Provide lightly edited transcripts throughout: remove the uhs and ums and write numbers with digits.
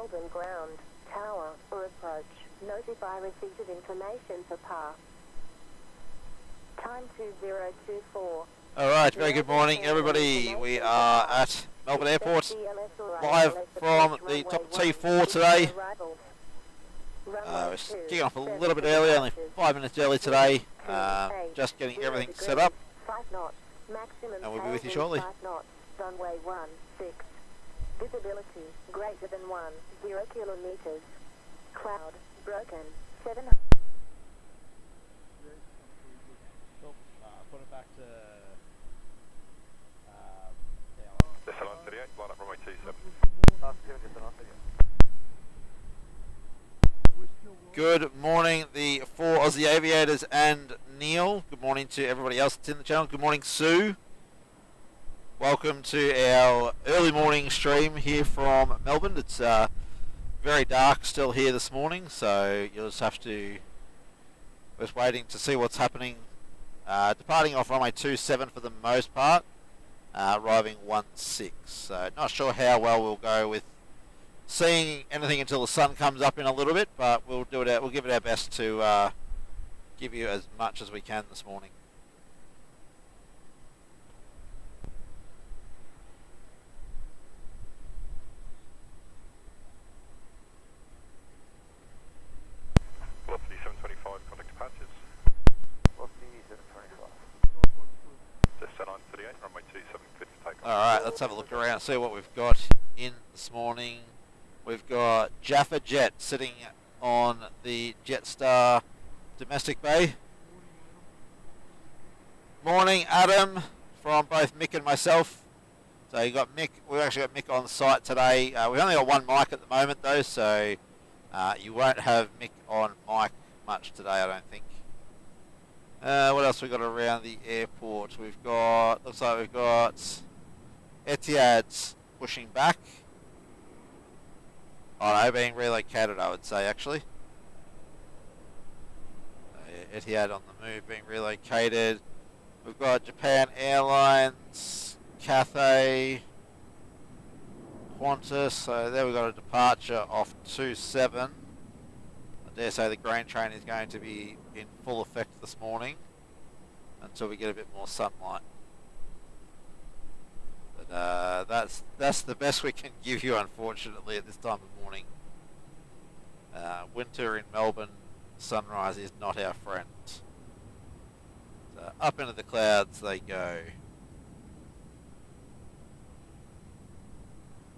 Melbourne ground, tower, or approach. Notify receipt of information for PAR. Time 2024. Alright, very good morning everybody. We are at Melbourne Airport, live from the top T4 today. We're kicking off a little bit early, only 5 minutes early today. Just getting everything set up. And we'll be with you shortly. Runway 16. Visibility greater than 10 kilometers. Cloud broken 7. Put it back to Salon 38, line up runway 27. Good morning, the 4 Aussie aviators and Neil. Good morning to everybody else that's in the channel. Good morning, Sue. Welcome to our early morning stream here from Melbourne. It's very dark still here this morning, so you'll just have to... Just waiting to see what's happening. Departing off runway 27 for the most part, arriving 16. So not sure how well we'll go with seeing anything until the sun comes up in a little bit, but we'll do it. We'll give it our best to give you as much as we can this morning. Velocity 725, contact departures. Velocity 725. Just Salon 38, runway 27, clear for takeoff. Alright, let's have a look around, see what we've got in this morning. We've got Jaffa Jet sitting on the Jetstar domestic bay. Morning, Adam, from both Mick and myself. So you got Mick. We've actually got Mick on site today. We've only got one mic at the moment though, so you won't have Mick on mic much today, I don't think. What else we got around the airport? We've got, looks like we've got Etihad's pushing back. Oh no, being relocated, I would say, actually. Etihad on the move, being relocated. We've got Japan Airlines, Cathay, Qantas. So there we've got a departure off 27. I dare say the grain train is going to be in full effect this morning until we get a bit more sunlight. But that's the best we can give you, unfortunately, at this time of morning. Winter in Melbourne, sunrise is not our friend. So up into the clouds they go.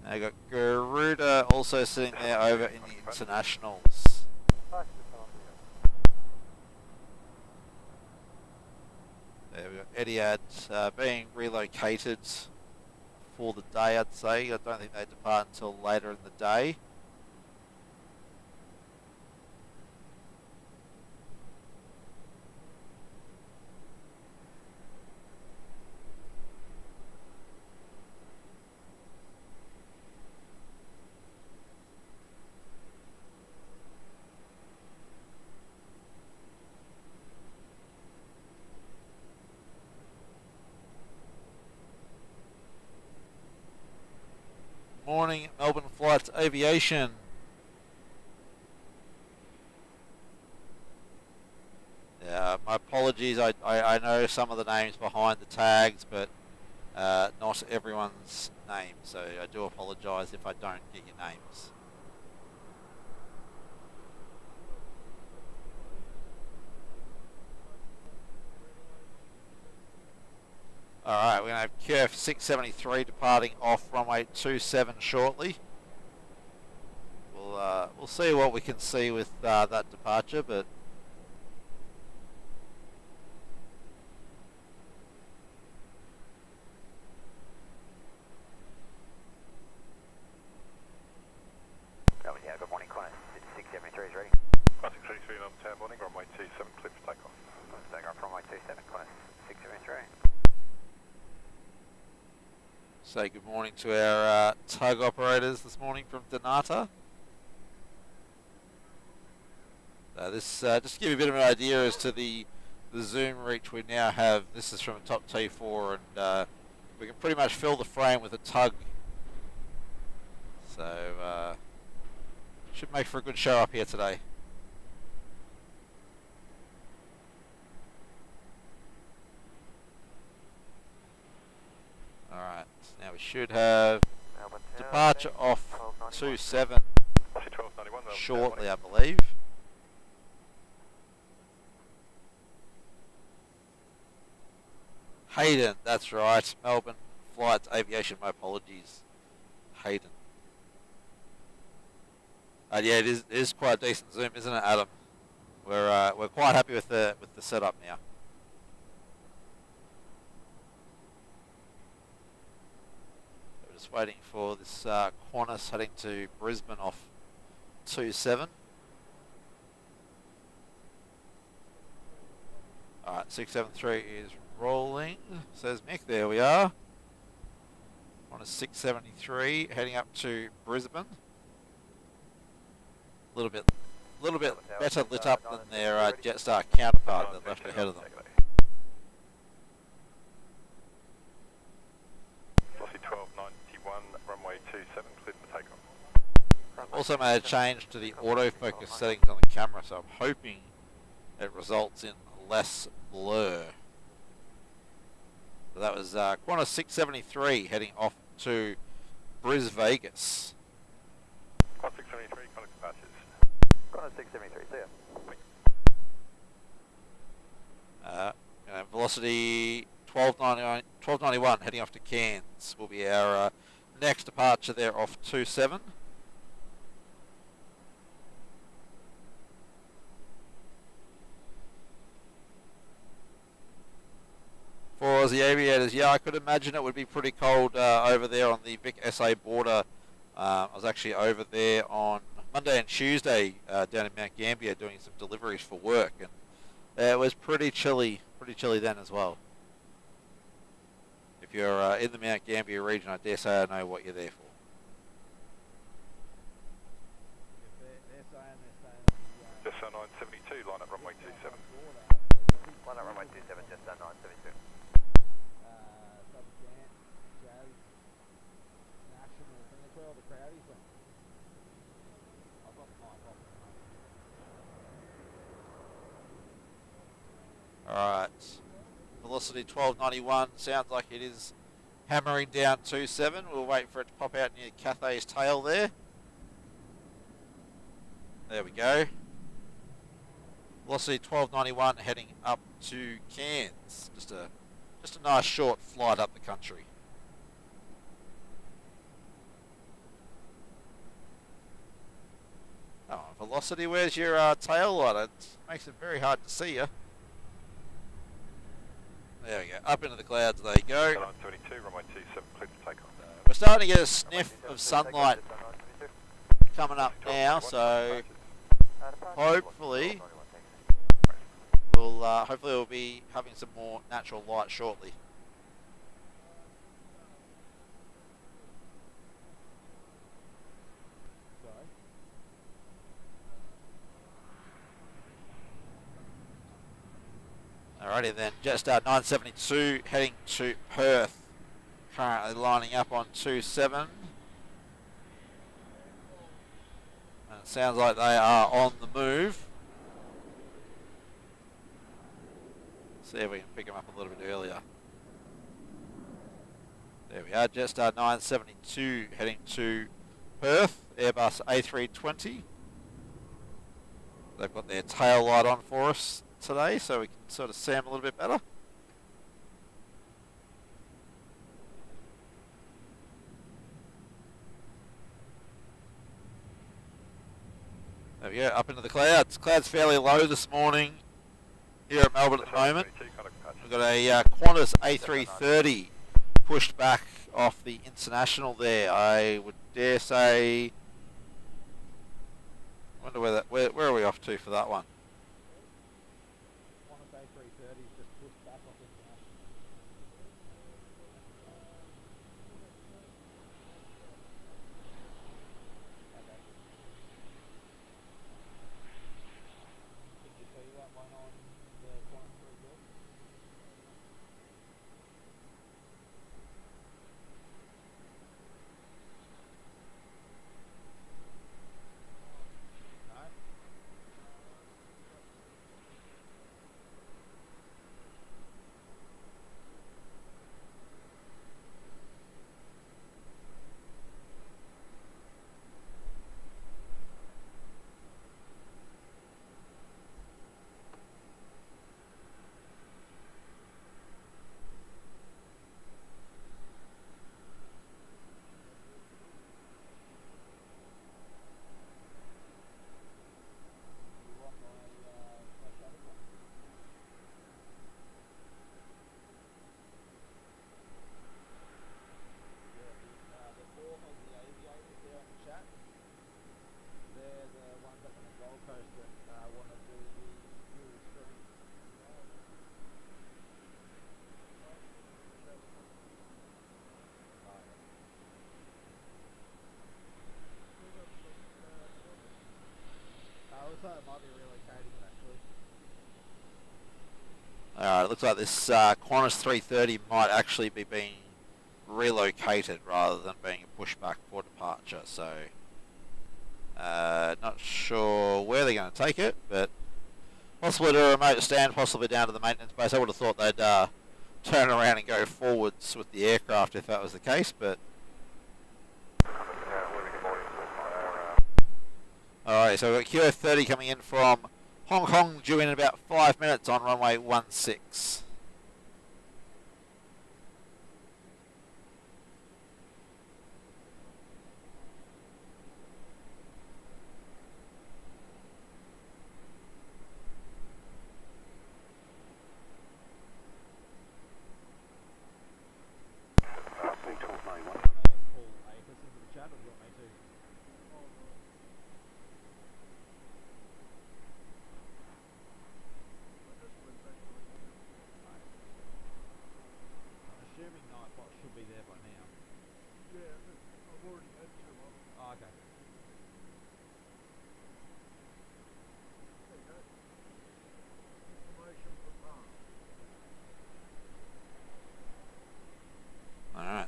Now you've got Garuda also sitting there over in the internationals. There we've got Etihad being relocated for the day, I'd say. I don't think they depart until later in the day. Morning, Melbourne Flights Aviation. Yeah, my apologies. I know some of the names behind the tags, but not everyone's name. So I do apologise if I don't get your names. Alright, we're going to have QF 673 departing off runway 27 shortly. We'll see what we can see with that departure, but yeah, good morning, Qantas 673 is ready. Qantas 673 on town morning, runway 27, clear for takeoff. Takeoff runway 27, Qantas 673. say good morning to our tug operators this morning from Donata. This just to give you a bit of an idea as to the zoom reach we now have. This is from a top T4, and we can pretty much fill the frame with a tug. So Should make for a good show up here today. Alright, now we should have Melbourne departure Tower, off 1291. 27 1291, shortly, I believe. Hayden, that's right. Melbourne Flight Aviation, my apologies. Hayden. Yeah, it is quite a decent zoom, isn't it, Adam? We're quite happy with the setup now. We're just waiting for this Qantas heading to Brisbane off 27. Alright, 673 is rolling, says Mick. There we are. On a 673 heading up to Brisbane. A little bit better lit up than their Jetstar counterpart that left ahead of them. Velocity 1291, runway 27, cleared for takeoff. Also made a change to the autofocus settings on the camera, so I'm hoping it results in less blur. So that was Qantas 673 heading off to Bris Vegas. Qantas 673, contact departures. Qantas 673, see ya. Velocity 1291 heading off to Cairns will be our next departure there off 27. For Aussie aviators, yeah, I could imagine it would be pretty cold over there on the Vic SA border. I was actually over there on Monday and Tuesday down in Mount Gambier doing some deliveries for work, and it was pretty chilly then as well. If you're in the Mount Gambier region, I dare say I know what you're there for. Jetstar 972, line up runway 27. Line up runway 27, Jetstar 972. Alright, velocity 1291, sounds like it is hammering down 27. We'll wait for it to pop out near Cathay's tail there. There we go. Velocity 1291 heading up to Cairns. Just a nice short flight up the country. Oh, velocity, where's your tail light? It makes it very hard to see you. There we go, up into the clouds they go. 972, runway 27, cleared for takeoff. We're starting to get a sniff of sunlight coming up now, so hopefully we'll be having some more natural light shortly. Alrighty then, Jetstar 972 heading to Perth. Currently lining up on 27. And it sounds like they are on the move. See if we can pick them up a little bit earlier. There we are, Jetstar 972 heading to Perth, Airbus A320. They've got their tail light on for us today, so we can sort of see them a little bit better. There we go, up into the clouds. Clouds fairly low this morning here at Melbourne at the moment. We've got a Qantas A330 pushed back off the international there. I would dare say, wonder where are we off to for that one? thought it might be relocating it actually. Alright, it looks like this Qantas 330 might actually be being relocated rather than being a pushback for departure, so not sure where they're going to take it, but possibly to a remote stand, possibly down to the maintenance base. I would have thought they'd turn around and go forwards with the aircraft if that was the case, but alright, so we've got QF30 coming in from Hong Kong, due in about 5 minutes on runway 16.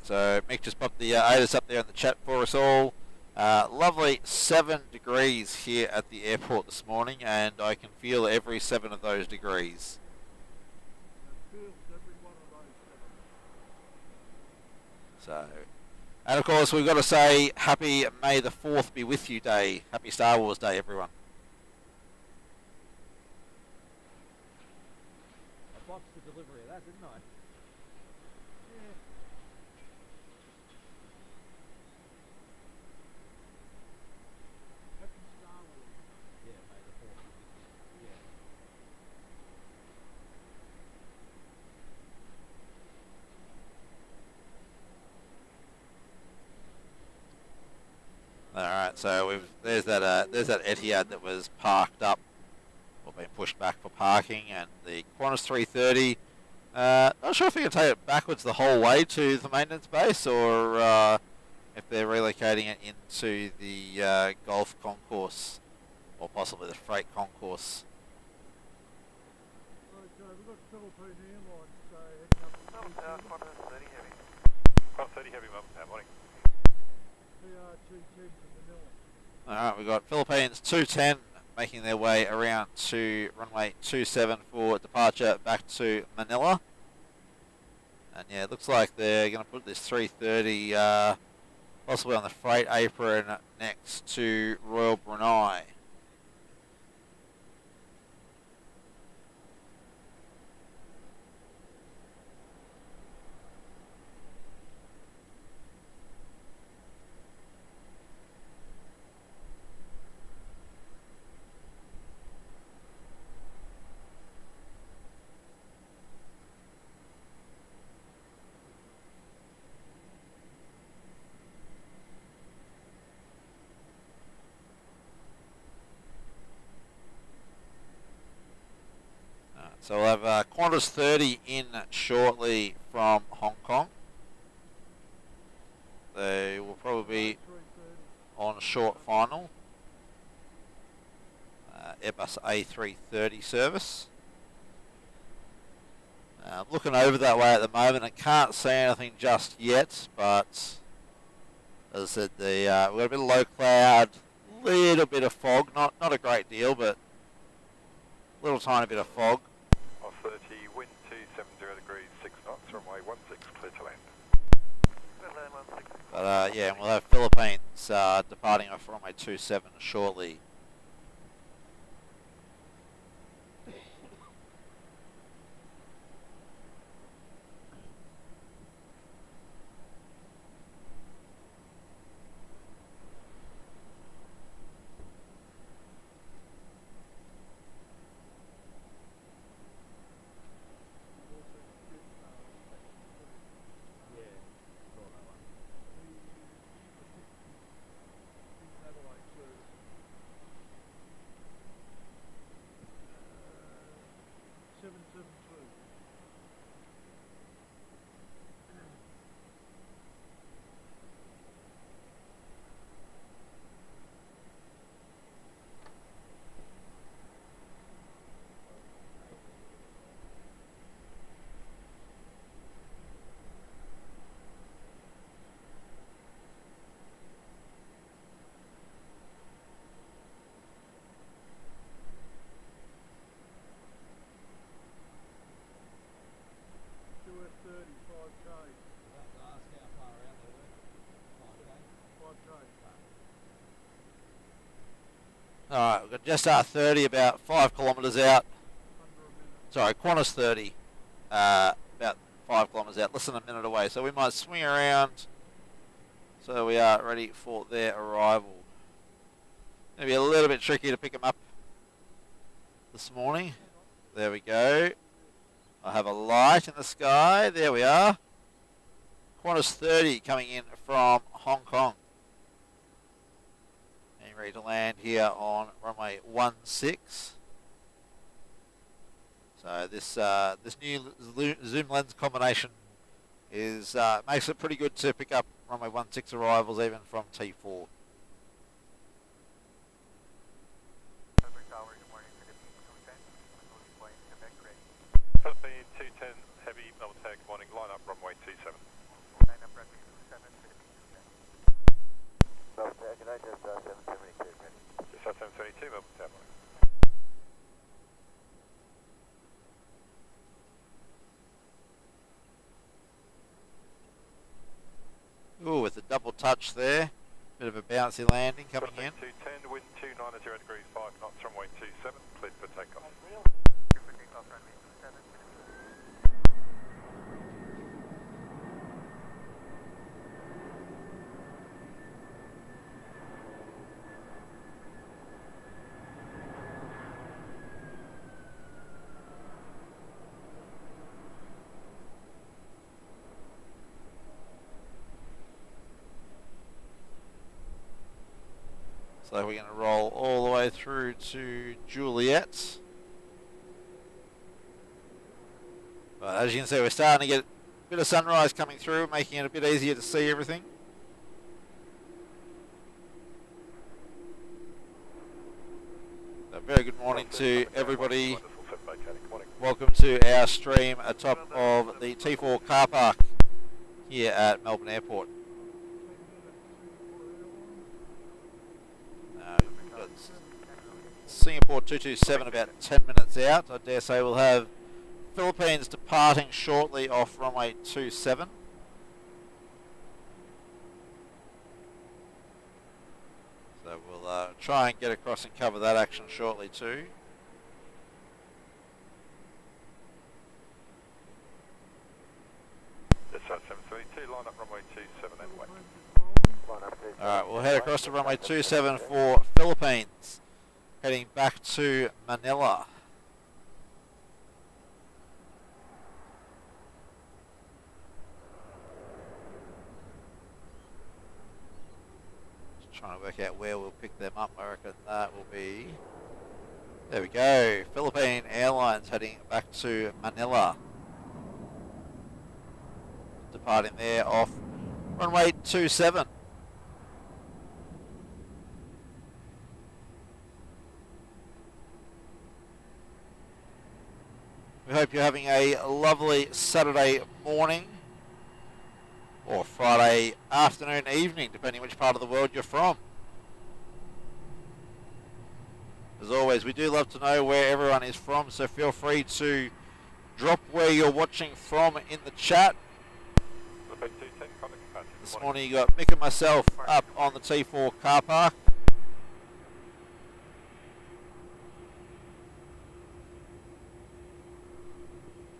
So Mick just popped the ATIS up there in the chat for us all. Lovely 7 degrees here at the airport this morning, and I can feel every 7 of those degrees. So, and of course we've got to say happy May the 4th be with you day. Happy Star Wars Day, everyone. I botched the delivery of that, didn't I? Alright, so there's that Etihad that was parked up, or being pushed back for parking, and the Qantas 330. Not sure if we can take it backwards the whole way to the maintenance base, or if they're relocating it into the Gulf concourse, or possibly the freight concourse. Okay, we've got Philippine Airlines heading up. Qantas 30 heavy. Qantas 30 heavy, morning. TR210 from Manila. Alright, we've got Philippines 210 making their way around to runway 27 for departure back to Manila. And yeah, it looks like they're going to put this 330 possibly on the freight apron next to Royal Brunei. So we'll have Qantas 30 in shortly from Hong Kong. They will probably be on short final. Airbus A330 service. I'm looking over that way at the moment. I can't see anything just yet, but as I said, we've got a bit of low cloud, little bit of fog, not a great deal, but a little tiny bit of fog. 30, wind 270 degrees, 6 knots, runway 16, clear to land. But yeah, we'll have Philippines departing off runway 27 shortly. Alright, we've got Jetstar 30 about 5 kilometres out. Sorry, Qantas 30 about 5 kilometres out, less than a minute away. So we might swing around so we are ready for their arrival. Going to be a little bit tricky to pick them up this morning. There we go. I have a light in the sky. There we are. Qantas 30 coming in from Hong Kong. And ready to land here on runway 16. So this new zoom lens combination is makes it pretty good to pick up runway 16 arrivals even from T4. Philippine 210 Heavy, Melbourne Tag, morning, line up runway 27. Line up runway 27, Melbourne Tag, and I just 772, ready. Just 772, Melbourne Tag, morning. Ooh, with a double touch there. Bit of a bouncy landing coming in. 210, wind 290 degrees, 5 knots, runway 27, cleared for takeoff. Cleared for takeoff, runway 27, So we're going to roll all the way through to Juliet. But as you can see, we're starting to get a bit of sunrise coming through, making it a bit easier to see everything. So very good morning to everybody. Welcome to our stream atop of the T4 car park here at Melbourne Airport. Singapore 227 about 10 minutes out. I dare say we'll have Philippines departing shortly off runway 27. So we'll try and get across and cover that action shortly too. Just 732, line up runway 27 and wait. Alright, we'll head across to runway 27 for Philippines. Heading back to Manila. Just trying to work out where we'll pick them up. I reckon that will be... There we go. Philippine Airlines heading back to Manila. Departing there off runway 27. We hope you're having a lovely Saturday morning or Friday afternoon, evening, depending which part of the world you're from. As always, we do love to know where everyone is from, so feel free to drop where you're watching from in the chat. This morning you got Mick and myself up on the T4 car park.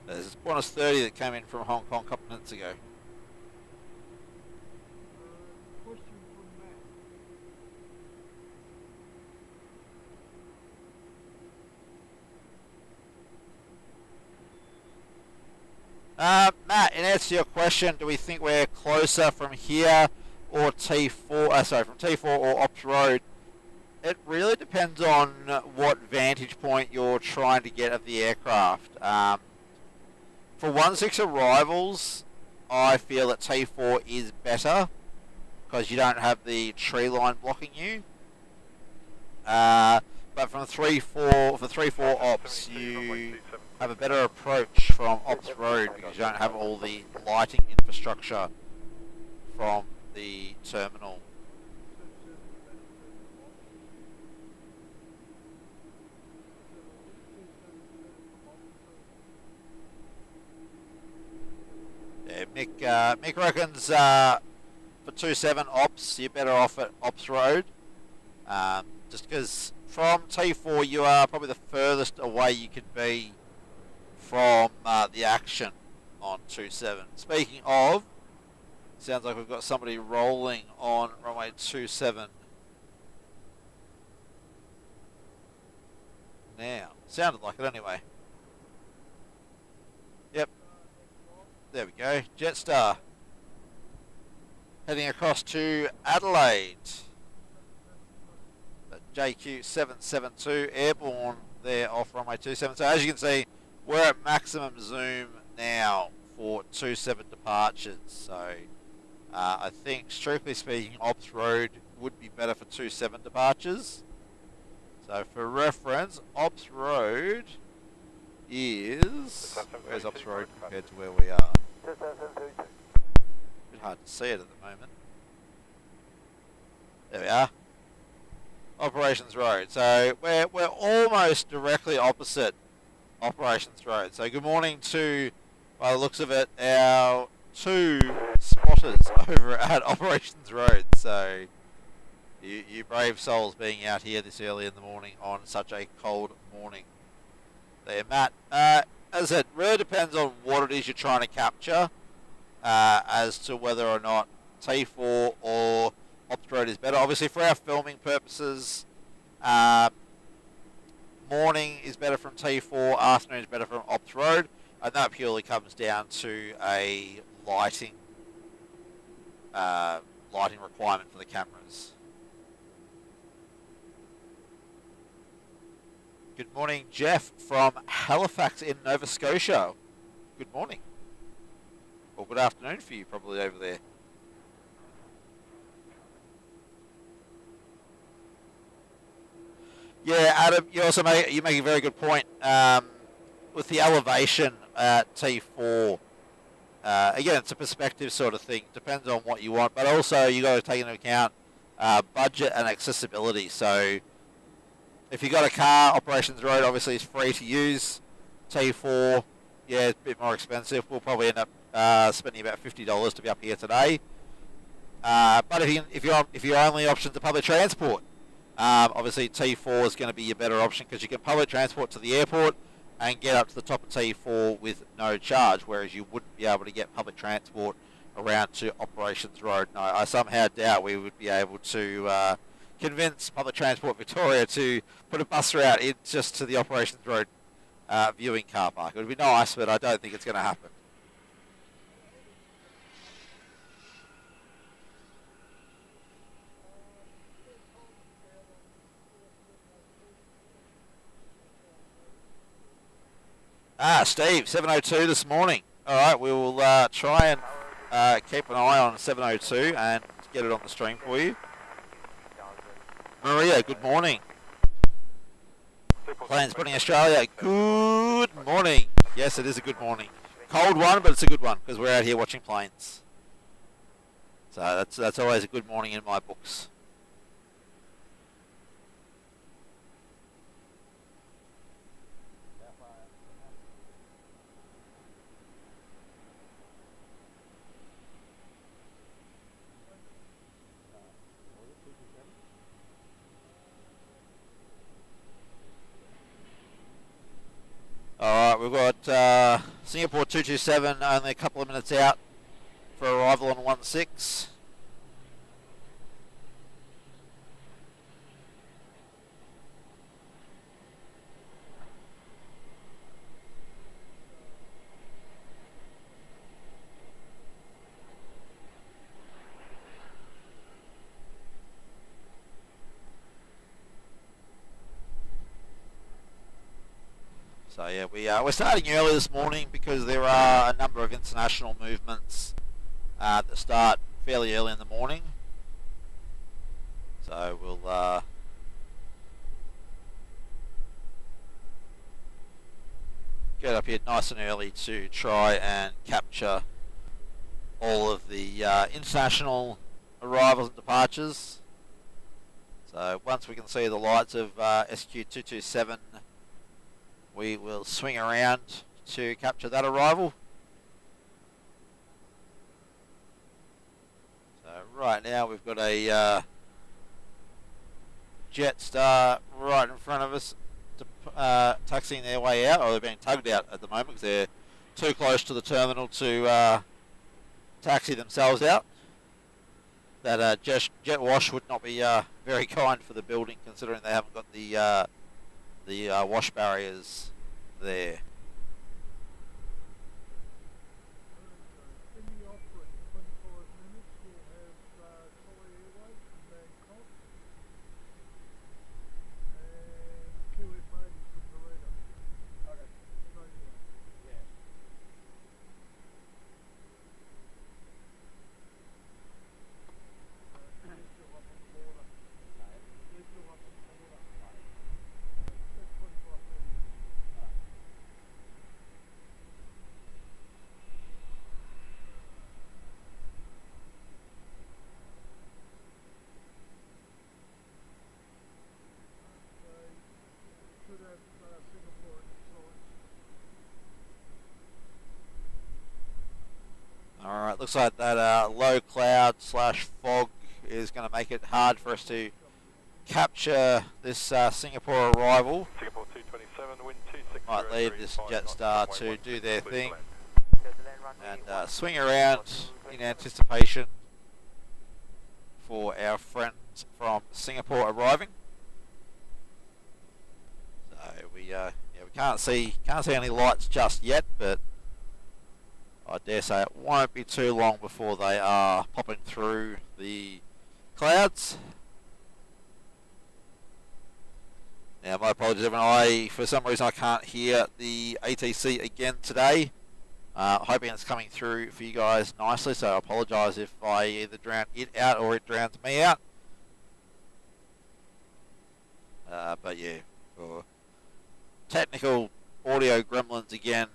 There's Qantas 30 that came in from Hong Kong a couple of minutes ago. Question from Matt. Matt, in answer to your question, do we think we're closer from here or T4? From T4 or Ops Road? It really depends on what vantage point you're trying to get of the aircraft. For 16 arrivals, I feel that T4 is better because you don't have the tree line blocking you. But from 3-4 ops, you have a better approach from Ops Road because you don't have all the lighting infrastructure from the terminal. Yeah, Mick reckons for 27 ops, you're better off at Ops Road. just because from T4 you are probably the furthest away you could be from the action on 27. Speaking of, sounds like we've got somebody rolling on runway 27 now. Sounded like it anyway. Yep. There we go. Jetstar heading across to Adelaide. JQ772 airborne there off runway 27. So as you can see, we're at maximum zoom now for 27 departures. So I think, strictly speaking, Ops Road would be better for 27 departures. So for reference, Ops Road is... Where's Ops Road compared to where we are? A bit hard to see it at the moment. There we are. Operations Road. So we're almost directly opposite Operations Road. So good morning to, by the looks of it, our 2 spotters over at Operations Road. So you brave souls being out here this early in the morning on such a cold morning. There, Matt. As I said, really depends on what it is you're trying to capture as to whether or not T4 or Ops Road is better. Obviously, for our filming purposes, morning is better from T4, afternoon is better from Ops Road, and that purely comes down to a lighting requirement for the cameras. Good morning, Jeff from Halifax in Nova Scotia. Good morning. Or good afternoon for you, probably over there. Yeah, Adam, you make a very good point. With the elevation at T4, again, it's a perspective sort of thing. Depends on what you want, but also you got to take into account budget and accessibility. So if you got a car, Operations Road obviously is free to use. T4, yeah, it's a bit more expensive. We'll probably end up spending about $50 to be up here today. But if your only options are public transport, obviously T4 is going to be your better option because you can public transport to the airport and get up to the top of T4 with no charge, whereas you wouldn't be able to get public transport around to Operations Road. No, I somehow doubt we would be able to convince Public Transport Victoria to put a bus route in just to the Operations Road viewing car park. It would be nice, but I don't think it's going to happen. Steve, 702 this morning. All right, we will try and keep an eye on 702 and get it on the stream for you. Maria, good morning. Planes Putting Australia, good morning. Yes, it is a good morning. Cold one, but it's a good one because we're out here watching planes. So that's always a good morning in my books. Alright, we've got Singapore 227 only a couple of minutes out for arrival on 16. So yeah, we're starting early this morning because there are a number of international movements that start fairly early in the morning. So we'll get up here nice and early to try and capture all of the international arrivals and departures. So once we can see the lights of SQ227, we will swing around to capture that arrival. So right now we've got a Jetstar right in front of us, taxiing their way out, or they're being tugged out at the moment because they're too close to the terminal to taxi themselves out. That jet wash would not be very kind for the building, considering they haven't got the wash barriers there. In the opera, 25 minutes, we'll have Thai Airways from Bangkok and QF80 from Narita. Okay. Straight away. Yeah. They're still up on the border. They're still up on the border. That's 25 minutes. They should have Singapore in sight. Alright, looks like that low cloud / fog is going to make it hard for us to capture this Singapore arrival. Singapore 227, wind 260. Might leave this Jetstar to do their thing Clear to land runway and swing around in anticipation for our friends from Singapore arriving. So we can't see any lights just yet, but I dare say it won't be too long before they are popping through the clouds. Now, my apologies, everyone. For some reason, I can't hear the ATC again today. Hoping it's coming through for you guys nicely, so I apologise if I either drown it out or it drowns me out. But yeah, for technical audio gremlins again,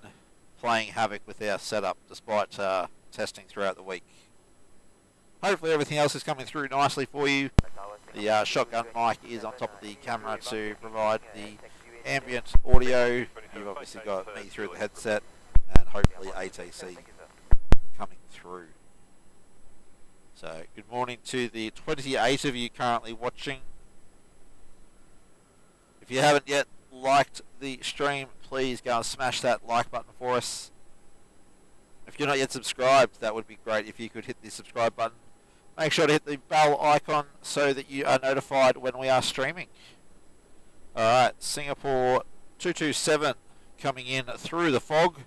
playing havoc with our setup despite testing throughout the week. Hopefully everything else is coming through nicely for you. The shotgun mic is on top of the camera to provide the ambient audio. You've obviously got me through the headset and hopefully ATC coming through. So good morning to the 28 of you currently watching. If you haven't yet liked the stream, please go and smash that like button for us. If you're not yet subscribed, that would be great if you could hit the subscribe button. Make sure to hit the bell icon so that you are notified when we are streaming. Alright, Singapore 227 coming in through the fog.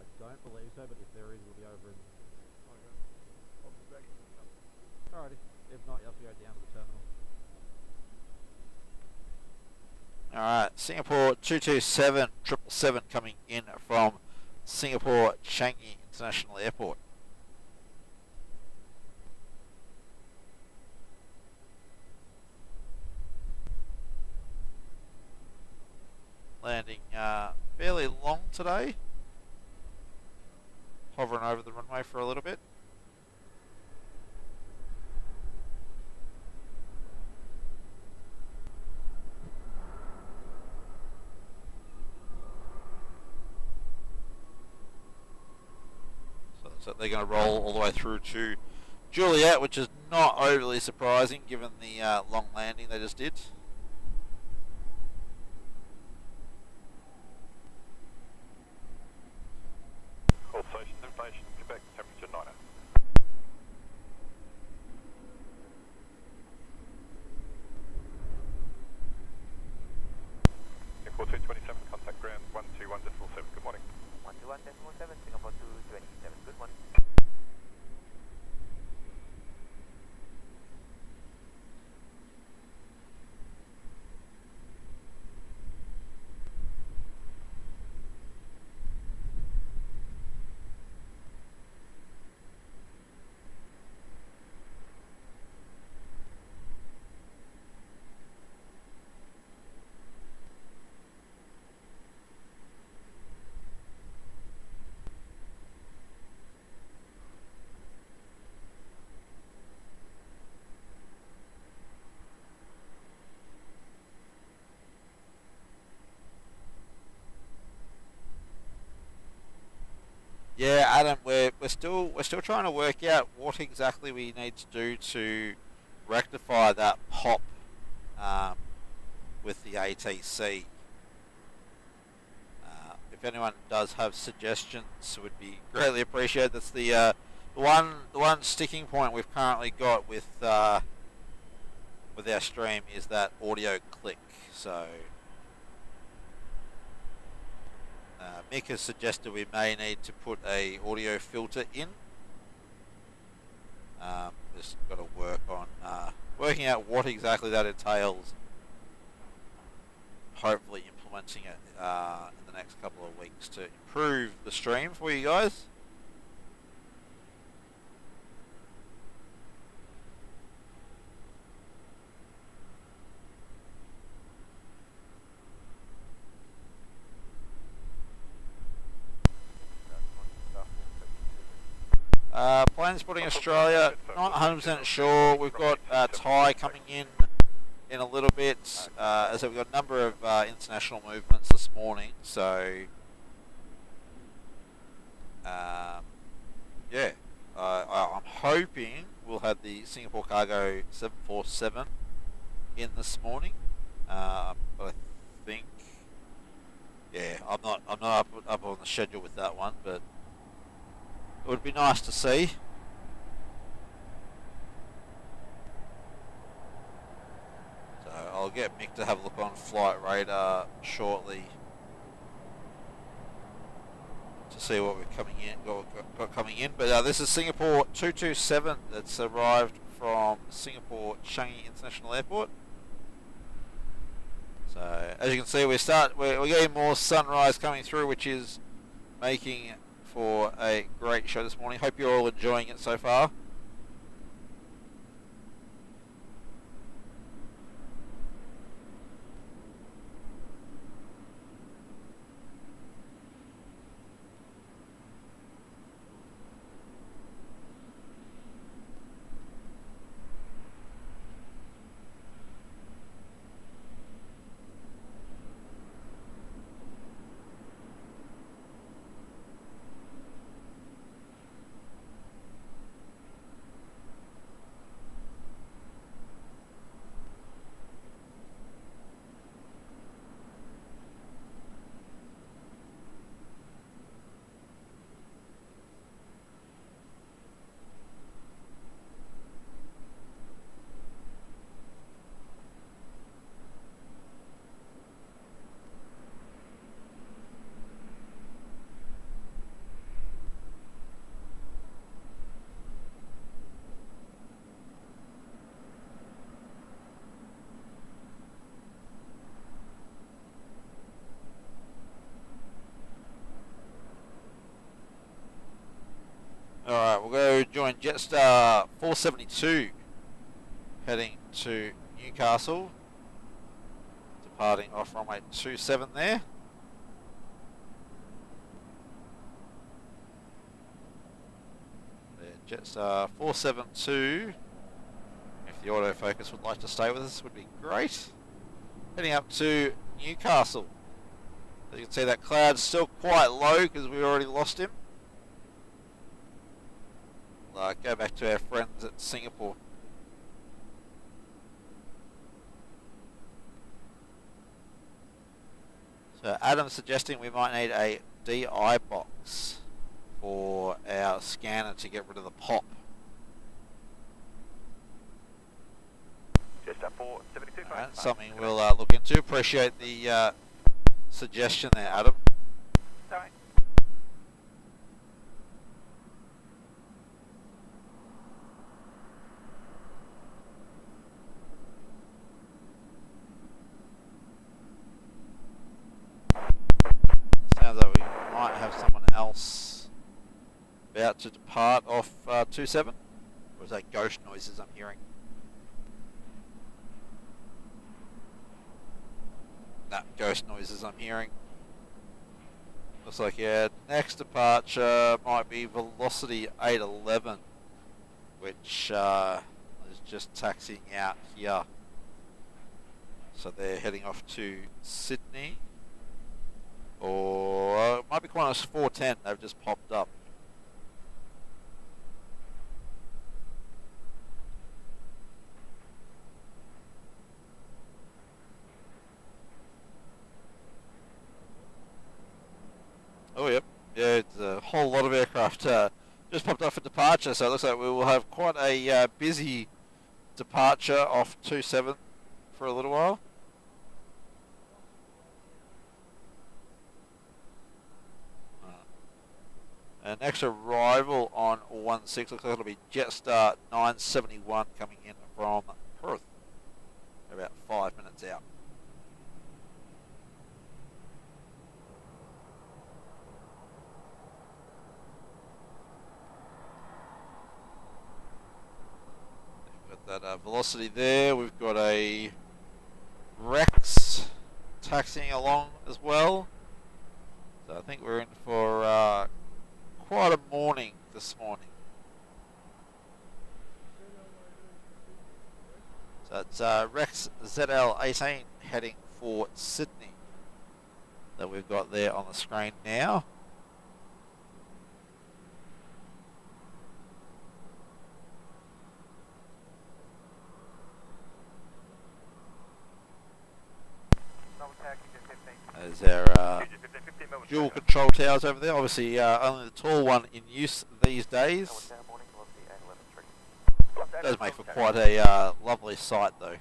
I don't believe so, but if there is, we'll be over in... I'll be back in a couple. Alrighty. If not, you'll have to go down to the terminal. Alright, Singapore 227 777 coming in from Singapore Changi International Airport. Landing fairly long today. Hovering over the runway for a little bit. So they're going to roll all the way through to Juliet, which is not overly surprising given the long landing they just did. All stations information, Quebec, temperature 9. Singapore 227, contact ground 121.7. Good morning. 121.7, Singapore 227. Good morning. Yeah, Adam, we're still trying to work out what exactly we need to do to rectify that pop with the ATC. If anyone does have suggestions, would be greatly appreciated. That's the one sticking point we've currently got with our stream is that audio click. So Mick has suggested we may need to put a audio filter in. Just got to work on working out what exactly that entails. Hopefully implementing it in the next couple of weeks to improve the stream for you guys. Plane spotting Australia, not 100% sure. We've got Thai coming in a little bit. As I said, we've got a number of international movements this morning, so yeah, I'm hoping we'll have the Singapore Cargo 747 in this morning. But I think, yeah, I'm not up on the schedule with that one, but it would be nice to see. So I'll get Mick to have a look on Flight Radar shortly to see what we're got coming in. But this is Singapore 227 that's arrived from Singapore Changi International Airport. So as you can see, we're getting more sunrise coming through, which is making for a great show this morning. Hope you're all enjoying it so far. Alright, we'll go join Jetstar 472 heading to Newcastle, departing off runway 27 there. Jetstar 472, if the autofocus would like to stay with us, would be great. Heading up to Newcastle. As you can see, that cloud's still quite low because we already lost him. Go back to our friends at Singapore. So Adam's suggesting we might need a DI box for our scanner to get rid of the pop. Just up for 72. Right, something we'll look into. Appreciate the suggestion there, Adam. Sorry. Sounds like we might have someone else about to depart off 27. Or is that ghost noises I'm hearing? No, ghost noises I'm hearing. Looks like, yeah, next departure might be Velocity 811, which is just taxiing out here. So they're heading off to Sydney. Or it might be Qantas 410, they've just popped up. a whole lot of aircraft just popped off for departure, so it looks like we will have quite a busy departure off 27 for a little while. An extra arrival on 16 looks like it'll be Jetstar 971 coming in from Perth. About 5 minutes out. We've got that velocity there. We've got a Rex taxiing along as well. So I think we're in for quite a morning this morning. So it's Rex ZL18 heading for Sydney that we've got there on the screen now. There's our dual control towers over there. Obviously, only the tall one in use these days. It does make for quite a lovely sight, though.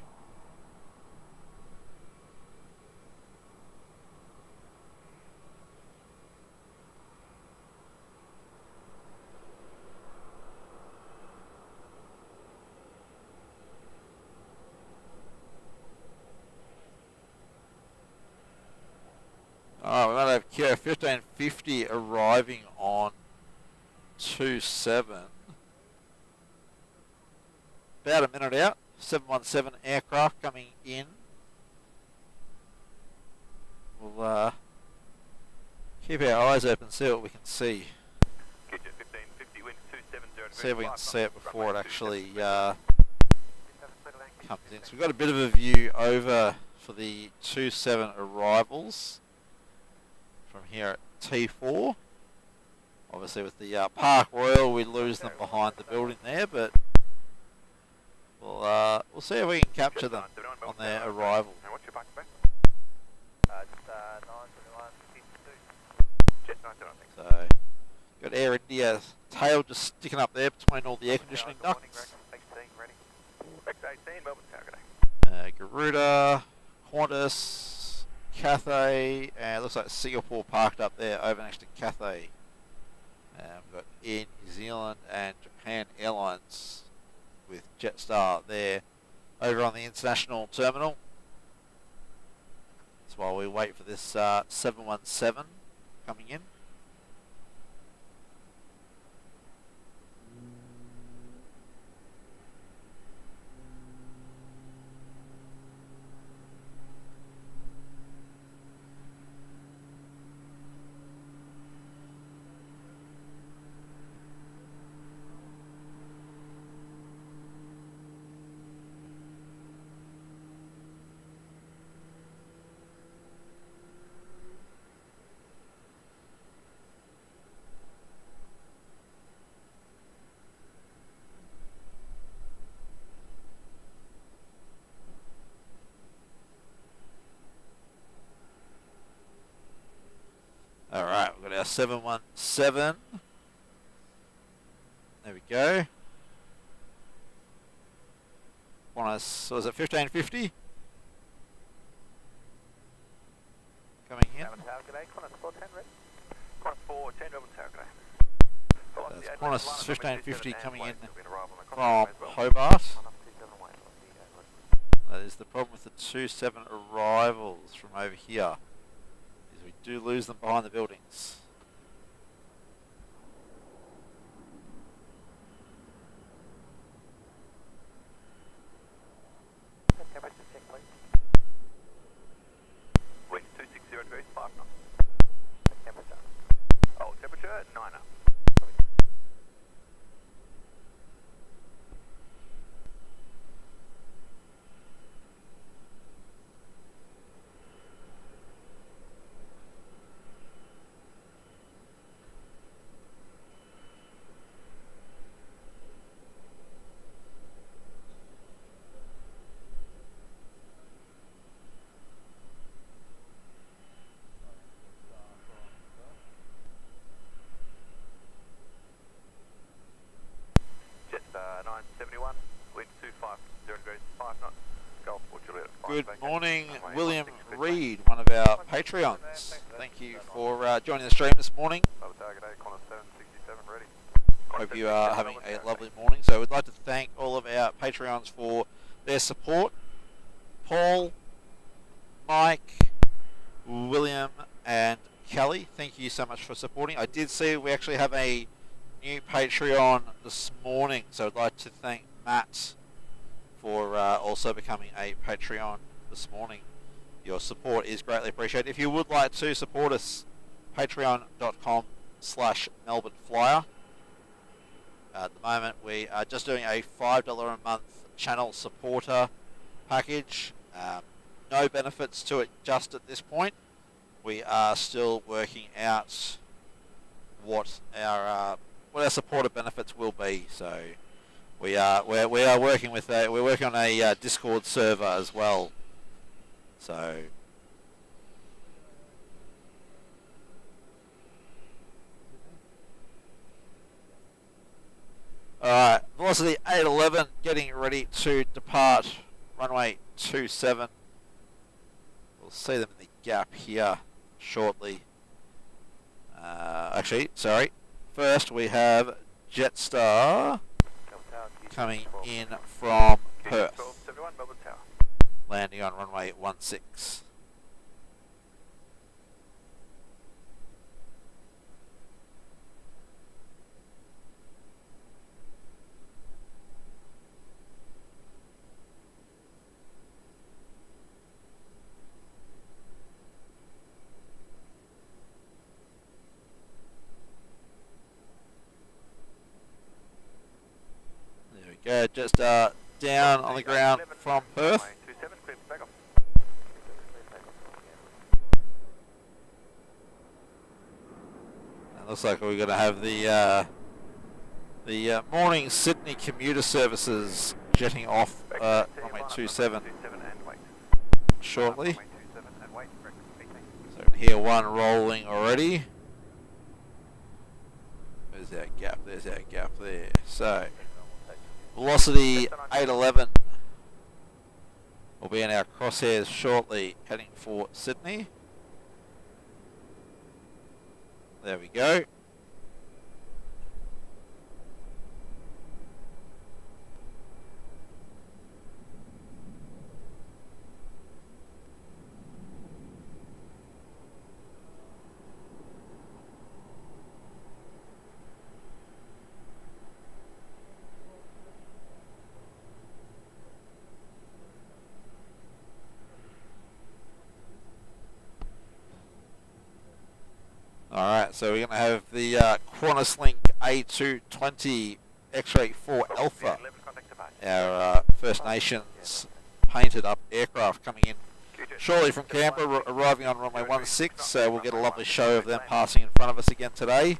Alright, we might have Kia 1550 arriving on 27. About a minute out. 717 aircraft coming in. We'll keep our eyes open, see what we can see. See if we can see it before it actually comes in. So we've got a bit of a view over for the 27 arrivals from here at T4. Obviously with the Park Royal we lose them behind the building there, but we'll see if we can capture them on their arrival. So got Air India tail just sticking up there between all the air conditioning ducts. Garuda, Qantas, Cathay, and it looks like Singapore parked up there over next to Cathay. We've got Air New Zealand and Japan Airlines with Jetstar there over on the international terminal. That's while we wait for this 717 coming in. Alright, we've got our 717. There we go. Qantas, was it 1550? Coming in. That's Qantas 1550 coming in from Hobart. That is the problem with the 27 arrivals from over here. We do lose them behind the buildings. Wind 260 degrees, 5 knots. Temperature. Oh, temperature 9 up. good morning, William Reed, one of our Patreons. Thank you for joining the stream this morning. Target A, Qantas 767 ready. Hope you are having a lovely morning. So we'd like to thank all of our Patreons for their support. Paul, Mike, William and Kelly, thank you so much for supporting. I did see we actually have a new Patreon this morning, so I'd like to thank Matt for also becoming a Patreon this morning. Your support is greatly appreciated. If you would like to support us, patreon.com/Melbourne Flyer. At the moment we are just doing a $5 a month channel supporter package. No benefits to it just at this point. We are still working out what our supporter benefits will be. So we are working with we're working on a Discord server as well. So alright, velocity 811 getting ready to depart runway 27. We'll see them in the gap here shortly. Actually, sorry. First we have Jetstar coming in from Perth, landing on runway 16. There we go, just down on the ground from Perth. It looks like we're going to have the morning Sydney commuter services jetting off runway 27 shortly. So we can hear one rolling already. There's our gap. There's our gap there. So velocity 811 will be in our crosshairs shortly, heading for Sydney. There we go. Alright, so we're going to have the Qantas A220 X-Ray 4 Alpha, our First Nations painted up aircraft coming in shortly from Canberra, arriving on runway 16, so we'll get a lovely show of them passing in front of us again today.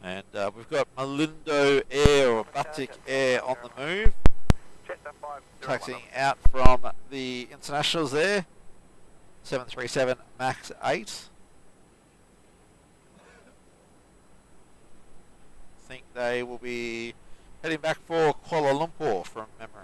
And we've got Malindo Air or Batik Air on the move, taxiing out from the internationals there, 737 MAX 8. I think they will be heading back for Kuala Lumpur from memory.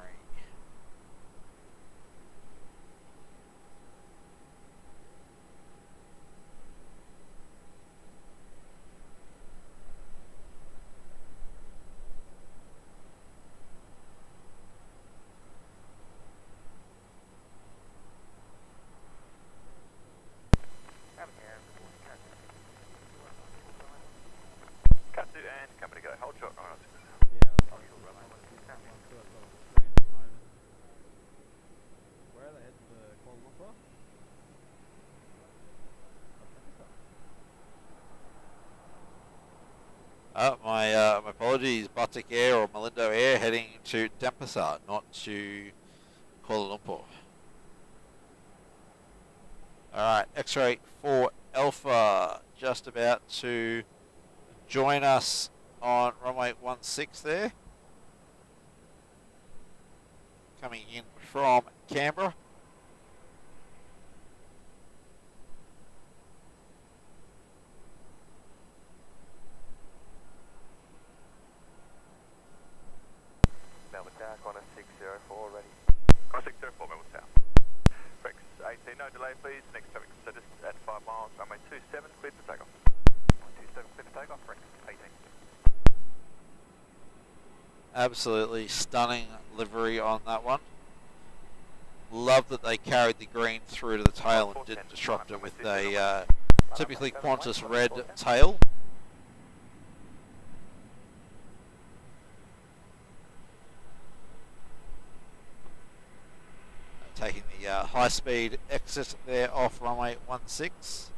My apologies, Batik Air or Malindo Air heading to Denpasar, not to Kuala Lumpur. Alright, X-Ray 4 Alpha just about to join us on runway 16 there. Coming in from Canberra. Qantas 604 ready. Qantas 604 Melbourne South. Rex 18, no delay please. Next traffic considered at 5 miles. Runway 27, cleared for takeoff. 27, cleared for takeoff. Rex 18. Absolutely stunning livery on that one. Love that they carried the green through to the tail and didn't disrupt it with a typically Qantas red tail. Taking the high-speed exit there off runway 16.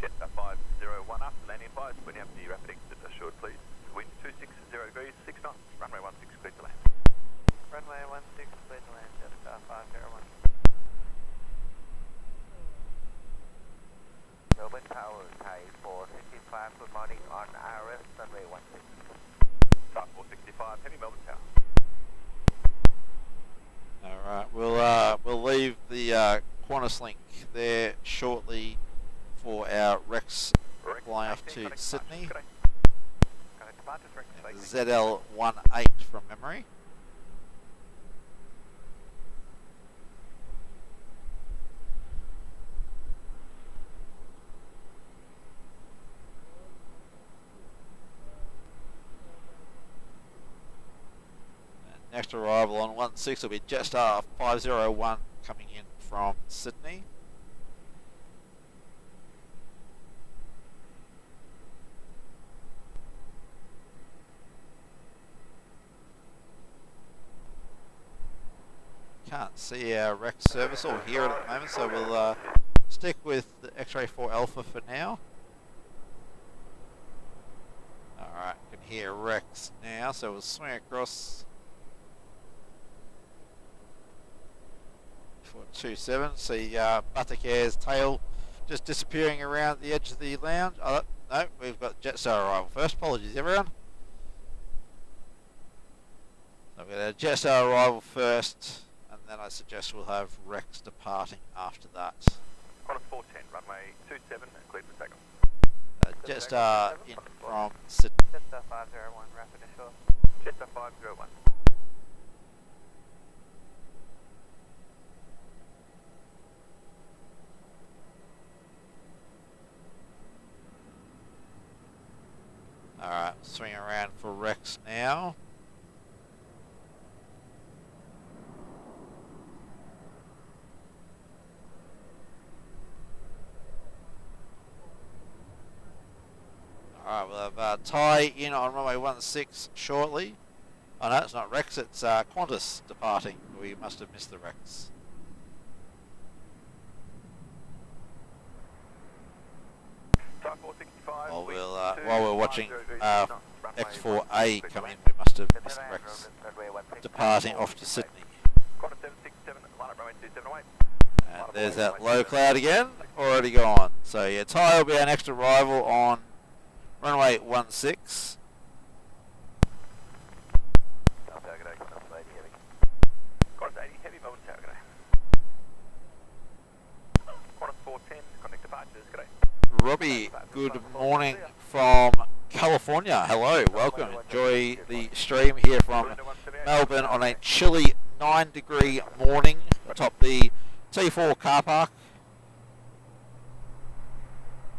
Jetta 501 up, landing advised. When you have the rapid exit assured please. Wind 260 degrees, 6 knots. Runway 16 cleared to land. Runway 16 cleared to land, Jetta 501. Melbourne Tower, T4 65, good morning on RS runway 16. Type 465, heavy Melbourne Tower. Alright, we'll leave the Qantas link there shortly for our Rex flying off to Sydney. ZL18 from memory. Next arrival on 16 will be Jetstar 501 coming in from Sydney. Can't see our Rex service or hear it at the moment, so we'll stick with the X-Ray 4 Alpha for now. Alright, can hear Rex now, so we'll swing across 427. See Buttock Air's tail just disappearing around the edge of the lounge. Oh, no, we've got Jetstar arrival first. Apologies, everyone. So we've got our Jetstar arrival first, and then I suggest we'll have Rex departing after that. Qantas 410, runway 27, cleared for takeoff. Jetstar in from Sydney. Jetstar 501, rapid ashore. Jetstar 501. Alright, swing around for Rex now. Alright, we'll have Thai in on runway 16 shortly. Oh no, it's not Rex, it's Qantas departing. We must have missed the Rex. Type 465. While we're watching X4A come in, we must have missed Rex departing off to Sydney. Qantas 767, line up runway 278. And there's that low cloud again, already gone. So yeah, Thai will be our next arrival on runway 16. Qantas 80 heavy Melbourne Tower, g'day. Qantas 410, contact departures, g'day. Robbie, good morning from California. Hello, welcome. Enjoy the stream here from Melbourne on a chilly 9-degree morning atop the T4 car park.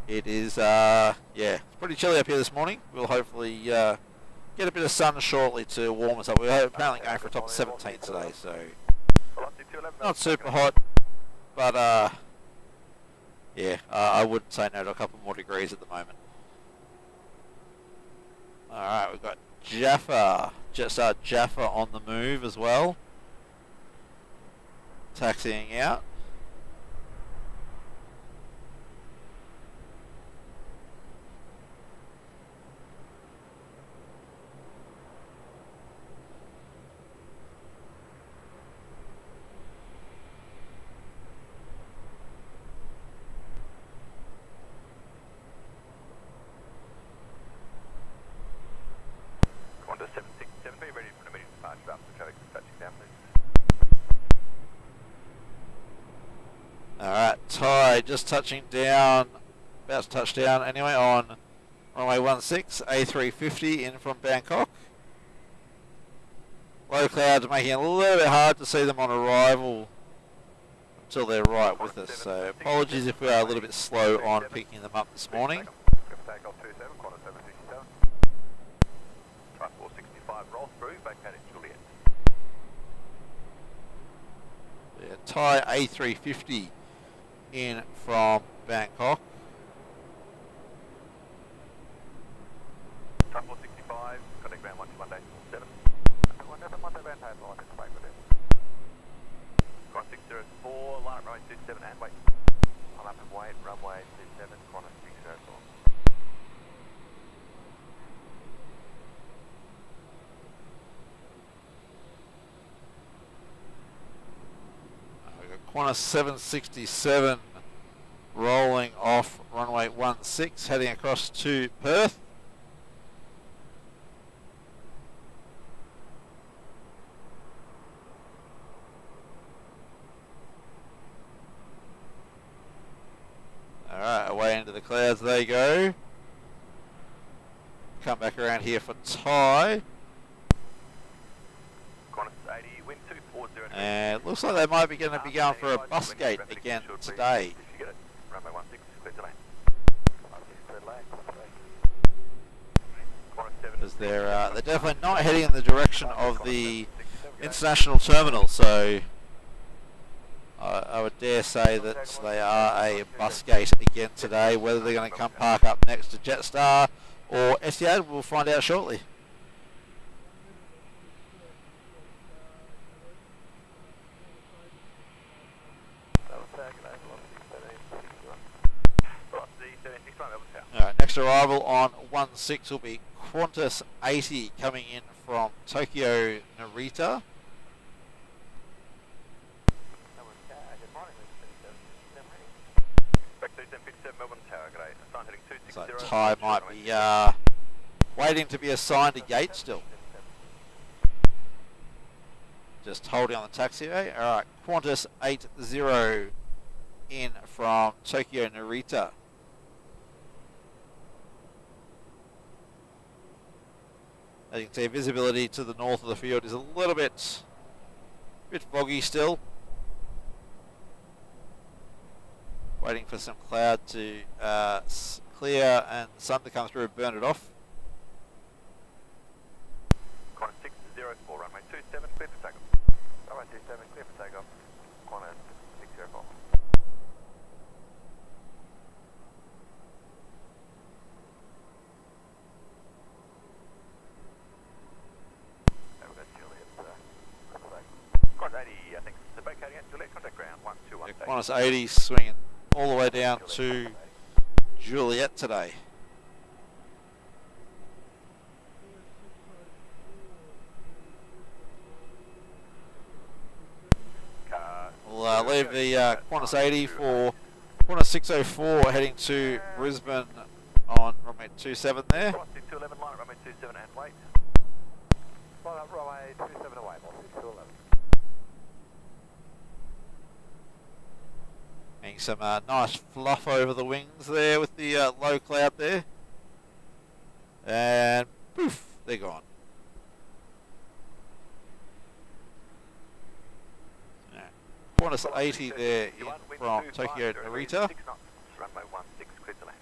It is, yeah, it's pretty chilly up here this morning. We'll hopefully get a bit of sun shortly to warm us up. We're apparently going for a top of 17 today, so not super hot, but yeah, I wouldn't say no to a couple more degrees at the moment. Alright, we've got Jaffa, Jetstar Jaffa on the move as well. Taxiing out. Qantas 767, be ready for an immediate departure after the traffic touching down, please. Thai just touching down, about to touch down anyway, on runway 16, A350 in from Bangkok. Low clouds making it a little bit hard to see them on arrival until they're right with us. So apologies if we are a little bit slow on picking them up this morning. Takeoff 27, Qantas 767. Type 465, roll through, back at Juliet. Yeah, Thai A350 in from Bangkok. Type 465, contact ground 1 to Monday 7. Monday ground table, I'll just wait with it. Qantas 604, line up runway 27 and wait. Line up and wait, runway 27, Qantas 604. We've got Qantas 767 rolling off runway 16, heading across to Perth. Alright, away into the clouds they go. Come back around here for Thai. Qantas 80, wind 240. And it looks like they might be going to be going for a bus gate again today. If you get it, runway 16, clear to land. Because they're definitely not heading in the direction of the international terminal, so I would dare say that they are a bus gate again today. Whether they're going to come park up next to Jetstar or Etihad, we'll find out shortly. Alright, next arrival on 16 will be Qantas 80 coming in from Tokyo Narita. So Thai might be waiting to be assigned a gate still. Just holding on the taxiway. Alright, Qantas 80 in from Tokyo Narita. As you can see, visibility to the north of the field is a little bit foggy still. Waiting for some cloud to clear and the sun to come through and burn it off. Qantas 604, runway 27, clear for takeoff. Runway 27, clear for takeoff. Qantas 604. Qantas 80, I think, the vacating at Juliet, contact ground 121. Yeah, Qantas 80 swinging all the way down to Juliet today. We'll leave the Qantas 80 for Qantas 604 heading to Brisbane on runway 27 there. Qantas 211, line up runway 27 and wait. Line up runway 27 away, 211. Getting some nice fluff over the wings there with the low cloud there. And poof, they're gone. Qantas 80 there in from Tokyo Narita. Runway 16, clear to land.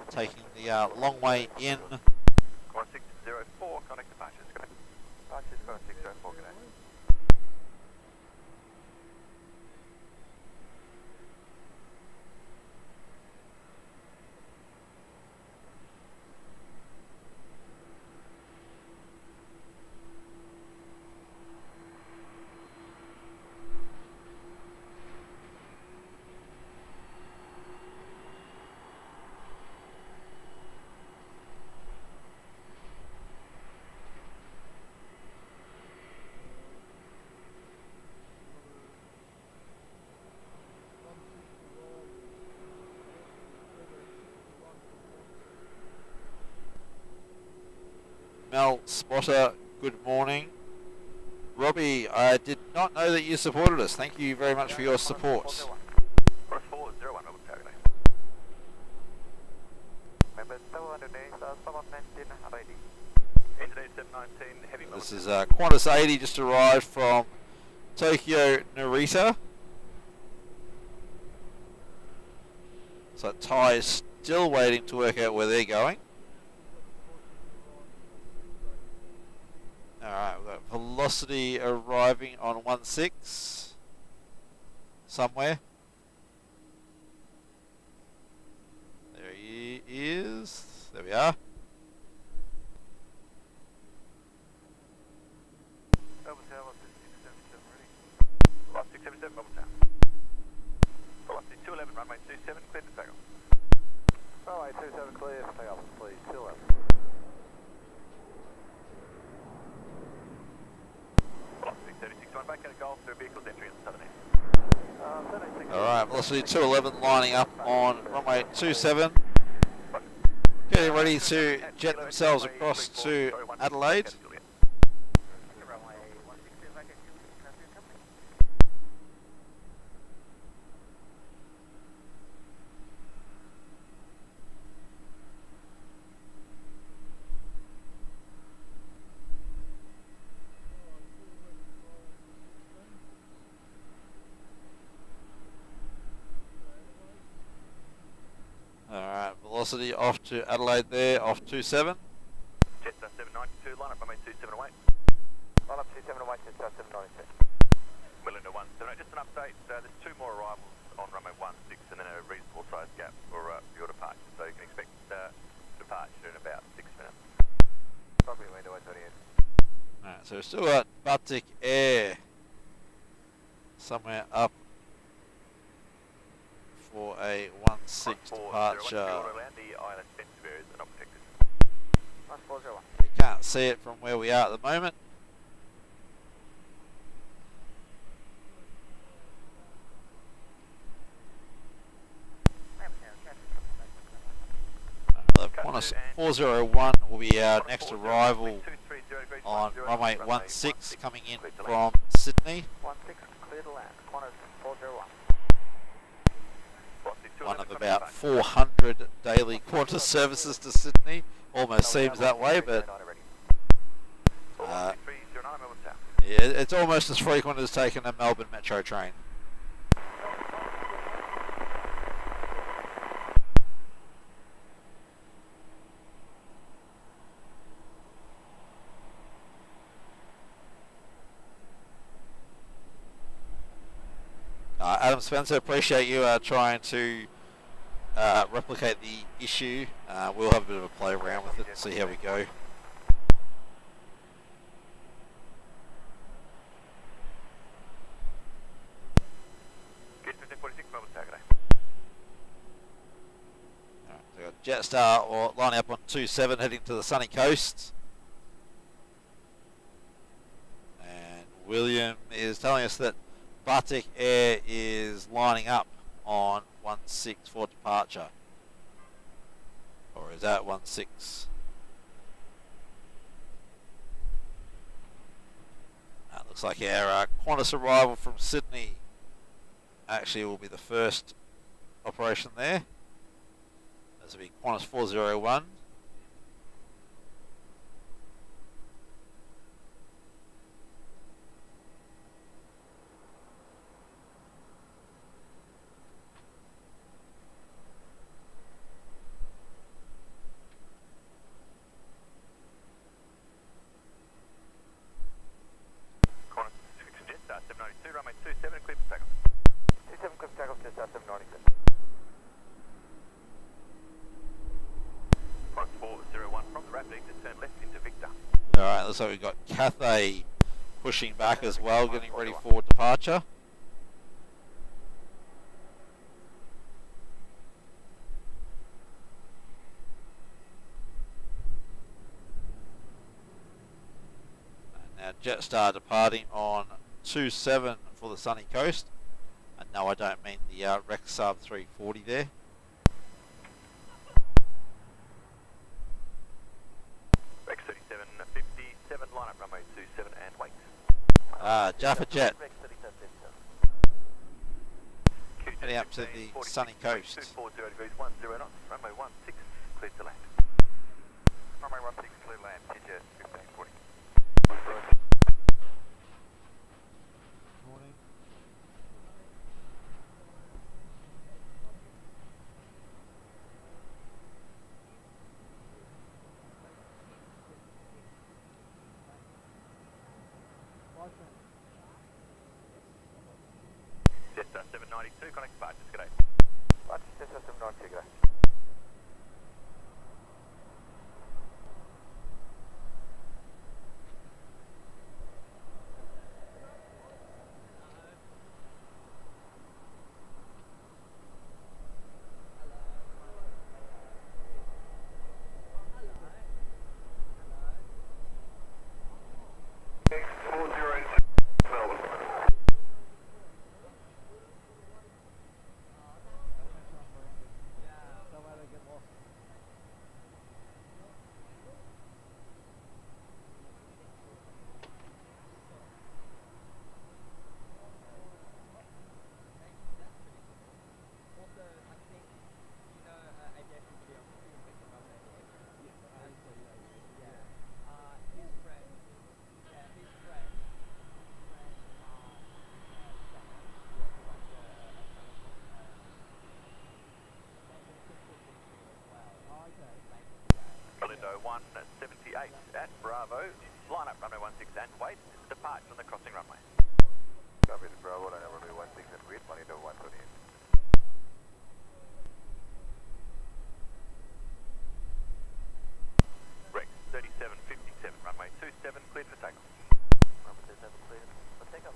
Taking the long way in. Qantas 604, connect departures. Departures, Qantas 604, good day. Mel Spotter, good morning. Robbie, I did not know that you supported us. Thank you very much for your support. Qantas 19, heavy This is Qantas 80 just arrived from Tokyo Narita. So Thai is still waiting to work out where they're going. Alright, we've got Velocity arriving on 16 somewhere. There he is. There we are. Melbourne Tower, 677 ready. Last 677, Melbourne Tower. Velocity 211, runway 27, clear for takeoff. Runway 27, clear for takeoff, please, 211. Velocity 36, back at a golf, through vehicles entry on the southern end. Alright, Velocity 211 lining up on runway 27. Getting ready to jet themselves across to Adelaide. Alright, Velocity off to Adelaide there, off 27. Jetstar 792, line up runway 27 away. Line up 27 away, Jetstar 792. Melinda 178, just an update, there's 2 more arrivals on runway 16 and then a reasonable sized gap for your departure, so you can expect departure in about 6 minutes. Probably Melinda 178. Alright, so we've still got Batik Air somewhere up for a 16 departure. You can't see it from where we are at the moment. Qantas 401 will be our next arrival on runway 16 coming in from Sydney. 16, clear to land. Qantas 401. One of about 400 daily Qantas services to Sydney. Almost seems that way, but yeah, it's almost as frequent as taking a Melbourne Metro train. Adam Spencer, appreciate you trying to replicate the issue. We'll have a bit of a play around with it and see how we go. So we've got Jetstar or lining up on 27 heading to the sunny coast. And William is telling us that Batik Air is lining up on 16 for departure. Or is that 16? Looks like our Qantas arrival from Sydney actually will be the first operation there. This will be Qantas 401. Alright, looks like we've got Cathay pushing back as well, getting ready for departure. And now Jetstar departing on 27 for the sunny coast. And no, I don't mean the Rexab 340 there. Rex 37, 57, line up runway 27 and wait. Jaffa Jet. Heading up to the sunny coast. 240 degrees, 10 knots, runway 16, clear to land. Runway 16, clear to land, Jet 1540. 92, connect departures, g'day. Rochester System 92, g'day. Melbourne. Somewhere they get lost. Malindo 178 at Bravo. Line up runway 16 and wait. Departure on the crossing runway. Copy to Bravo, line up runway 16 and wait, Malindo 128. Rex 3757, runway 27, cleared for takeoff. Runway 27 cleared for takeoff.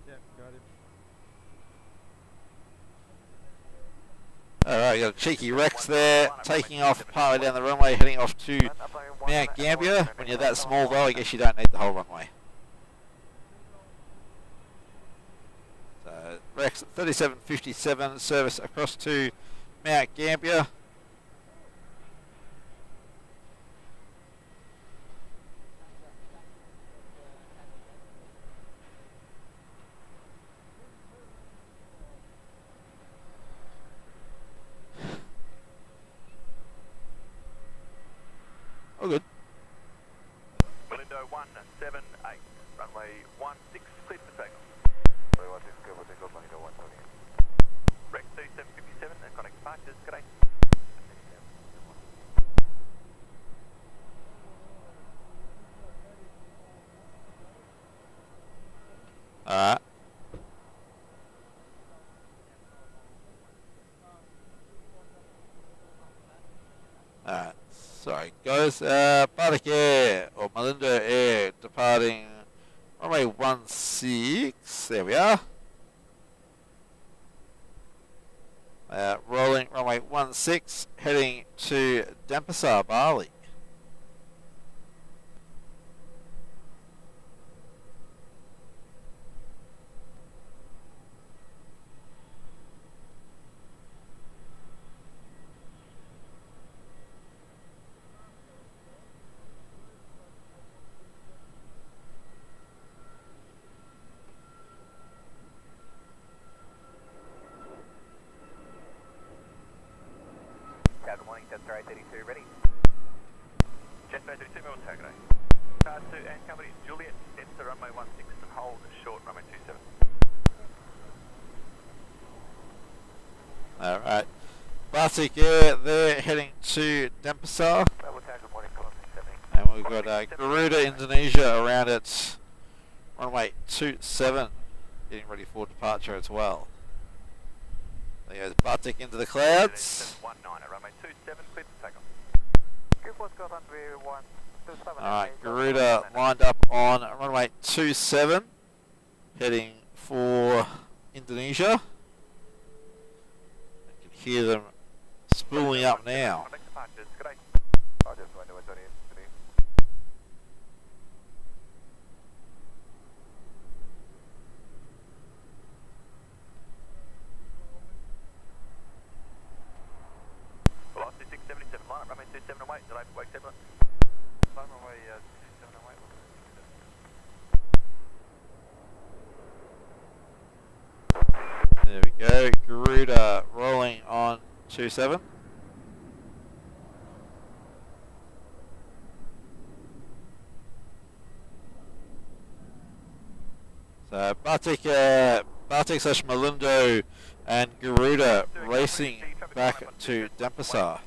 Yep, got him. Alright, got a cheeky Rex there, taking off partway down the runway, heading off to Mount Gambier. When you're that small though, I guess you don't need the whole runway. So, Rex 3757, service across to Mount Gambier. Oh, good. Malindo 178, runway 16, cleared for takeoff. Runway 16 cleared for takeoff, Malindo 128. Rex 3757 and connect departures, g'day. Alright. Alright, sorry guys. Bardic Air, or Malindo Air, departing runway 16. There we are. Rolling runway 16, heading to Denpasar, Bali. Good morning, Jester 832 ready. Jester 832 Melbourne Airport Sat. Car 2 and company Juliet, enter runway 16 and hold short runway 27. Alright. Bardic Air, they're heading to Denpasar. Bravo, good morning, call 70. And we've got Garuda Indonesia around at runway 27, getting ready for departure as well. There goes Bartik into the clouds. 19 at runway 27, cleared for takeoff. Q4 Scott runway 127. Alright, Garuda lined up on runway 27, heading for Indonesia. I can hear them spooling up now. Connect departures, g'day. Oh, just runway 128. Velocity 677, line up runway 27 and wait, delay for wake turbulence. Line runway 27 and wait. There we go, Garuda rolling on 27. So Bartik Bartek / Malindo and Garuda racing back to Denpasar.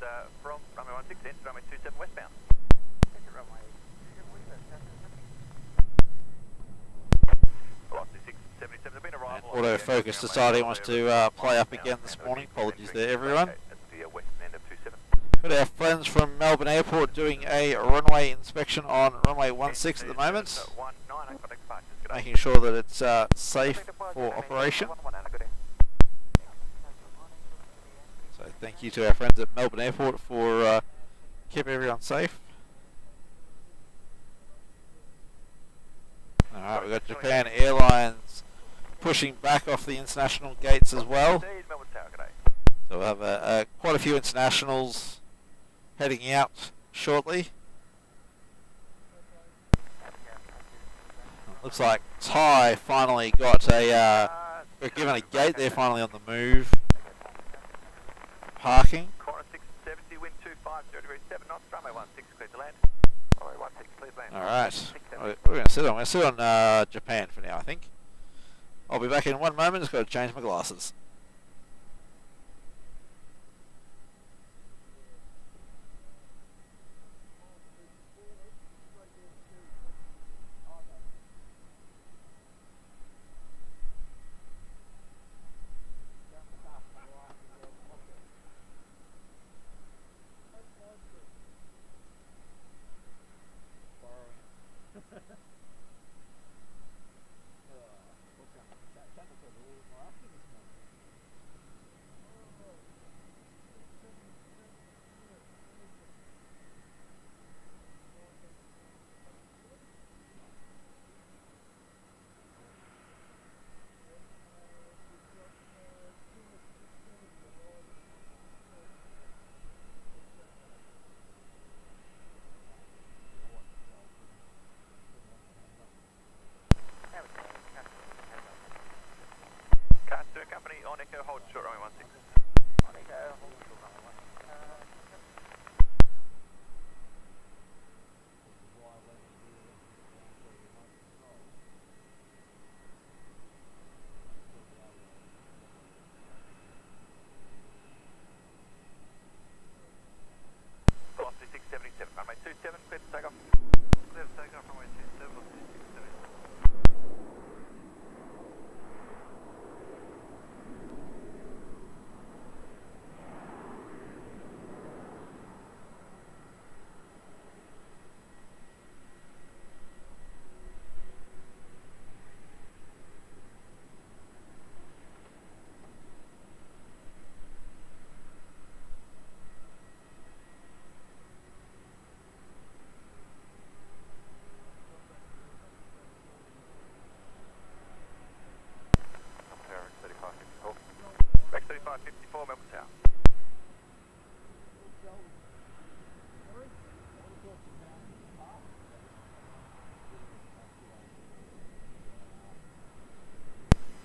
From runway 16 to runway 27 westbound. Velocity 677. There's been a And arrival. autofocus decided it wants to play up again this morning. Apologies there, everyone. That's the west end of 27. Got our friends from Melbourne Airport doing a runway inspection on runway 16 at the moment, making sure that it's safe for operation. So thank you to our friends at Melbourne Airport for keeping everyone safe. Alright, we've got Japan Airlines pushing back off the international gates as well. So we'll have quite a few internationals heading out shortly. Looks like Thai finally got got given a gate. They're finally on the move. Parking. Corner 670, wind 250 degrees 7 knots, runway 16 cleared to land. Runway 16 cleared to land. Alright. We're going to sit on. We're going to sit on Japan for now, I think. I'll be back in one moment. Just got to change my glasses. On Echo, hold short runway 16. On Echo, hold short runway 16. Velocity 677, runway 27, clear to take off. Clear to take off, runway 27, velocity 677. Back 3554 Melbourne Tower.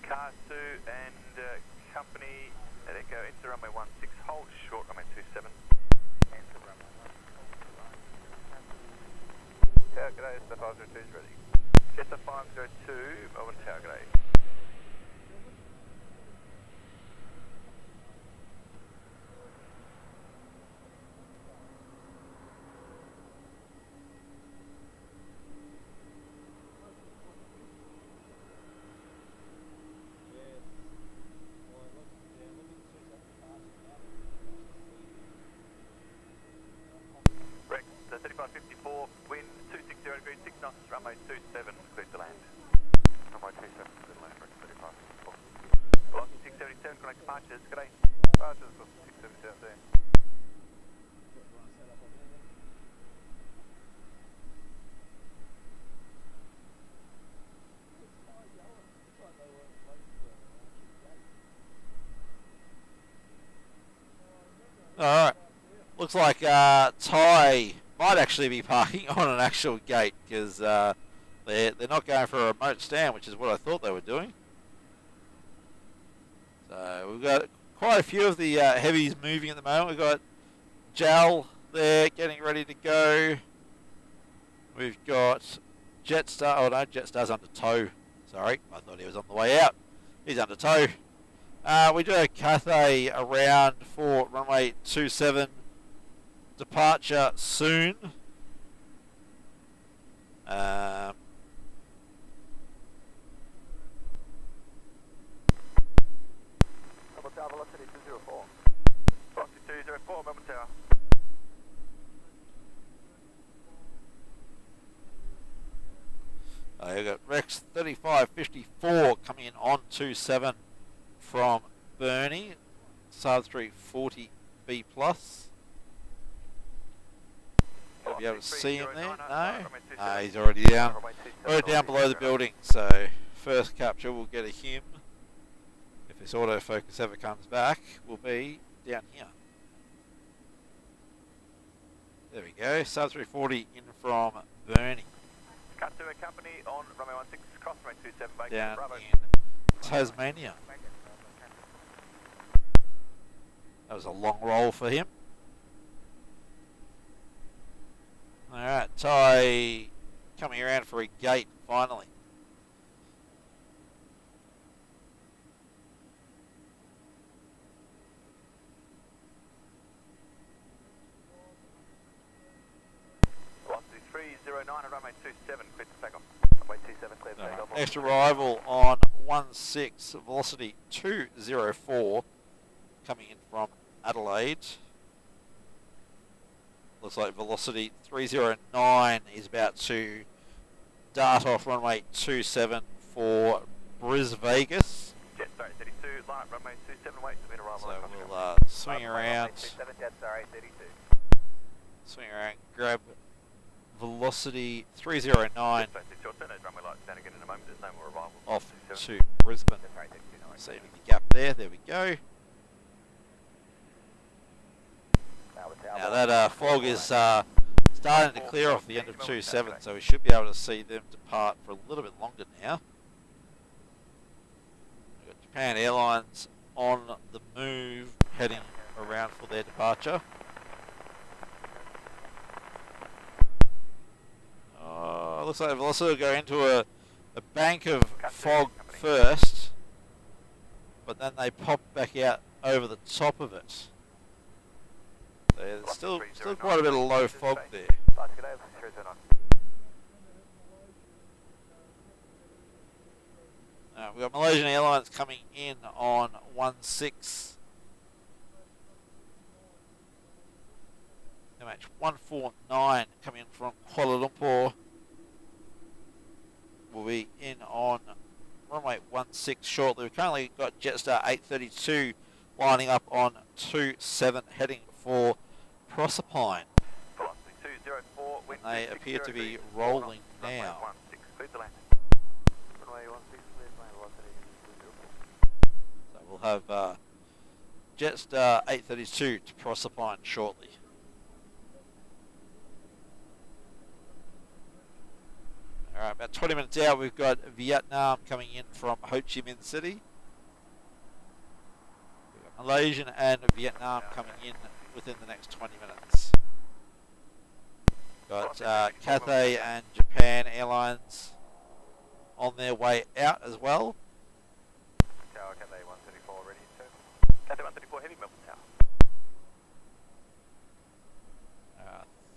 Car 2 and company at Echo, enter runway 16, hold short runway 27. Enter runway 16. Tower G'day, Jetta 502 is ready. Jetta 502, Melbourne Tower G'day. Rex, 3554, wind 260 degrees 6 knots, runway 27, cleared to land. Runway 27, cleared to land, Rex 3554. Velocity 677, connect departures, g'day. Departures, 677 there. Alright. Looks like Thai might actually be parking on an actual gate because they're not going for a remote stand, which is what I thought they were doing. So we've got quite a few of the heavies moving at the moment. We've got Jal there getting ready to go. We've got Jetstar. Oh no, Jetstar's under tow. Sorry, I thought he was on the way out. He's under tow. We do have Cathay around for runway 27. Departure soon. Melbourne Tower, velocity 204. Velocity 204, Melbourne Tower. We've got Rex 3554 coming in on 27 from Bernie. Sub 340 B plus. You'll be able to see him there? No? No, he's already down. Already down below the building, so first capture we'll get a him. If this autofocus ever comes back, will be down here. There we go, sub 340 in from Bernie. Cut to a company on runway 16, cross runway 27, backlog, Down Bravo. in Tasmania. That was a long roll for him. Alright, Thai coming around for a gate finally. Velocity 309 and runway 27, clear to take off. Runway 27, clear to take off. Next arrival on 16, velocity 204, coming in from Adelaide. Looks like velocity 309 is about to dart off runway 27 for Vegas. Jet star 32, line up runway 27, wait to meet arrival. So on we'll Foxtrot. swing around, 27, jet star 32. swing around, grab velocity 309 Jet star 32, I'll turn those runway lights down again in a moment, there's no more arrival. off 27. to Brisbane. Jet star 32, no worries. Saving the gap there, there we go. Now that fog is starting to clear off the end of 27, so we should be able to see them depart for a little bit longer now. We've got Japan Airlines on the move, heading around for their departure. Looks like they'll also go into a bank of fog first, but then they pop back out over the top of it. There's still quite a bit of low fog there. We've got Malaysian Airlines coming in on 16. MH149 coming in from Kuala Lumpur. We'll be in on runway 16 shortly. We've currently got Jetstar 832 lining up on 27 heading for Proserpine. They appear to be rolling now. So we'll have Jetstar 832 to Proserpine shortly. Alright, about 20 minutes out, we've got Vietnam coming in from Ho Chi Minh City. We've got Malaysian and Vietnam coming in within the next 20 minutes. Got Cathay and Japan Airlines on their way out as well. Tower, Cathay 134 ready to. Cathay 134 heavy, Melbourne Tower.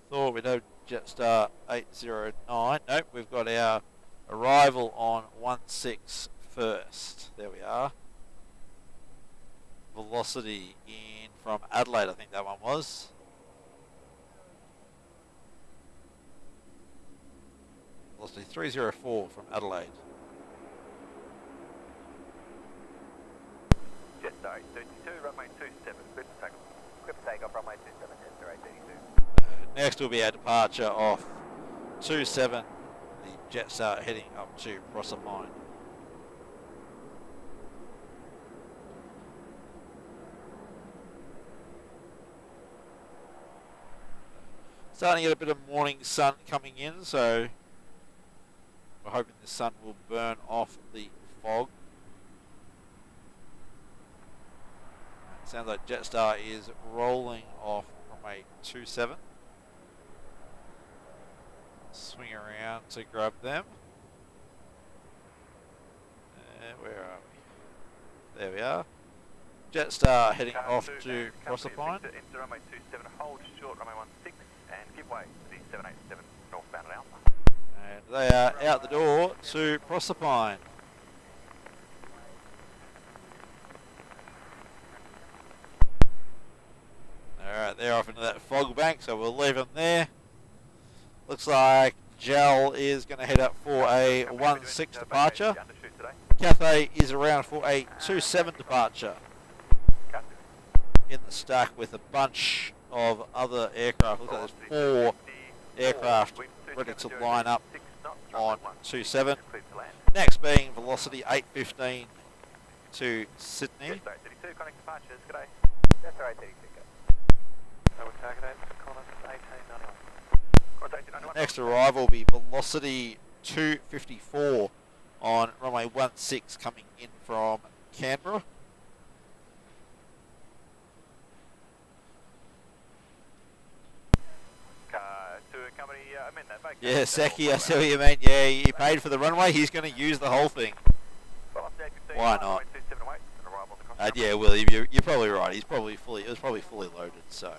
Thought we'd have Jetstar 809. Nope, we've got our arrival on 16 first. There we are. Velocity in from Adelaide, I think that one was. Velocity 304 from Adelaide. Jetstar 832, runway 27, clear to take off. Clear to take off, runway 27, Jetstar 832. Next will be our departure off 27, the Jetstar heading up to Proserpine. Starting to get a bit of morning sun coming in, so we're hoping the sun will burn off the fog. Sounds like Jetstar is rolling off runway 27. Swing around to grab them. Where are we? There we are. Jetstar heading off to Proserpine. Into runway 27, hold short runway 16 and give way to the 787 northbound at Alpha. And they are out the door to Proserpine. Alright, they're off into that fog bank, so we'll leave them there. Looks like Gel is going to head up for a 1-6 departure. Cathay is around for a 2-7 departure. In the stack with a bunch of other aircraft. Looks like there's 4 aircraft ready to line up on 27. Next being Velocity 815 to Sydney. Next arrival will be Velocity 254 on runway 16 coming in from Canberra. Yeah, Seki, I see what you mean. Yeah, he paid for the runway. He's going to use the whole thing. Why not? Yeah, Willie, you're probably right. It was probably fully loaded. So,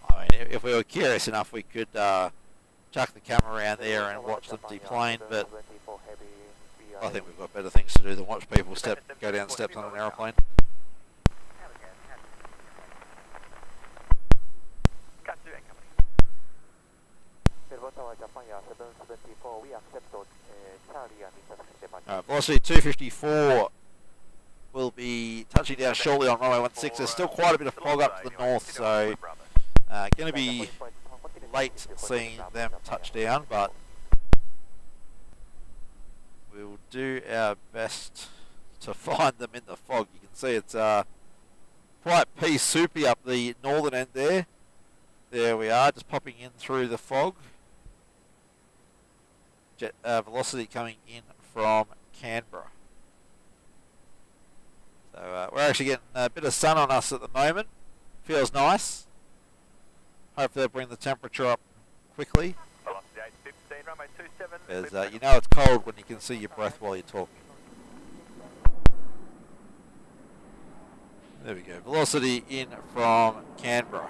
I mean, if we were curious enough, we could chuck the camera around there and watch them deplane. But I think we've got better things to do than watch people go down steps on an aeroplane. Velocity 254 will be touching down shortly on runway 16. There's still quite a bit of fog up to the north, so going to be late seeing them touch down, but we'll do our best to find them in the fog. You can see it's quite pea soupy up the northern end there. There we are, just popping in through the fog. Velocity coming in from Canberra. So we're actually getting a bit of sun on us at the moment. Feels nice. Hopefully they'll bring the temperature up quickly. Because you know it's cold when you can see your breath while you're talking. There we go. Velocity in from Canberra.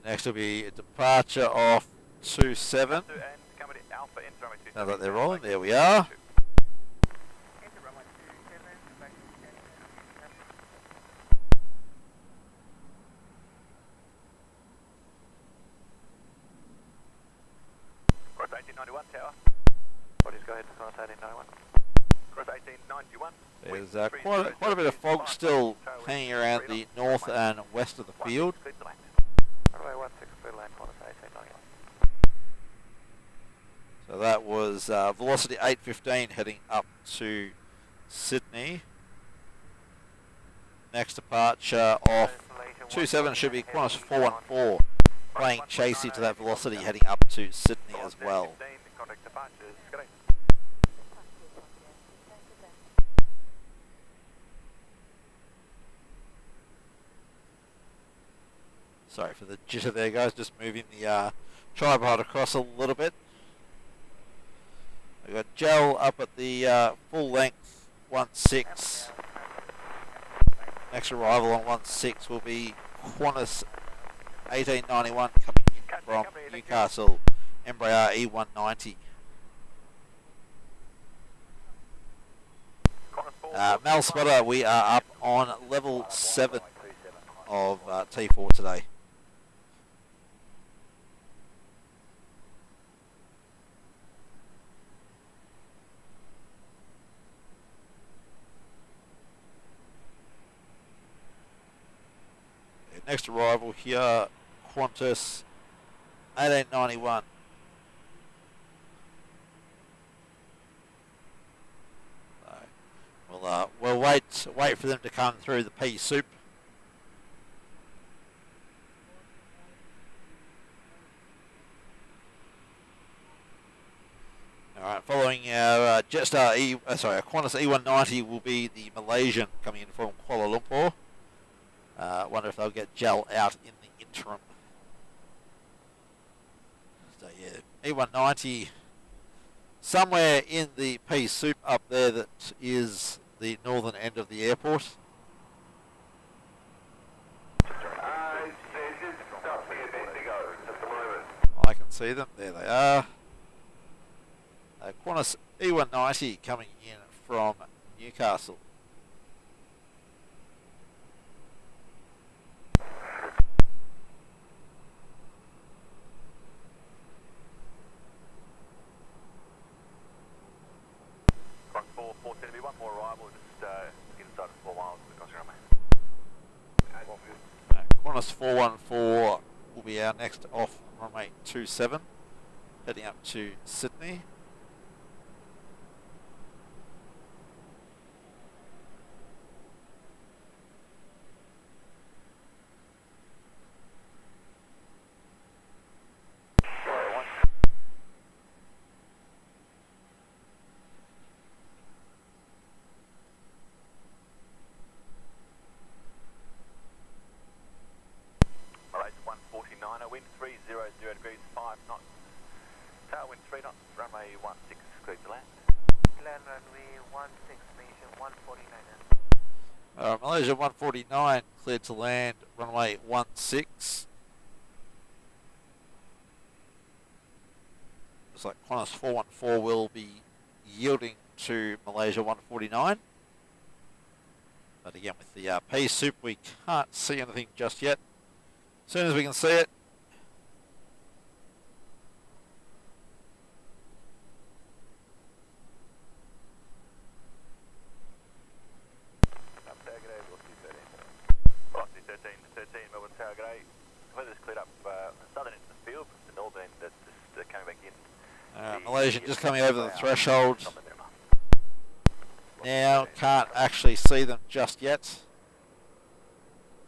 Next will be a departure off 27. Now that they're rolling, there we are. Cross 1891 tower. Bodies go ahead to cross 1891. Cross 1891. There's quite a bit of fog still hanging around the north and west of the field. So that was Velocity 815 heading up to Sydney. Next departure off 27 should be Qantas 414, playing chasey to that Velocity heading up to Sydney as well. Sorry for the jitter there, guys. Just moving the tripod across a little bit. We've got Gel up at the full length 16. Next arrival on 16 will be Qantas 1891 coming in from Newcastle, Embraer E190. Mal Spotter, we are up on level 7 of T4 today. Next arrival here, Qantas 1891. So we'll wait for them to come through the pea soup. All right, following our Qantas E190 will be the Malaysian coming in from Kuala Lumpur. Wonder if they'll get gel out in the interim. So yeah, E190 somewhere in the pea soup up there that is the northern end of the airport. I can see them. There they are. Qantas E190 coming in from Newcastle. Cross 414 to be one more arrival, just inside of 4 miles of the crossing runway. Qantas 414 will be our next off runway 27, heading up to Sydney. Malaysia 149, wind 300 degrees, 5 knots. Tailwind 3 knots, runway 16, cleared to land. Land runway 16, Malaysia 149. Malaysia 149 cleared to land, runway 16. Looks like Qantas 414 will be yielding to Malaysia 149. But again, with the pea soup, we can't see anything just yet. As soon as we can see it, Velocity 13 Melbourne Tower Grey. Weather's cleared up southern end of the field, but the northern end that's just coming back in. Malaysian just coming over the threshold. Top of them. Now can't actually see them just yet.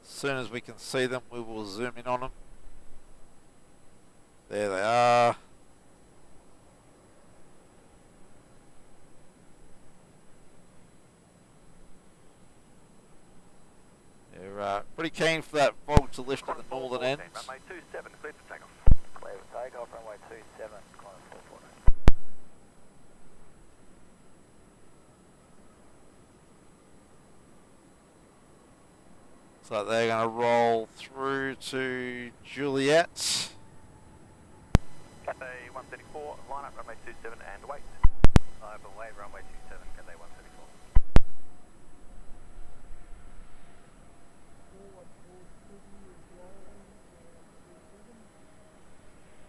As soon as we can see them, we will zoom in on them. There they are. They're pretty keen for that fog to lift at the northern end. Runway 27, cleared for takeoff. Clear for takeoff, runway 27, Qantas 449. So they're going to roll through to Juliet. Cathay 134, line up runway 27 and wait. Over wave runway 27, Cathay 134.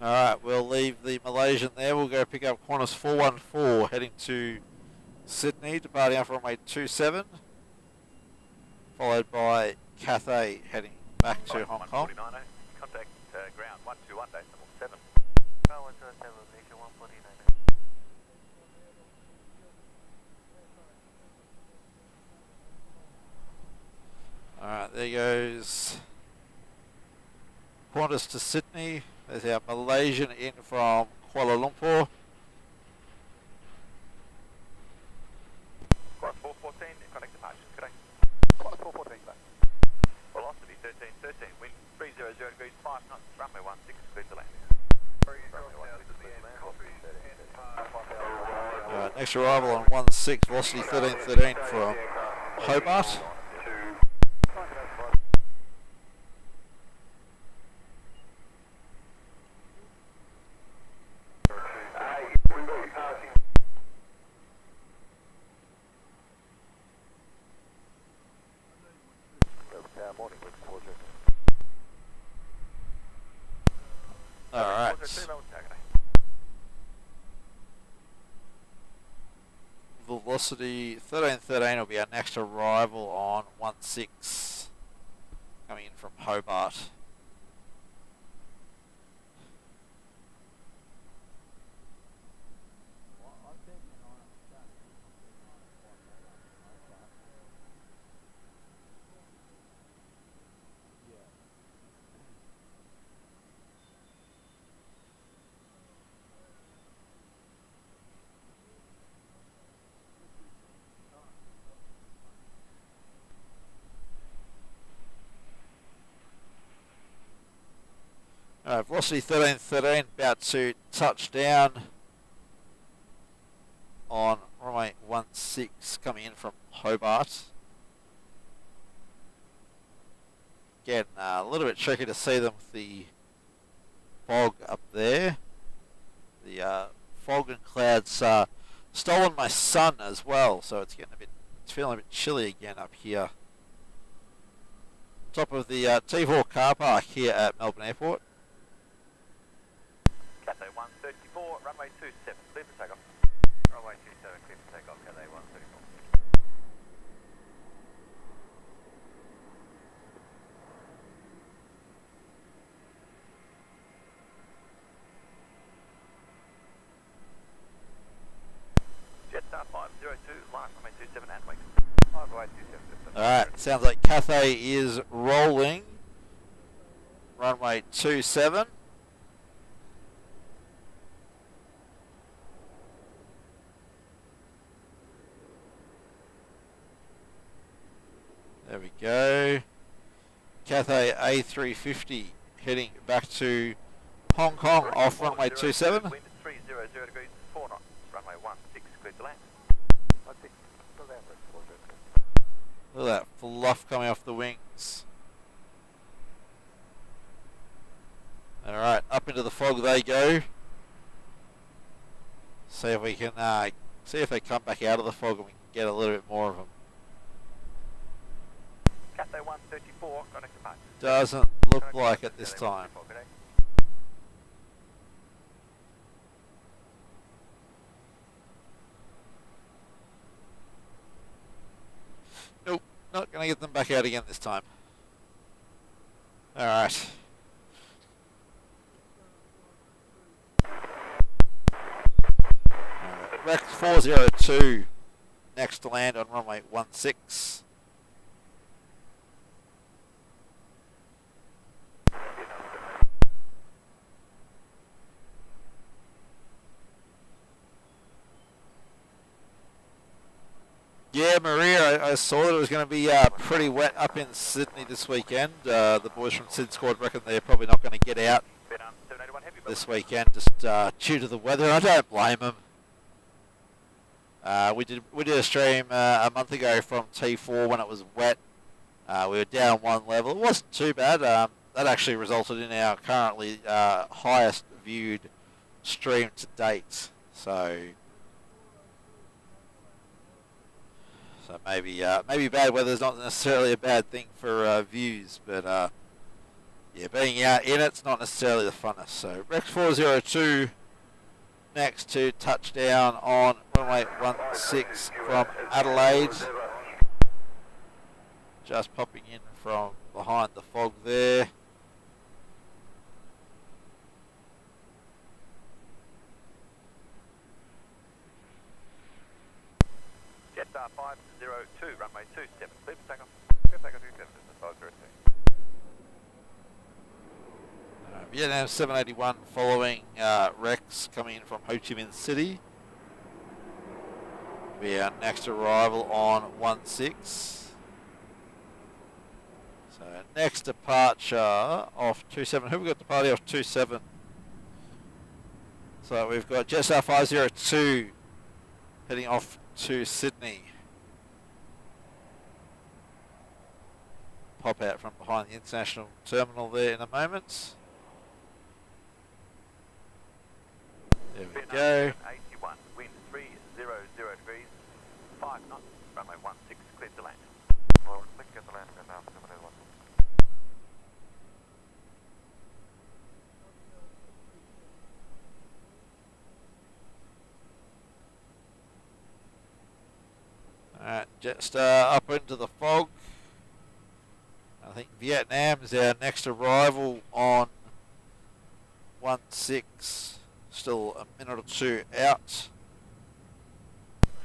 Alright, we'll leave the Malaysian there. We'll go pick up Qantas 414 heading to Sydney, departing off runway 27. Followed by Cathay heading back to Hong Kong. 149, contact ground 121, base level 7. Ground 127, Malaysia 149. Alright, there goes Qantas to Sydney. There's our Malaysian in from Kuala Lumpur. Cross 414, contact departures, good day. Cross 414, back. Velocity 13, wind 300 degrees, 5 knots, runway 16, cleared to land. Alright, next arrival on 16, velocity 1313 from Hobart. Alright. Velocity 1313 will be our next arrival on 16, coming in from Hobart. Velocity 1313, about to touch down on runway 16 coming in from Hobart. Again, a little bit tricky to see them with the fog up there. The fog and clouds stolen my sun as well, so it's feeling a bit chilly again up here. Top of the T4 car park here at Melbourne Airport. Cathay 134, runway 27, clear for takeoff. Runway 27, clear for takeoff, Cathay 134. Jetstar 502, line runway 27 and wait. Runway 27. Alright, sounds like Cathay is rolling. Runway 27. There we go. Cathay A350 heading back to Hong Kong off runway 27. Wind 300 degrees, 4 knots, runway 16, clear to land. 16, clear to land, 400. Look at that fluff coming off the wings. Alright, up into the fog they go. See if we can see if they come back out of the fog and we can get a little bit more of them. Cathay 134, connect to Mark. Doesn't look like it this time. Nope, not going to get them back out again this time. Alright. Rex 402, next to land on runway 16. Yeah, Maria, I saw that it was going to be pretty wet up in Sydney this weekend. The boys from Sid Squad reckon they're probably not going to get out this weekend just due to the weather. I don't blame them. We did a stream a month ago from T4 when it was wet. We were down one level. It wasn't too bad. That actually resulted in our currently highest viewed stream to date. So maybe bad weather is not necessarily a bad thing for views, but yeah, being out in it's not necessarily the funnest. So Rex 402 next to touchdown on runway 16 from Adelaide. Just popping in from behind the fog there. Jetstar 502, runway 27, clear for takeoff. Clear for takeoff, 27, this is 502. Vietnam 781 following Rex coming in from Ho Chi Minh City. We are next arrival on 16. So next departure off 27. Who have we got departing off 27? So we've got Jetstar 502 heading off to Sydney. Pop out from behind the international terminal there in a moment. There we go. 81, wind 300 degrees, 5 knots, runway 16, clear to land. Well, let's get the land now, 781. Alright, Jetstar up into the fog. I think Vietnam is our next arrival on 16. Still a minute or two out.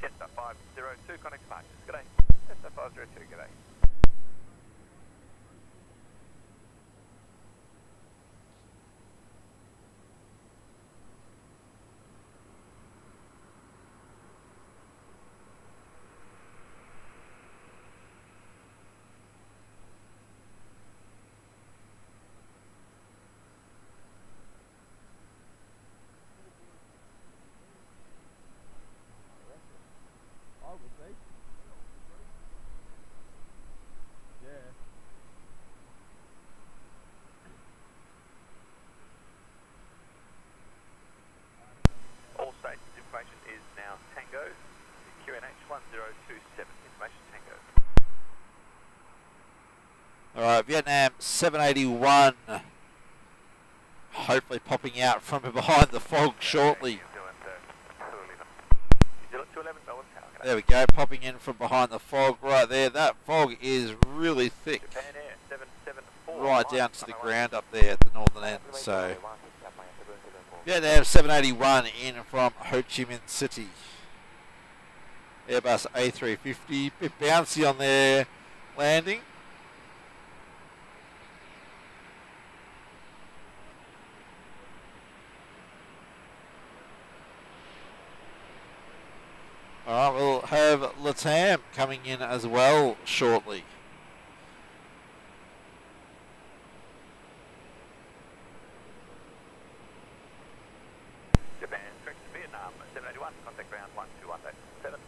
Jetstar 502, connect to Mark. G'day. Jetstar 502, g'day. 781 hopefully popping out from behind the fog shortly. New Zealand 211 Melbourne Tower. There we go, popping in from behind the fog right there. That fog is really thick, Japan Air 774. right down to the ground up there at the northern end. So yeah, they have 781 in from Ho Chi Minh City. Airbus A350, bit bouncy on their landing. Alright, we'll have Latam coming in as well shortly. Japan, correct to Vietnam, 781, contact ground 121.7.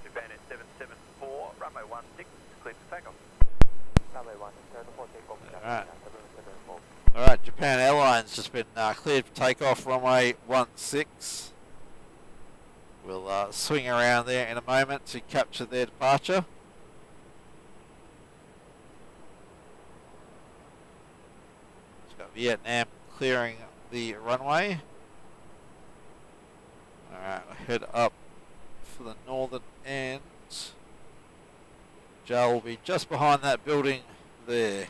Japan at 774, runway 16, clear for takeoff. Runway 174, take off. Alright. Alright, Japan Airlines just been cleared for takeoff, runway 16. We'll swing around there in a moment to capture their departure. Just got Vietnam clearing the runway. Alright, we'll head up for the northern end. JAL will be just behind that building there.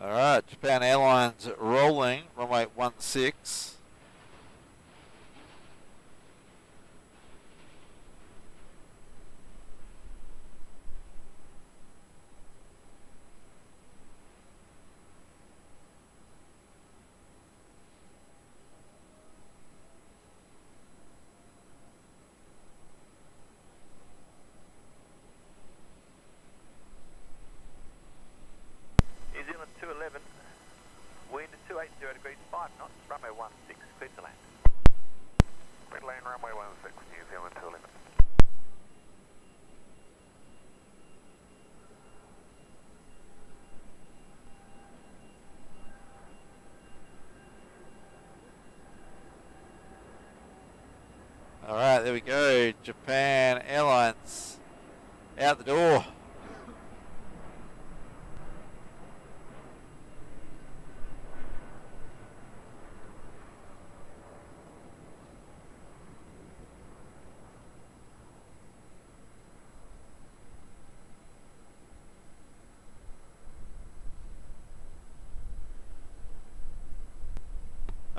Alright, Japan Airlines rolling, runway 16. New Zealand 211, wind 280 degrees 5 knots, runway 16, clear to land. Red lane runway 16, New Zealand 211. Alright, there we go. Japan Airlines out the door.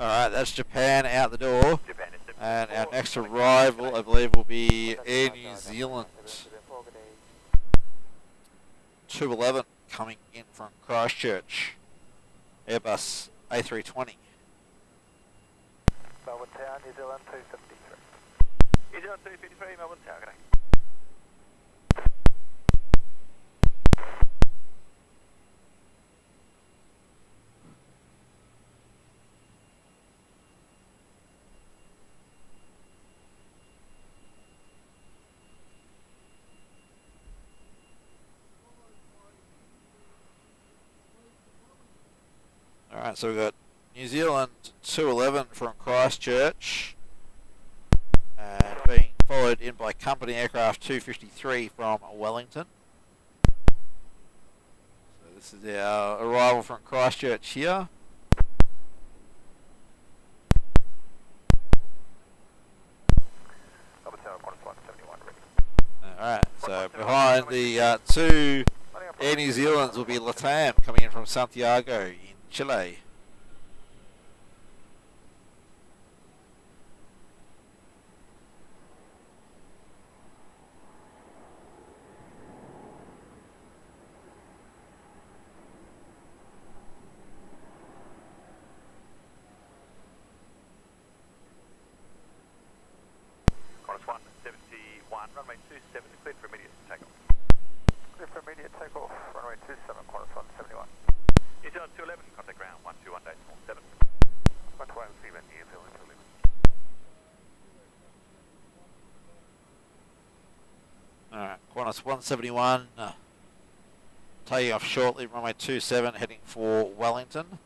Alright, that's Japan out the door. Japan at And our 774, next contact arrival, I believe, will be Air New Zealand 211 coming in from Christchurch. Airbus A320. Melbourne Tower, New Zealand 253. New Zealand 253, Melbourne Tower, good day. Alright, so we've got New Zealand 211 from Christchurch. And being followed in by company aircraft 253 from Wellington. So this is our arrival from Christchurch here. Melbourne Tower, Qantas 171, ready. Alright, so behind the two Air New Zealands will be Latam coming in from Santiago in Chile. Qantas 171, runway 27, cleared for immediate takeoff. Clear for immediate takeoff, runway 27, Qantas 171. New Zealand 211, contact ground 121.7. 121, New Zealand 211. Alright, Qantas 171. Taking off shortly, runway 27, heading for Wellington.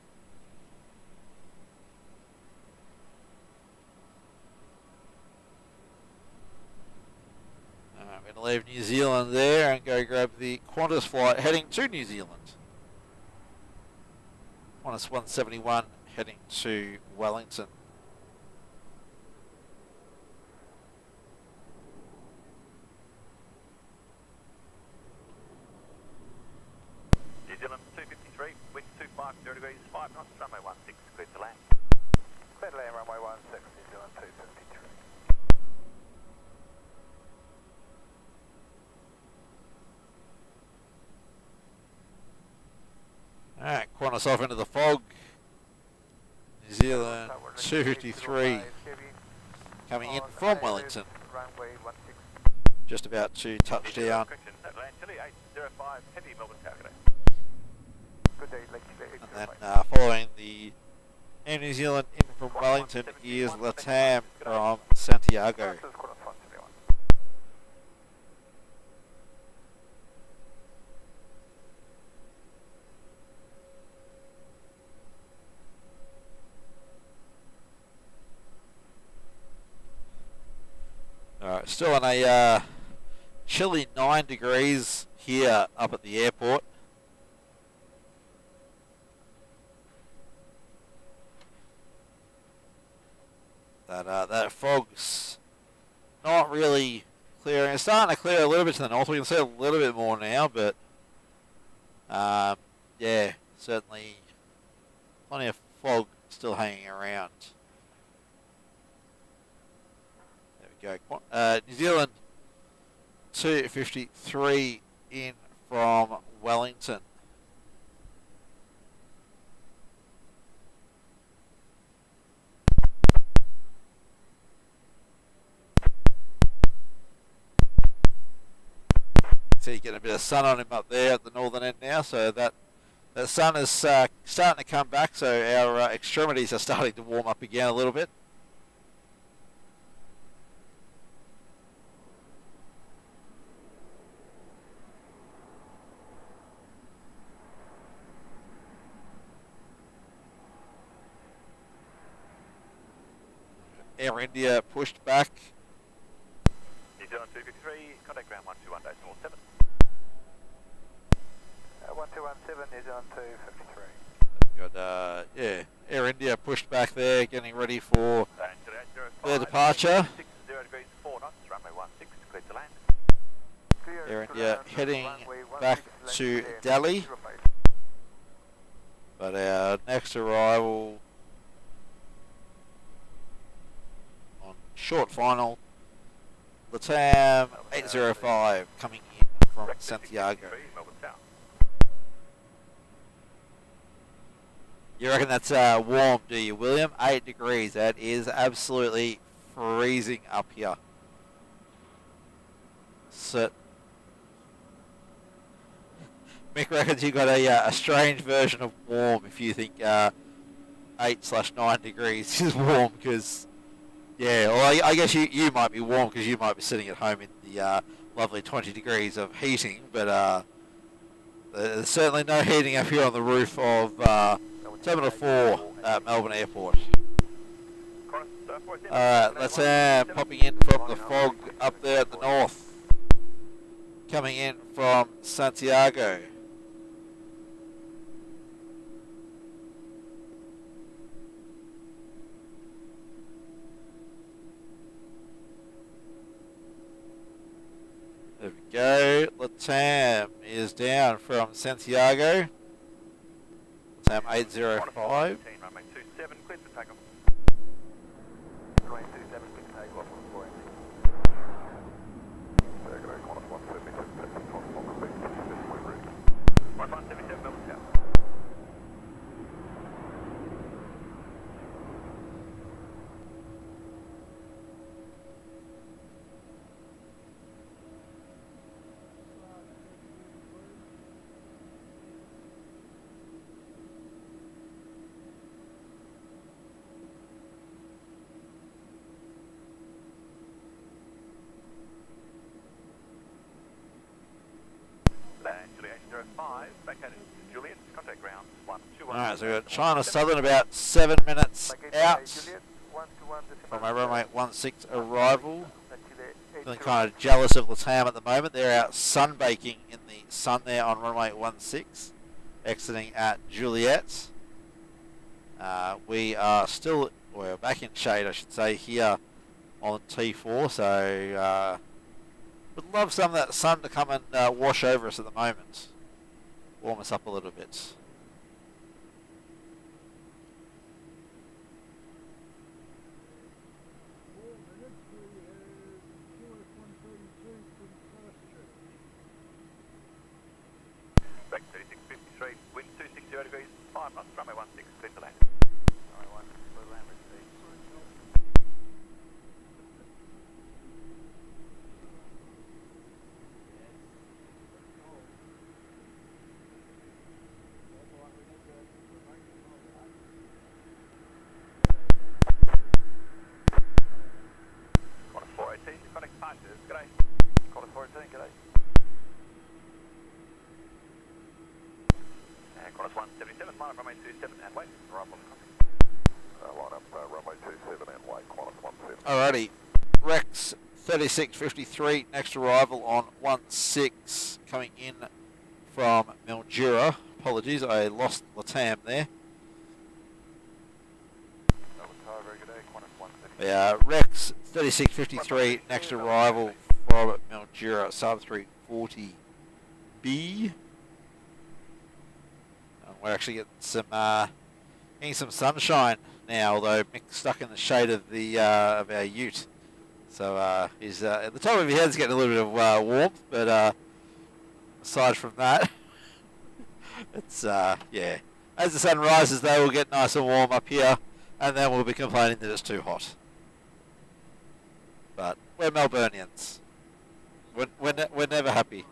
We're going to leave New Zealand there and go grab the Qantas flight heading to New Zealand. Qantas 171 heading to Wellington. New Zealand 253, wind 250 degrees, 5 knots, runway 16, clear to land. Clear to land, runway 16, New Zealand 253. Alright, Qantas off into the fog. New Zealand 253 coming in from Wellington. Runway 16. Just about to touch down. Land Chile 805, heavy Melbourne Tower. Good day, Lake And then following the Air New Zealand in from Wellington is Latam from Santiago. Alright, still on a chilly 9 degrees here up at the airport. That fog's not really clearing. It's starting to clear a little bit to the north. We can see a little bit more now, but yeah, certainly plenty of fog still hanging around. There we go. New Zealand 253 in from Wellington. See, getting a bit of sun on him up there at the northern end now, so that sun is starting to come back, so our extremities are starting to warm up again a little bit. Air India pushed back. New Zealand 253, contact ground 121 days north 7. 1217, New Zealand 253. Got yeah, Air India pushed back there, getting ready for their departure. 60 degrees, 4 knots, runway 16, clear to land. Air India heading back to Delhi. But our next arrival on short final, Latam 805 coming in from Santiago. You reckon that's warm, do you, William? 8 degrees. That is absolutely freezing up here. So, Mick reckons you got a strange version of warm if you think 8/9 degrees is warm, because, yeah, well, I guess you might be warm because you might be sitting at home in the lovely 20 degrees of heating, but there's certainly no heating up here on the roof of Terminal 4 at Melbourne Airport. Alright, let's popping in from the fog up there at the north. Coming in from Santiago. There we go. Latam is down from Santiago. Latam 805. Runway 27, clear to take off. Runway 27, clear to take off on board. Qantas 177, that's the top of the route. 177, Melbourne Tower. so we've got China Southern about 7 minutes out from our runway 16 arrival. Feeling kind of jealous of Latam at the moment. They're out sunbaking in the sun there on runway 16, exiting at Juliet. We are still, we're back in shade, I should say, here on T4, so would love some of that sun to come and wash over us at the moment. Warm us up a little bit. Back 3653, wind 260 degrees, 5 knots, runway 16, clear to land. Runway 1, clear to land, receive. Qantas 418, contact departures, g'day. Qantas 418, g'day. Qantas 177, line up runway 27 and wait. Arrival on contact. Line up runway 27 and wait, Qantas 17. Alrighty, Rex 3653, next arrival on 16, coming in from Mildura. Apologies, I lost Latam there. Very good day, Qantas 130. Yeah, Rex 3653, next arrival from Mildura, sub 340B. We're actually getting some sunshine now, although Mick's stuck in the shade of the of our ute. So he's at the top of his head's getting a little bit of warmth, but aside from that, it's yeah. As the sun rises, though, we'll get nice and warm up here, and then we'll be complaining that it's too hot. But we're Melburnians. We're never happy.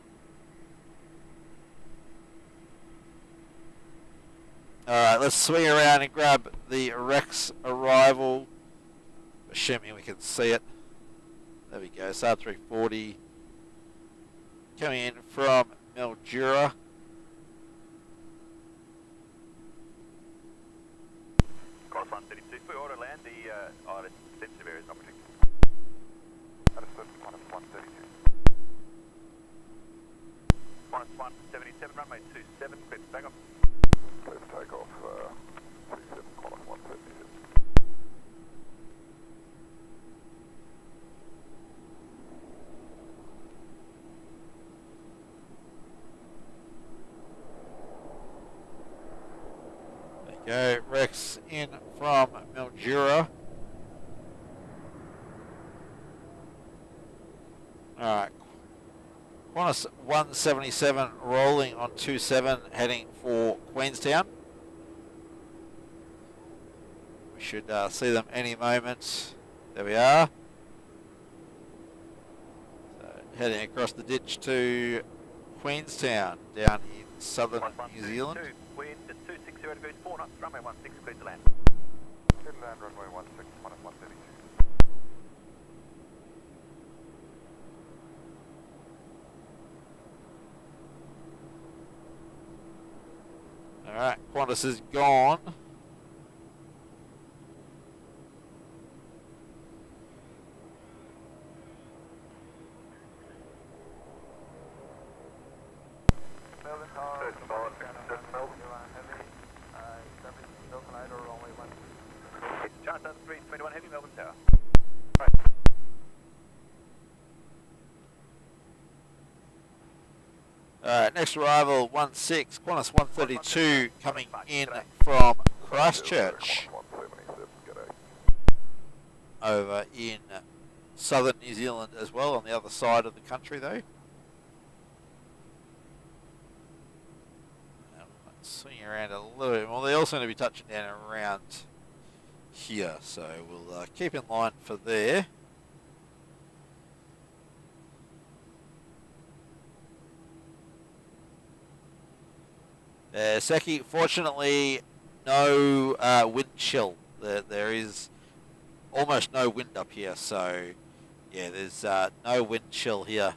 Alright, let's swing around and grab the Rex arrival, assuming we can see it. There we go, Sat 340, coming in from Mildura. Qantas 132, for order land, the sensitive areas not protected. Understood, Qantas 132. Qantas 177, runway 27, clear to take off. Clear to take off 27, Qantas 177. There you go, Rex in from Mildura. Alright, Qantas 177 rolling on 27, heading for Queenstown. We should see them any moment. There we are. So, heading across the ditch to Queenstown, down in southern New Zealand. Wind at 260 degrees, 4 knots, runway 16, clear to land. Clear to land, runway 16, Qantas 132. Alright, Qantas is gone. Melbourne Tower, Melbourne, heavy, Melbourne runway 1. Charter 321 heavy, Melbourne Tower. Alright, next arrival 16, Qantas 132 coming in from Christchurch. Qantas 177, g'day. Over in southern New Zealand as well, on the other side of the country though. Swing around a little bit more. They also going to be touching down around here, so we'll keep in line for there. Seki, fortunately, no wind chill. There is almost no wind up here, so yeah, there's no wind chill here.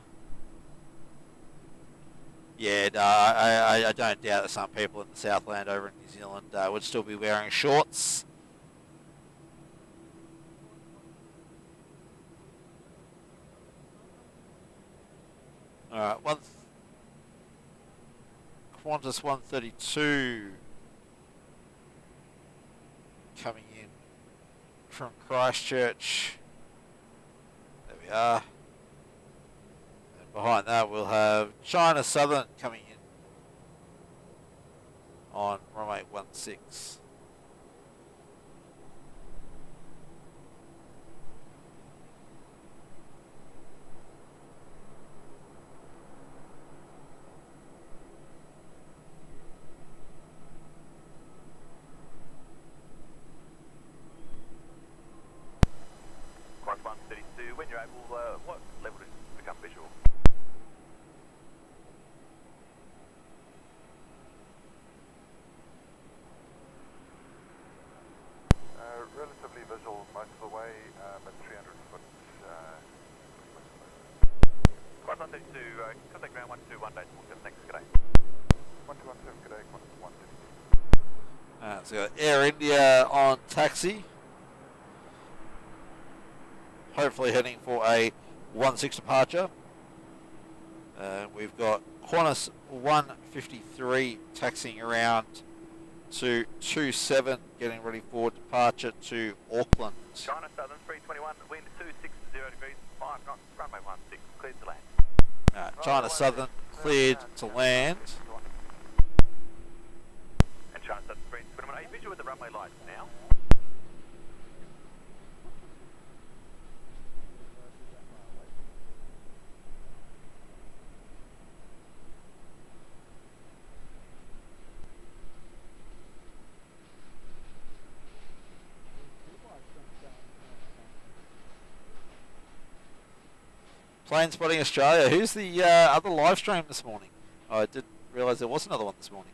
Yeah, no, I don't doubt that some people in the Southland over in New Zealand would still be wearing shorts. Alright, Qantas 132 coming in from Christchurch. There we are. And behind that we'll have China Southern coming in on runway 16. Qantas 132, when you're able, what level does it become visual? Relatively visual most of the way, at 300 foot. Qantas 132, contact ground 121 days, thanks, g'day. 1217, g'day, Qantas 132. So we've got Air India on taxi. Hopefully heading for a 16 departure. We've got Qantas 153 taxiing around to 27, getting ready for departure to Auckland. China Southern 321, wind 260 degrees, 5 knots, runway 16, cleared to land. China Southern cleared to land. And China Southern 321, are you visual with the runway lights now? Plane Spotting Australia. Who's the other live stream this morning? Oh, I didn't realise there was another one this morning.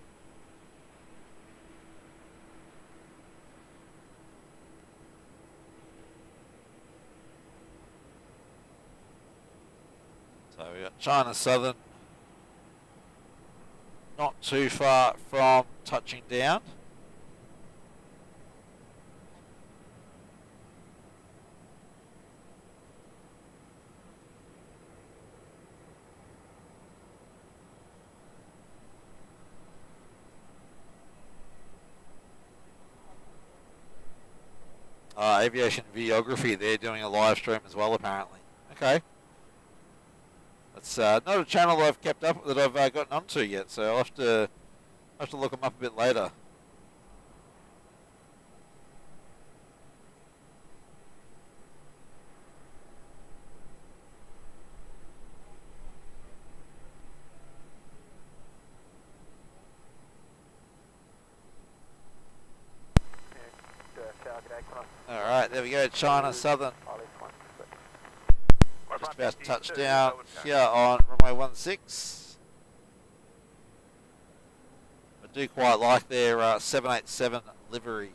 So we got China Southern not too far from touching down. Aviation Videography, they're doing a live stream as well apparently. Okay. That's not a channel I've kept up that I've gotten onto yet, so I'll have to look them up a bit later. Alright, there we go, China Southern. Just about to touch down here on runway 16. I do quite like their 787 livery.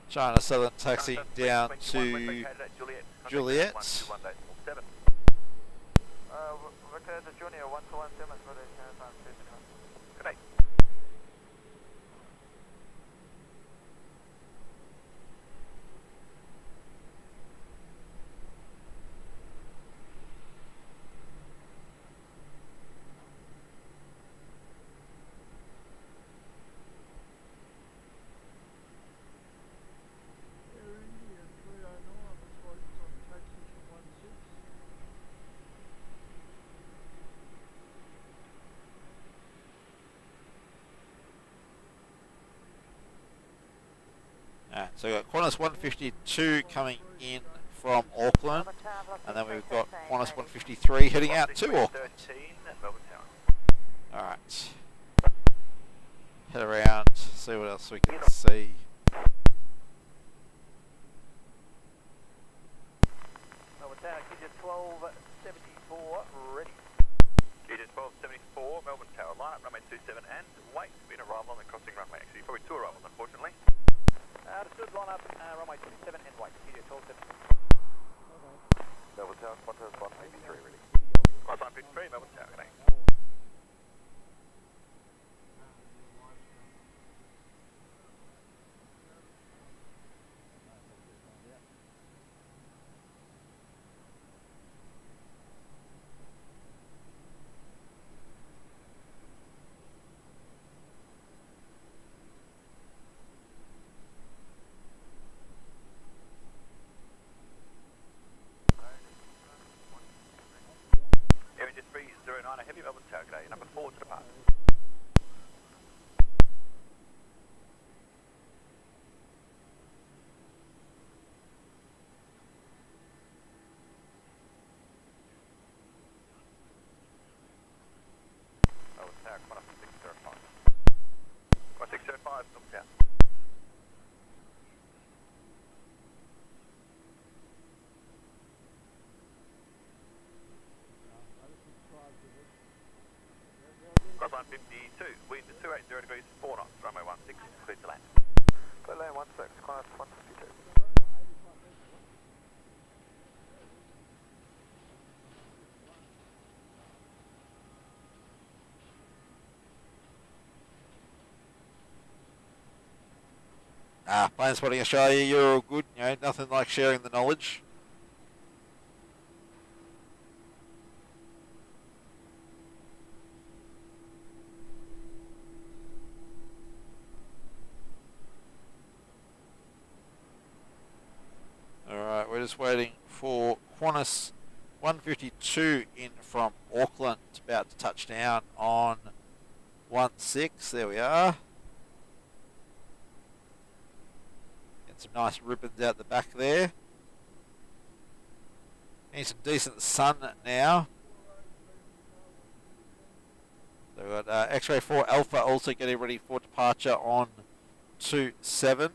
China Southern taxiing down to Juliet. Victor Junior 1217 for the Good night. Air India 309 looks like it's on taxi from 16. So we've got Qantas 152 coming in from Auckland, and then we've got Qantas 153 heading out to Auckland. Alright. Head around, see what else we can see. Melbourne Tower, QJ 1274, ready. QJ 1274, Melbourne Tower, line up runway 27 and wait for an arrival on the crossing runway. Actually, probably two arrivals, unfortunately. Understood, line up runway 27 and wait. QJ 1274. Melbourne Tower, Qantas 153, ready. Qantas 153, Melbourne Tower, good day. Heavy Melbourne Tower, good day. Number 4 to depart. Melbourne Tower, come on up to 605. 605, Melbourne Tower. Cross line 52, wind 280 degrees, 4 knots, runway 16, clear to land. Clear land 16, Qantas 152. Plane Spotting Australia, you're all good, you know, nothing like sharing the knowledge. Alright, we're just waiting for Qantas 152 in from Auckland. It's about to touch down on 16. There we are. Get some nice ribbons out the back there. Need some decent sun now. So we've got X-Ray 4 Alpha also getting ready for departure on 27.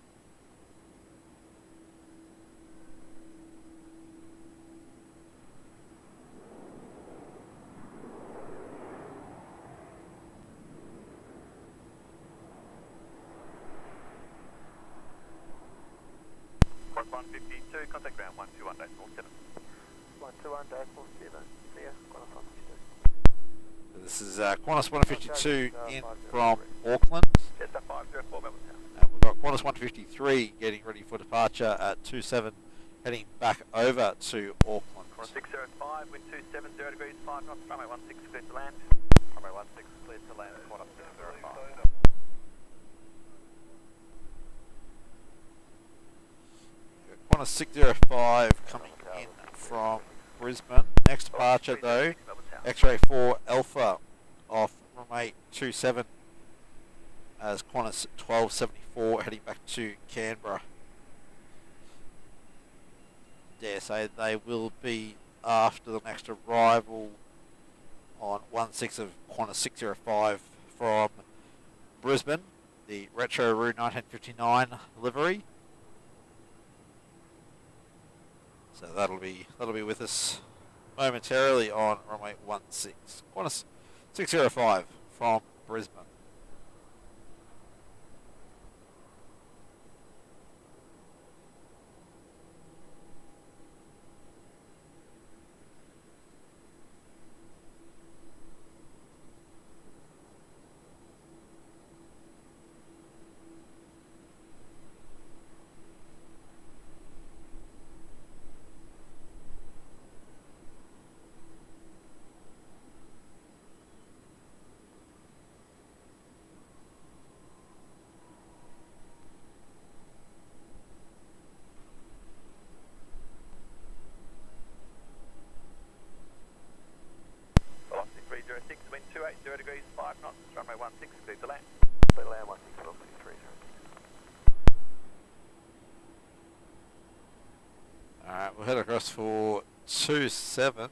Cross 152, contact ground 121.47. 121.47, clear, Qantas 152. This is Qantas 152 in from Auckland. Jetstar 504, Melbourne Tower. And we've got Qantas 153 getting ready for departure at 27, heading back over to Auckland. Qantas 605, wind 270 degrees, 5 knots, runway 16, clear to land. Runway 16, clear to land, Qantas 605. Qantas 605 coming in from Brisbane. Next departure though, X-Ray 4 Alpha off runway 27 as Qantas 1274 heading back to Canberra. Dare say they will be after the next arrival on 16 of Qantas 605 from Brisbane, the Retro Roo 1959 livery. So that'll be with us momentarily on runway 16. Qantas 605 from Brisbane. Velocity 306, wind 280 degrees, 5 knots, runway 16, clear to land. Clear to land 16, velocity 306. Alright, we'll head across for 27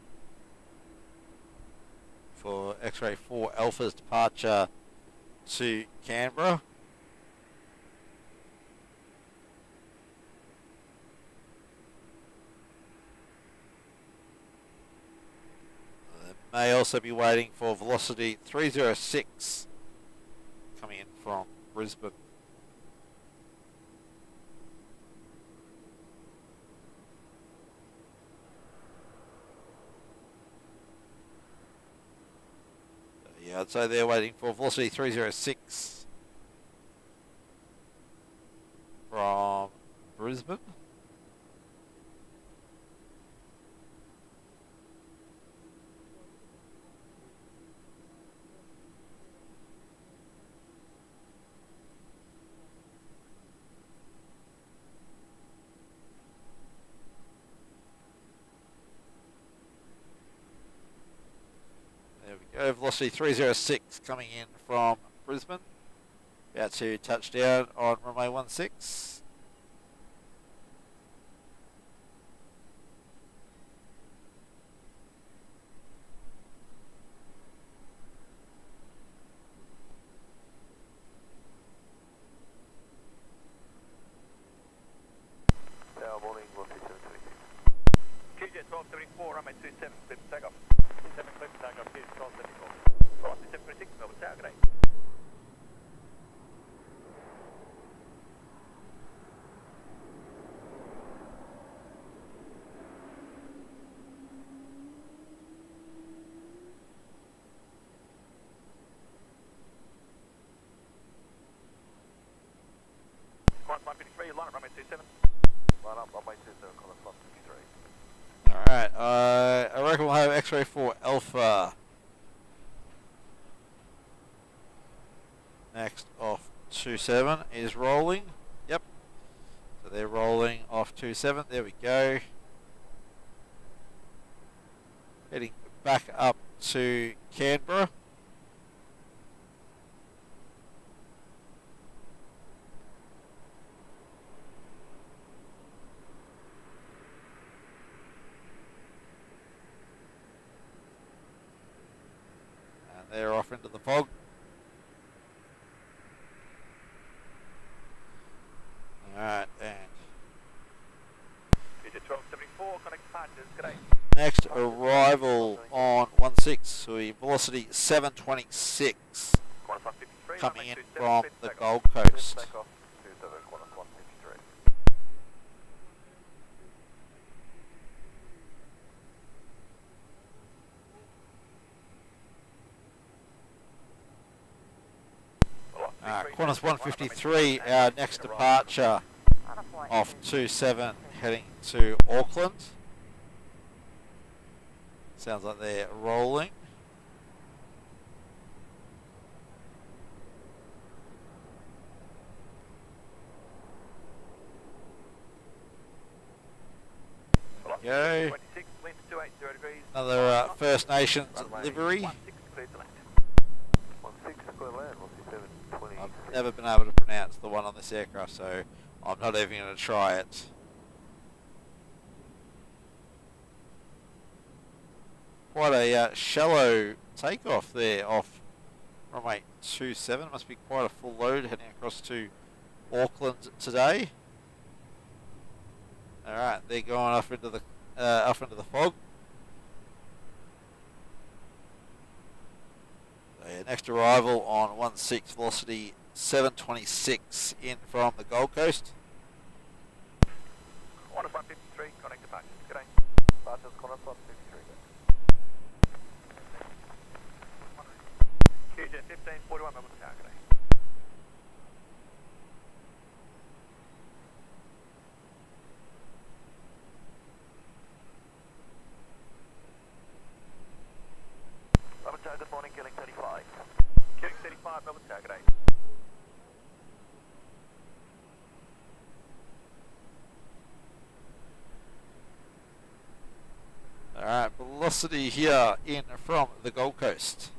for X-ray 4 Alpha's departure to Canberra. May also be waiting for Velocity 306 coming in from Brisbane. Yeah, I'd say they're waiting for Velocity 306 from Brisbane. Velocity 306 coming in from Brisbane. About to touch down on runway 16. Morning, Velocity 726. QJ 1274, runway 27, clear for takeoff. 27 clear for takeoff, QJ 1274. Velocity 726, Melbourne Tower, good day. Qantas 153, line up runway 27. Line up runway 27, Qantas 153. Alright, I reckon we'll have X-ray 4 Alpha next off 27 is rolling. Yep. So they're rolling off 27. There we go. Heading back up to Canberra. And they're off into the fog. Alright, and QJ 1274, connect departures, good day. next arrival on 16 will be Velocity 726 Qantas 153, coming in runway 27, from clear for the takeoff. Gold Clear for Coast. takeoff, 27, Qantas 153. Qantas 153, our next departure off 27 heading to Auckland. Sounds like they're rolling. Go. 26, wind 280 degrees. Another First Nations livery. 16, clear to land. 16, clear land, Velocity 720. I've never been able to pronounce the one on this aircraft, so I'm not even going to try it. Quite a shallow takeoff there off runway 27. Must be quite a full load heading across to Auckland today. All right, they're going off into the fog. So, yeah, next arrival on 16 Velocity 726 in from the Gold Coast. Qantas 153, connect departures, good day. Departures, Qantas 153. QJ 1541, Melbourne Tower, good day. Melbourne Tower, good morning, killing 35. Killing 35, Melbourne Tower, good day. Alright, Velocity here in from the Gold Coast.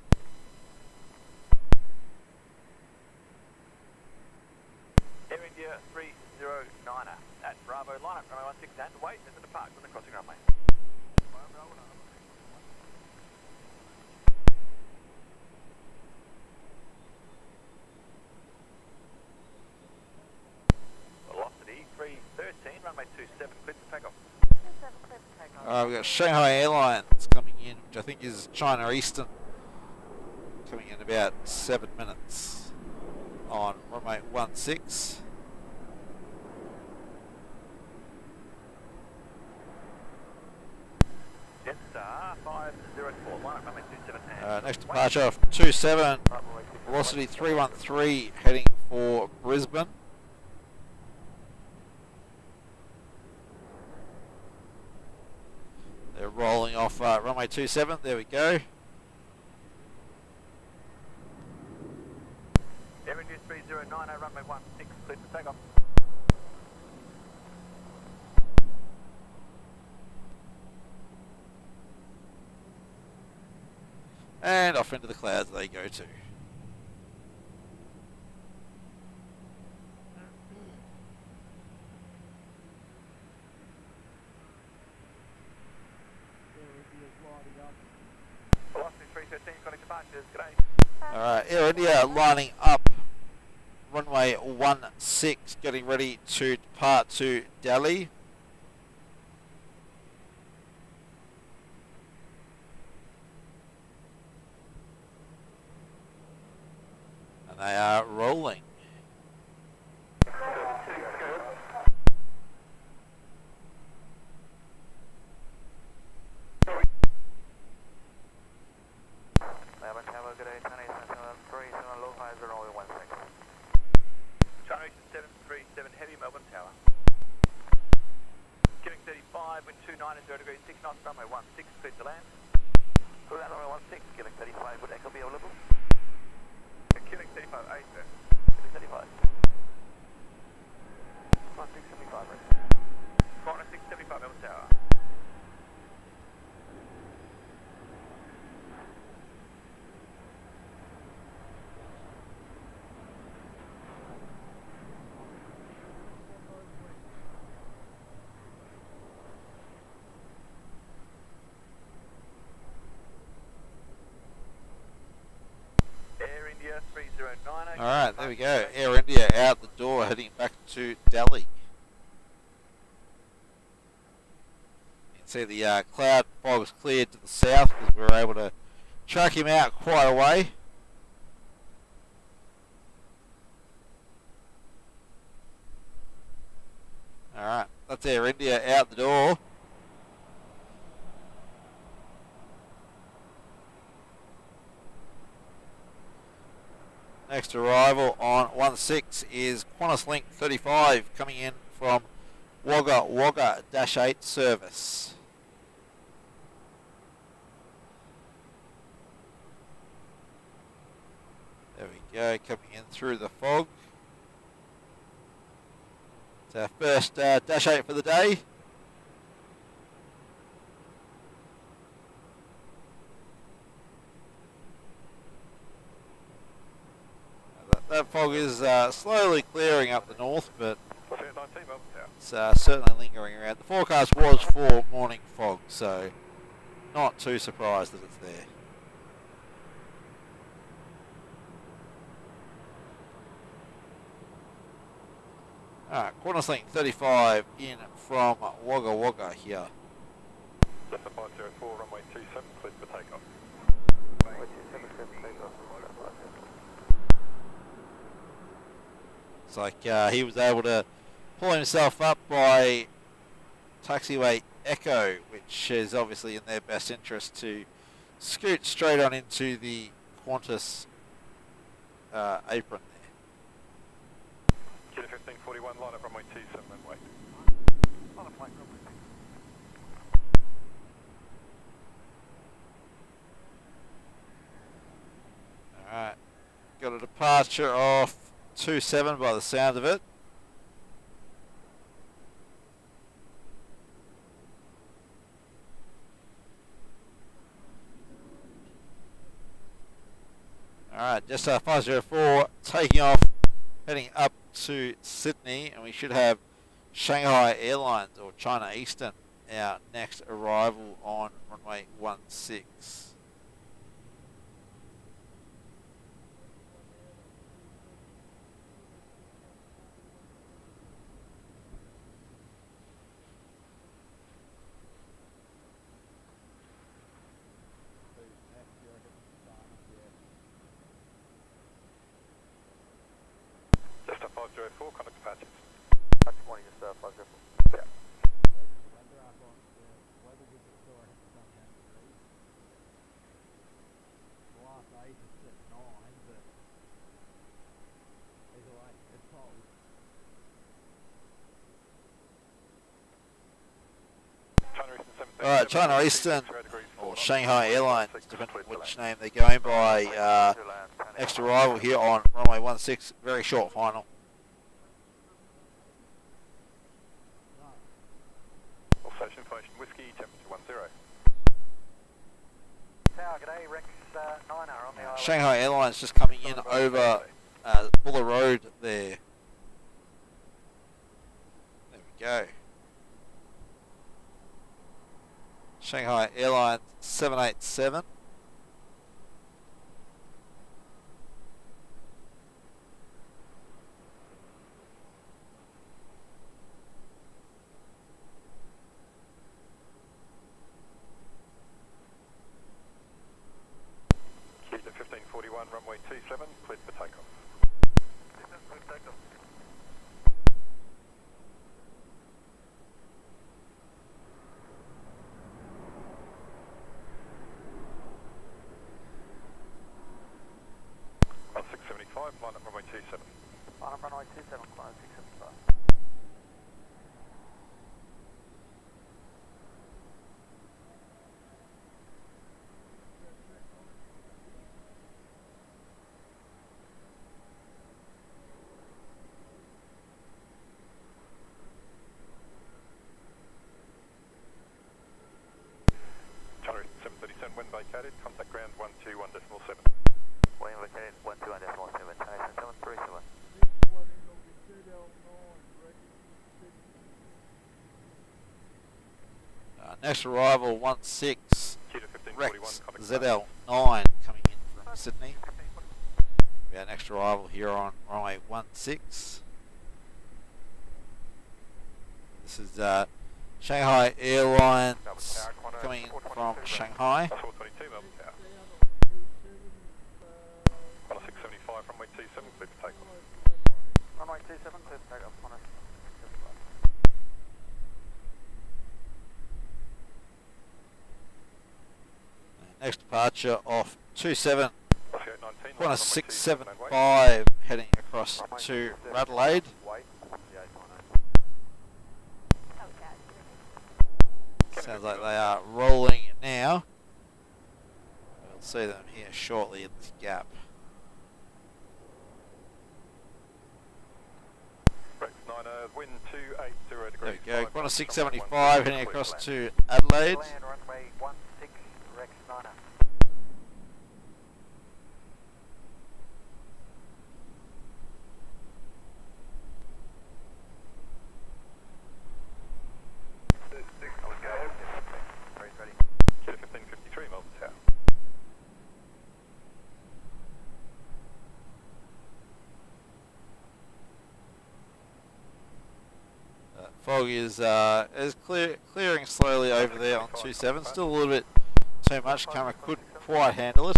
Air India 309er at Bravo, line up runway 16 and wait as it departs on the crossing runway. got Shanghai Airlines coming in, which I think is China Eastern, coming in about 7 minutes on runway 16. Jetstar 504, line up runway 27. Next departure 27, velocity 313, heading for Brisbane. They're rolling off runway 27. There we go. Air India 3090, runway 16, clear for takeoff. And off into the clouds they go to. Velocity 313, connect departures, g'day. Alright, Air India lining up runway 16, getting ready to depart to Delhi. And they are rolling. Melbourne Tower, good day, China Eastern 737, low highs are only 16. China Eastern 737, heavy Melbourne Tower. Killing 35, wind 29 0 degrees, 6 knots, runway 16, clear to land. Clear out runway 16, killing 35, would echo be available? Killing 35, 8 sir. Killing 35. 675, right? Corner 675, Melbourne Tower. Air India 3090. Alright, there we go. Air India out the door, heading back to Delhi. You can see the cloud fog's cleared to the south because we were able to track him out quite a way. Alright, that's Air India out the door. Next arrival on 16 is Qantas Link 35 coming in from Wagga Wagga -8 service. There we go, coming in through the fog. It's our first -8 for the day. That fog is slowly clearing up the north, but it's certainly lingering around. The forecast was for morning fog, so not too surprised that it's there. Alright, Qantas Link 35 in from Wagga Wagga here. Delta 504, runway 27, cleared for takeoff. Runway 27, clear for takeoff. It's like he was able to pull himself up by taxiway Echo, which is obviously in their best interest to scoot straight on into the Qantas apron there. Kilo 1541, line up runway 27 and wait. On a flight, runway. Alright, got a departure off 27 by the sound of it. Alright, just 504 taking off, heading up to Sydney, and we should have Shanghai Airlines or China Eastern our next arrival on runway 16. China Eastern or Shanghai Airlines, depending on which name they're going by. Next arrival here on runway 16, very short final. All station information, whiskey, temperature 10. Tower, g'day, Rex 9 are on the island. Shanghai Airlines just coming in over Buller Road there. There we go. Shanghai Airlines 787. Kilo 1541, runway 27, cleared for takeoff. Cleared for takeoff. On 675, line up runway 27. Line up runway 27, climb 675. China Eastern 737, when vacated, contact ground 121.7. When located 121.7, Tyson 737. Next one in will be ZL9, Rex Sydney. Next arrival 16 Kilo 1541, Rex contact ZL9 coming in from Sydney. We have next arrival here on runway 16. This is Shanghai Airlines coming in from Shanghai. 422, Melbourne Tower. On 675, runway 27, cleared for takeoff. Runway 27, clear for takeoff, on us. Next departure off 27, Oscar 819, Qantas 675 heading across to Adelaide. Wait. Sounds like they are rolling now. We'll see them here shortly in this gap. Rex 9, wind 280 There degrees. we go. 5, Qantas 675 heading clear across to land. to Adelaide. Land runway 16, Rex 9 are. Kilo 1553, Melbourne Tower. Foggy is clearing slowly over there on 27. Still a little bit too much. Camera couldn't quite handle it.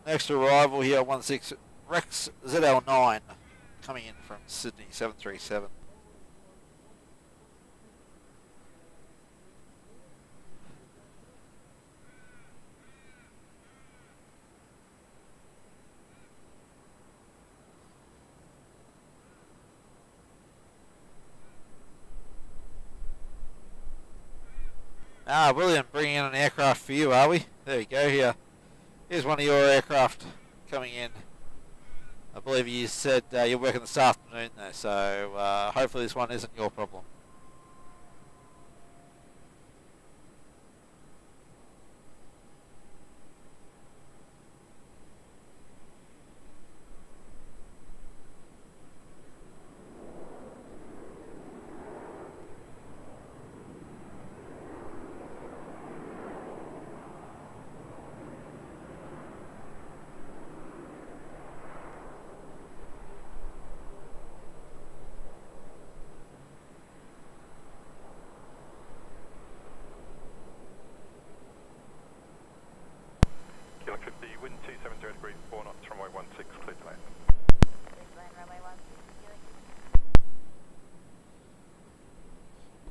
Next arrival here, 16 Rex ZL9 coming in from Sydney 737. William, bringing in an aircraft for you, are we? There we go. Here's one of your aircraft coming in. I believe you said you're working this afternoon though, so hopefully this one isn't your problem. Kilo 50, wind 270 degrees, 4 knots, runway 16, cleared to land.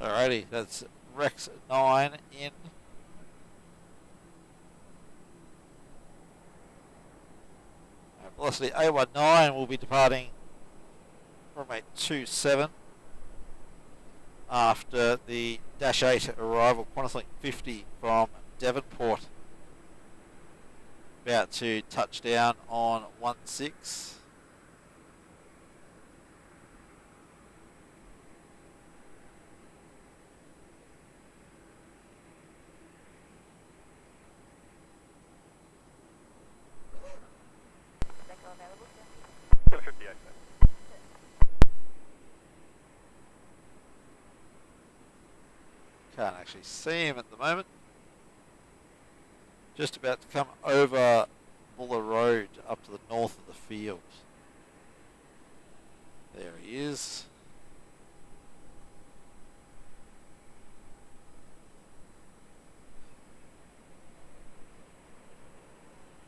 Alrighty, that's Rex 9 in. Velocity A19 will be departing runway 27 after the Dash 8 arrival, Qantas Link 50 from Devonport. About to touch down on 16. Kilo 58, mate. Can't actually see him at the moment. Just about to come over Buller Road up to the north of the field. There he is.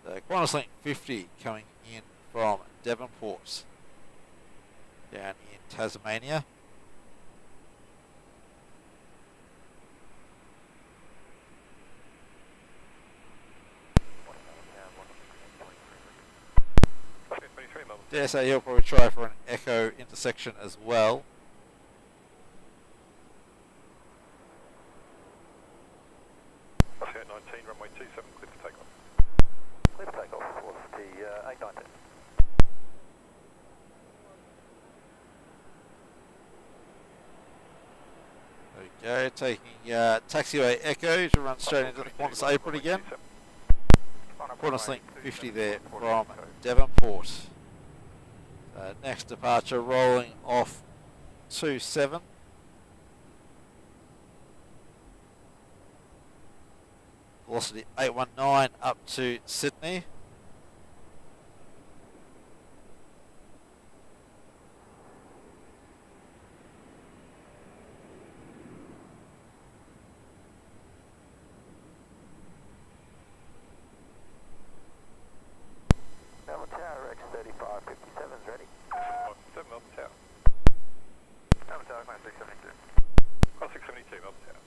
The Qantas Link 50 coming in from Devonport down in Tasmania. Okay, 23 Melbourne. Dare say he'll probably try for an echo intersection as well. Okay, 19, runway 27, clear for takeoff. Clear for takeoff. What's the A220? There we go, taking taxiway echo to run straight into the Qantas apron again. Qantas Link 50 there from Devonport. Next departure rolling off 27. Velocity 819 up to Sydney. Melbourne Tower, Rex 3557 is ready. 7 Melbourne Tower. Melbourne Tower, Climb 672. Oh, 672 Melbourne Tower.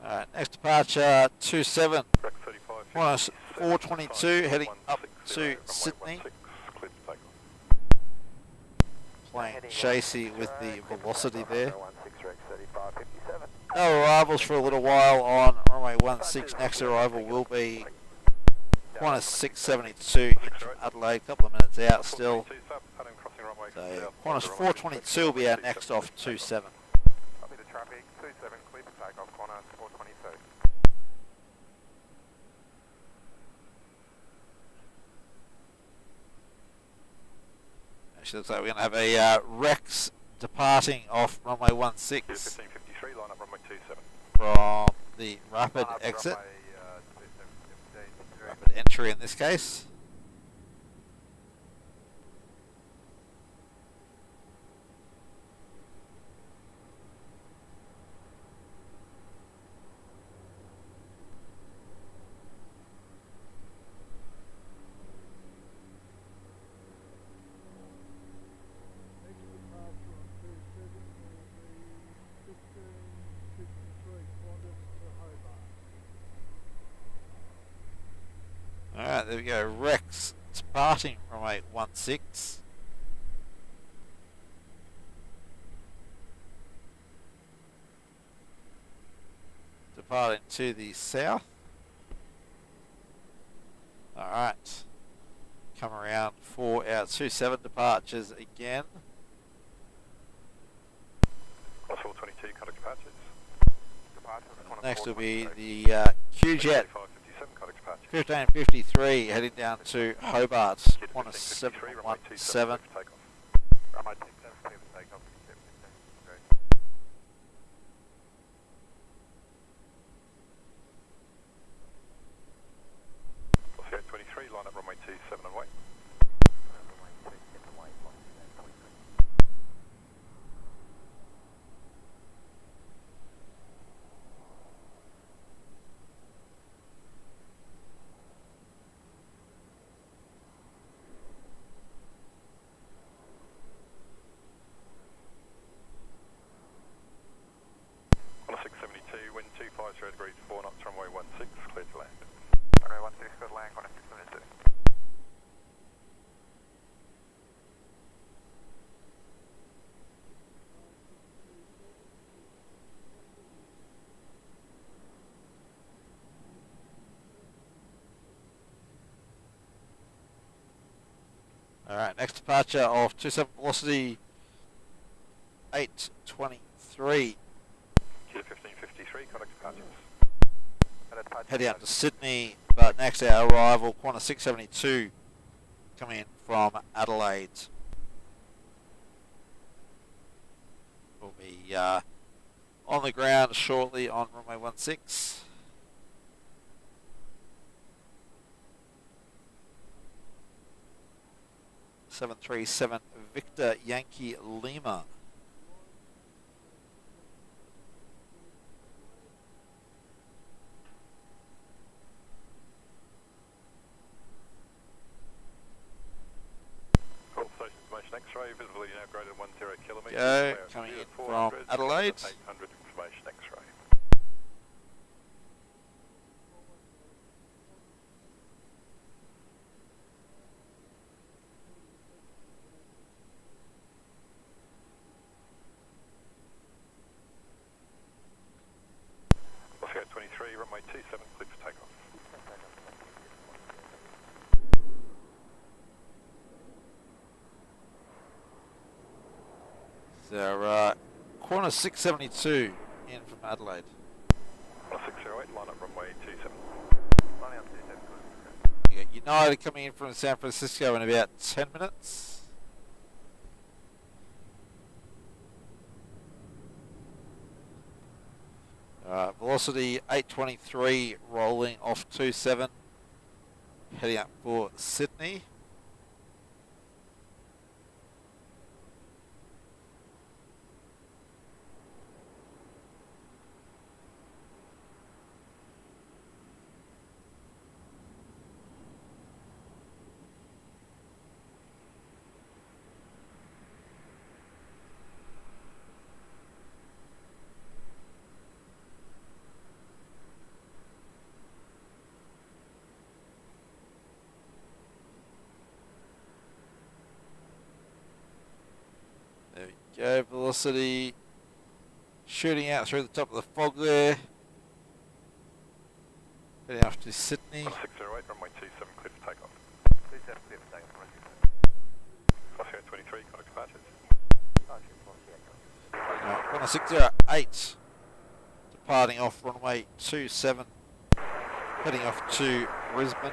Alright, next departure 27. Rex 35. Qantas 422 heading up to Sydney. Clear for takeoff. Playing chasey with the velocity there. 16 Rex 3557. No arrivals for a little while on runway 16. Next arrival will be Qantas 672 in from Adelaide. A couple of minutes out still. So Qantas 422 will be our next off 27. Copy the traffic, 27, clear for takeoff, Qantas 422. Actually looks like we're going to have a Rex departing off runway 16 1553, line up runway 27. from the rapid exit. Rapid entry in this case. Next departure on 27 will be 1553 Qantas to Hobart. Alright, there we go. Rex departing runway 16. Departing to the south. Alright. Come around for our 27 departures again. Qantas 422, contact departures. Next will be the QJet 557, contact departure. 1553 heading down to Hobart. Qantas 717. Runway 27, clear for takeoff, 715. Great. Oscar 23, line up runway 27 and wait. Runway 27, wait, 123. Alright, next departure of 27 velocity 823. Kilo 1553, contact departures. Heading up to Sydney, but next our arrival, Qantas 672 coming in from Adelaide. We'll be on the ground shortly on runway 16. (737) Victor Yankee Lima. Call station information X-ray, visibility now greater than 10 kilometres. Go, coming in from Adelaide. 800 information X-ray. Oscar 23, runway 27, cleared for takeoff. So, Qantas 672 in from Adelaide. 608, line up runway 27. Lining up 27, You got United coming in from San Francisco in about 10 minutes. Velocity 823 rolling off 27, heading up for Sydney. There we go, velocity shooting out through the top of the fog there. Heading off to Sydney. 608, runway 27, cleared for takeoff. 27, clear for takeoff. Oscar 23, contact departures. Qantas 608 departing off runway 27, heading off to Brisbane.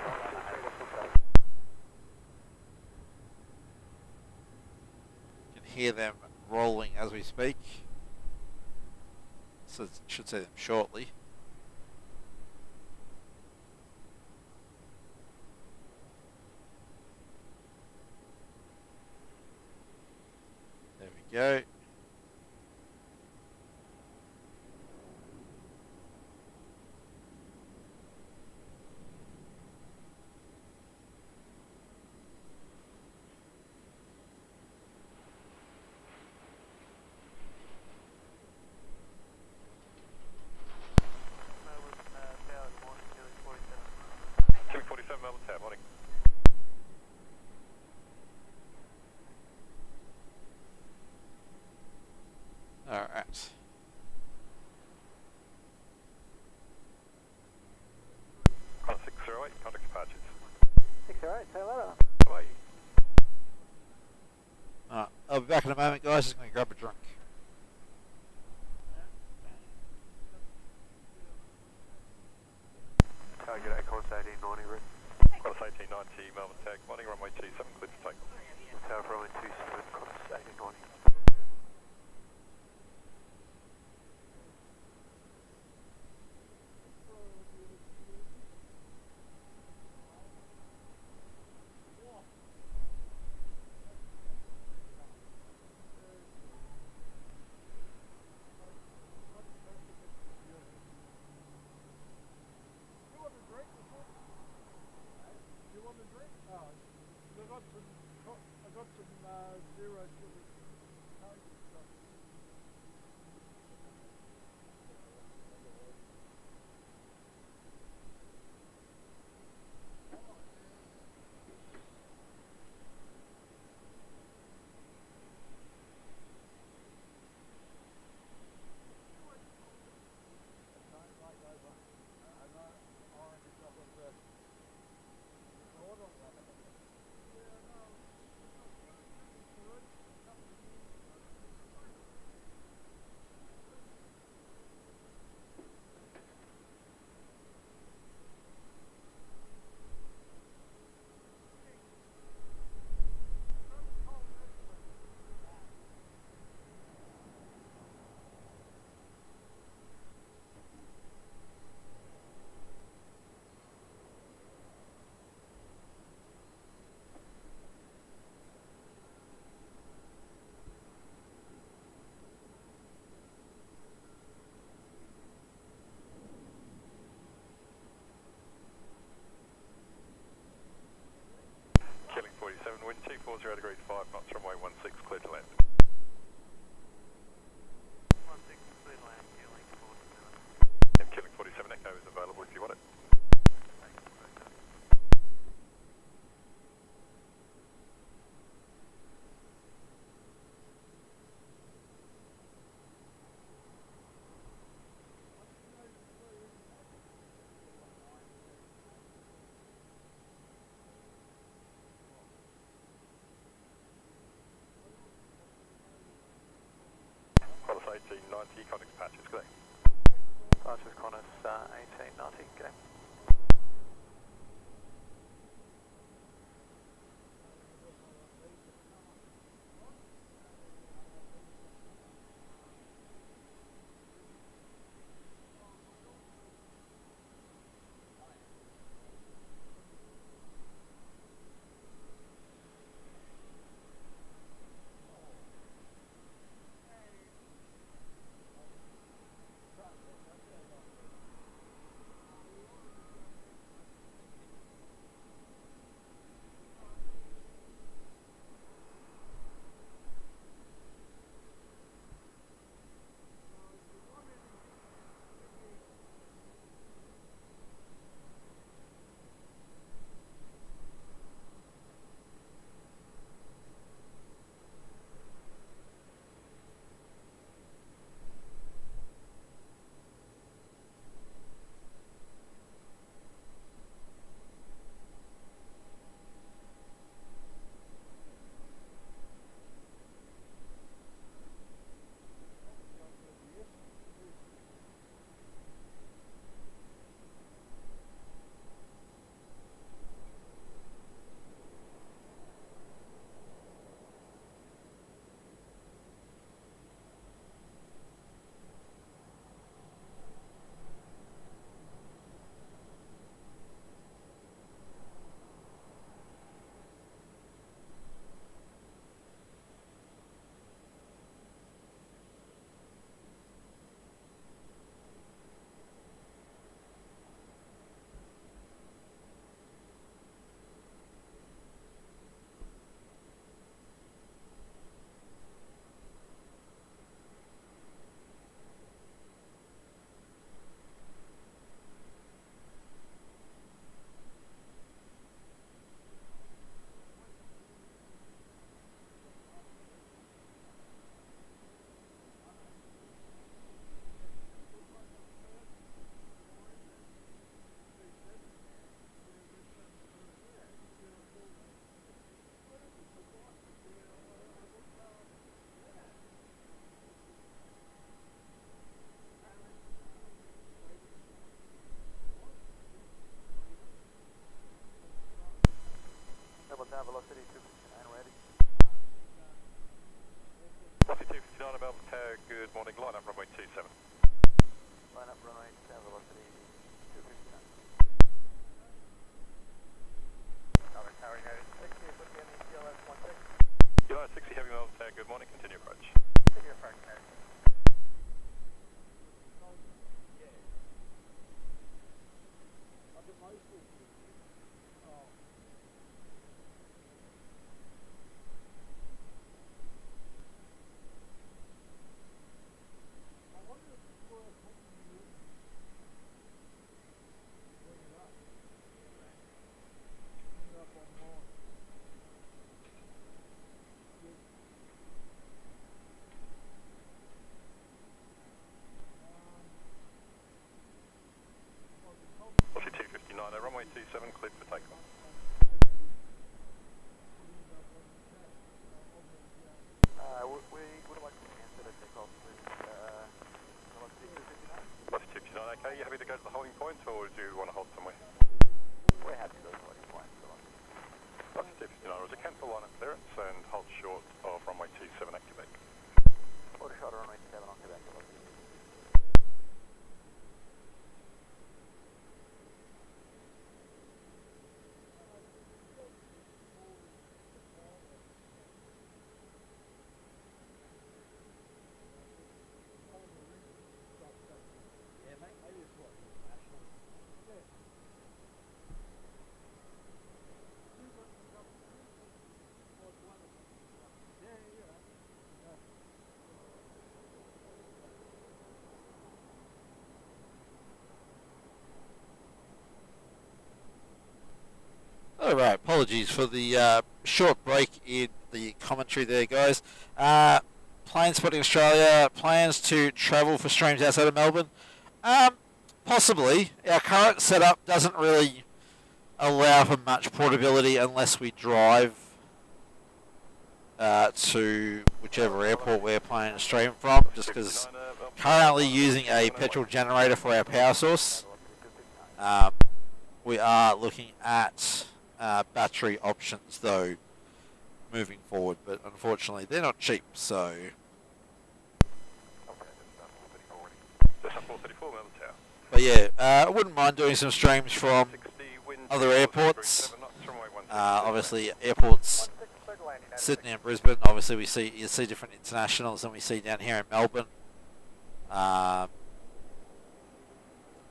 You can hear them rolling as we speak, so should see them shortly. There we go. Kilo 47, Melbourne Tower, morning. Alright. Qantas 608, contact departures. 608, say later. Away. I'll be back in a moment, guys. Just going to grab a drink. Target at Qantas 1890, route. Qantas 1890, Melbourne Tag, morning, runway 27, cleared for takeoff. Tower for runway 27, Qantas 1890. You want a drink? Oh, I got some zero sugar. 1890, contact patches, good day. Departures Qantas A220, good day. Down velocity 259 ready. Velocity 259 Melbourne Tower, good morning, line up runway 27. Line up runway down velocity 259. Cover tower goes 60, put me in the CLS 16. United 60 Heavy Melbourne Tower, good morning, continue approach. Continue approach now. Velocity 259, runway 27, cleared for takeoff. We would like to cancel the takeoff with velocity 259. Velocity 259, okay, you happy to go to the holding point or do you want to hold somewhere? We're happy to go to the holding point. Velocity 259 was a cancel line at clearance and hold short of runway 27 activate. Order short runway 7 on Quebec velocity. Alright, apologies for the short break in the commentary there, guys. Plane Spotting Australia, plans to travel for streams outside of Melbourne? Possibly. Our current setup doesn't really allow for much portability unless we drive to whichever airport we're planning to stream from, just because currently using a petrol generator for our power source. We are looking at battery options though moving forward, but unfortunately they're not cheap, so but yeah, I wouldn't mind doing some streams from other airports. Obviously airports Sydney and Brisbane, obviously you see different internationals than we see down here in Melbourne.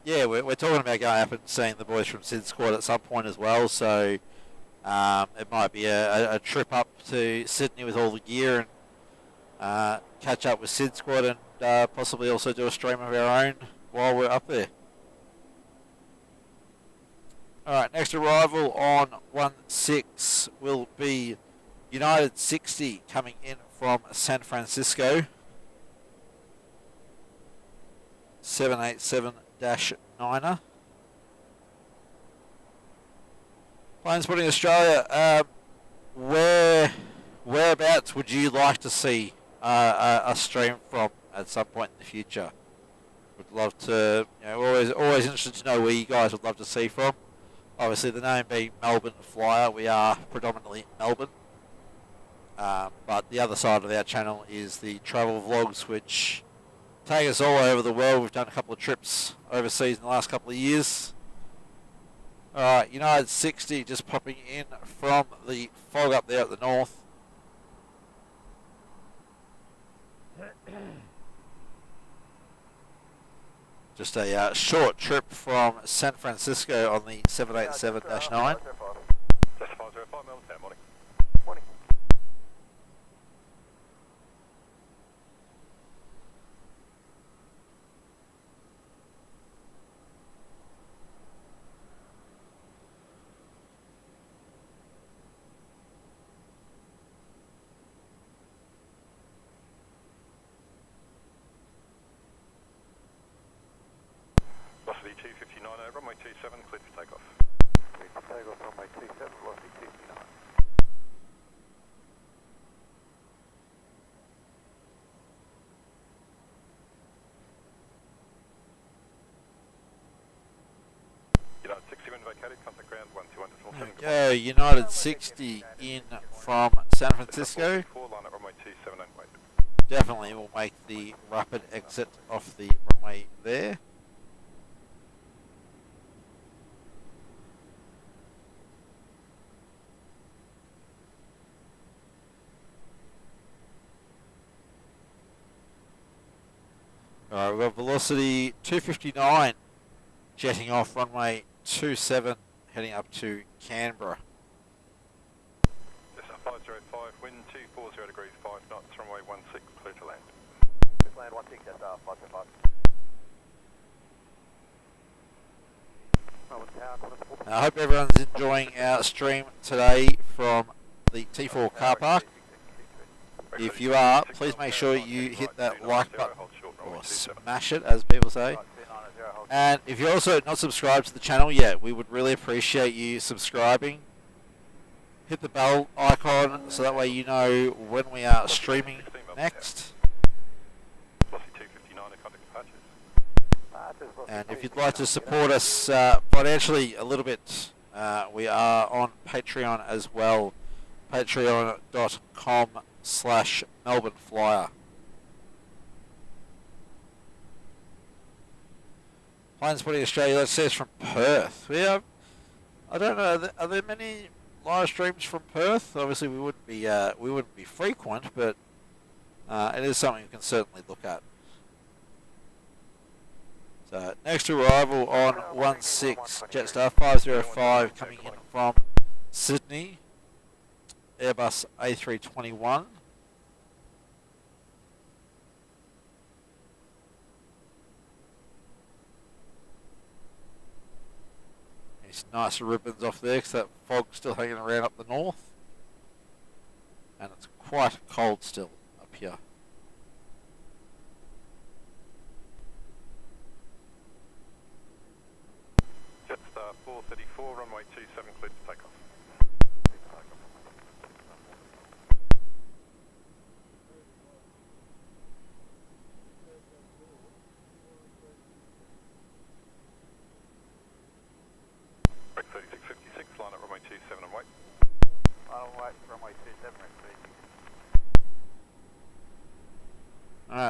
Yeah, we're talking about going up and seeing the boys from Sid Squad at some point as well, so it might be a trip up to Sydney with all the gear and catch up with Sid Squad and possibly also do a stream of our own while we're up there. Alright, next arrival on 1-6 will be United 60 coming in from San Francisco. 787-9er. Planes Putting Australia, whereabouts would you like to see a stream from at some point in the future? Would love to, always interested to know where you guys would love to see from. Obviously the name being Melbourne Flyer, we are predominantly Melbourne. But the other side of our channel is the travel vlogs, which take us all over the world. We've done a couple of trips overseas in the last couple of years. Alright, United 60 just popping in from the fog up there at the north. Just a short trip from San Francisco on the 787-9. Just 505 Melbourne Town, morning. Morning. Velocity 259 over, runway 27, cleared for takeoff. Cleared for takeoff, runway 27, velocity 259. United 60 when vacated, contact ground 121 decimal 7. There we go, United 60 in from San Francisco. 4 line at runway 27 and wait. Definitely will make the rapid exit off the runway there. Alright, we've got velocity 259 jetting off runway 27 heading up to Canberra. Just 505, wind 240 degrees, 5 knots, runway 16, clear to land. Clear to land 16, that's 505. I hope everyone's enjoying our stream today from the T4 car park. If you are, please make sure you hit that like button, or smash it as people say. And if you're also not subscribed to the channel yet, we would really appreciate you subscribing. Hit the bell icon so that way you know when we are streaming next. Velocity 259 and contact departures. And if you'd like to support us financially a little bit, we are on Patreon as well. Patreon.com/Melbourne Flyer. Planes Putting Australia, that says from Perth. We have, I don't know, are there many live streams from Perth? Obviously we wouldn't be frequent, but it is something you can certainly look at. So next arrival on 16 Jetstar 505 coming in from Sydney, Airbus A321. These nice ribbons off there because that fog's still hanging around up the north. And it's quite cold still up here. Jetstar 434, runway 27, cleared to takeoff.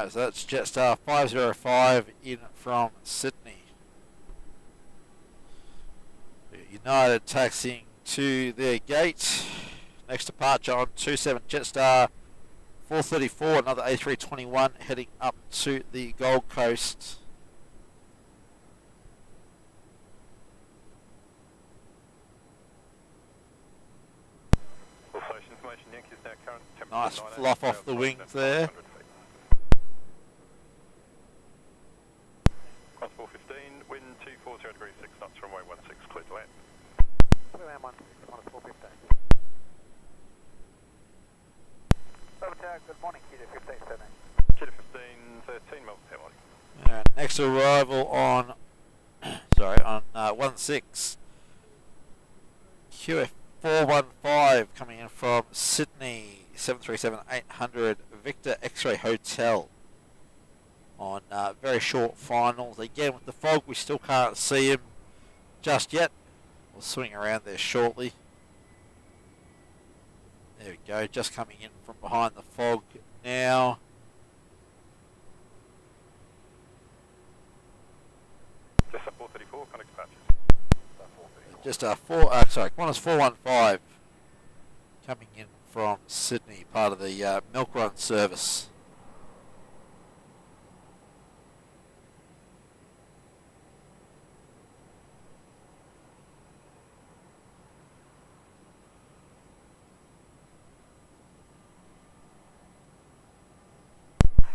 Alright, so that's Jetstar 505 in from Sydney. United taxiing to their gate. Next departure on 27 Jetstar 434, another A321 heading up to the Gold Coast. Nice fluff off the wings there. Cross 415, wind 240 degrees 6 knots, runway 16, clear to land. Land 1, 415. Over tower, good morning, Qantas 1513. Qantas 1513, Melbourne Airport. Next arrival on, on 16 QF415 coming in from Sydney 737-800 Victor X-Ray Hotel on very short finals. Again, with the fog, we still can't see him just yet. We'll swing around there shortly. There we go, just coming in from behind the fog now. Just a 434, connect patches. Just Qantas 415 coming in from Sydney, part of the Milk Run service.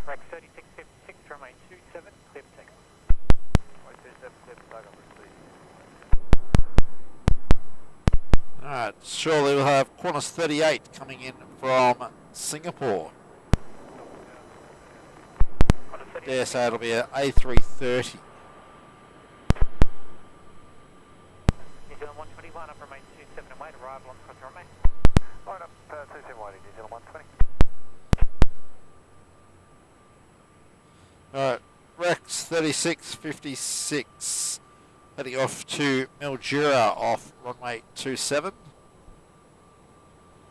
Rack 3656, runway 27, clear for takeoff. Runway 27, clear for takeoff, please. Alright, surely we'll have Qantas 38 coming in from Singapore. Dare say it'll be an A330. New Zealand 121, up runway 27 and wait, arrival on the cross runway. Line up, 27 waiting, New Zealand 120. Alright, Rex 3656 heading off to Mildura off runway 27.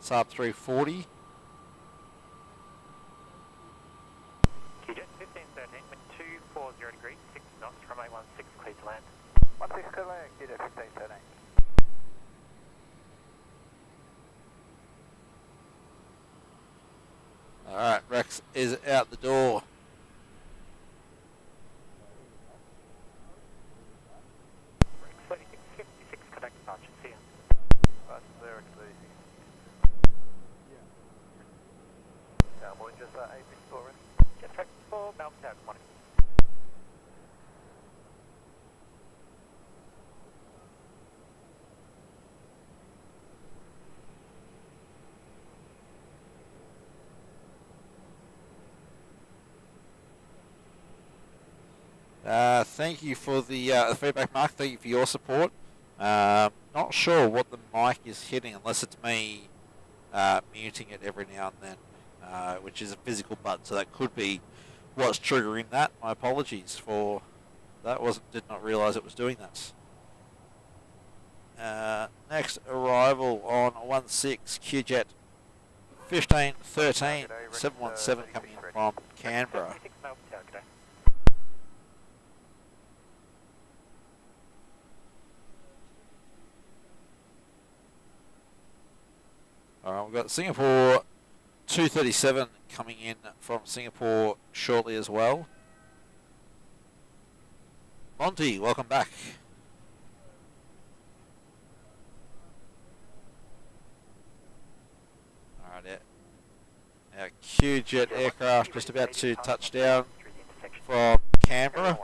Saab 340. QJet 1513, wind 240 degrees, 6 knots, runway 16, clear to land. 16 clear to land, QJet 1513. Alright, Rex is out the door. Rex 3656, contact departure, see ya. That's there, it's easy. Yeah. Now, morning, just 864 ready. Jet track 4, Melbourne Tower, good morning. Thank you for the feedback, Mark. Thank you for your support. Not sure what the mic is hitting unless it's me muting it every now and then, which is a physical button, so that could be what's triggering that. My apologies for that. Did not realise it was doing that. Next arrival on 16 QJet 1513 717 coming in from Canberra. Alright, we've got Singapore 237 coming in from Singapore shortly as well. Monty, welcome back. Alright, our QJet aircraft just about to touch down from Canberra.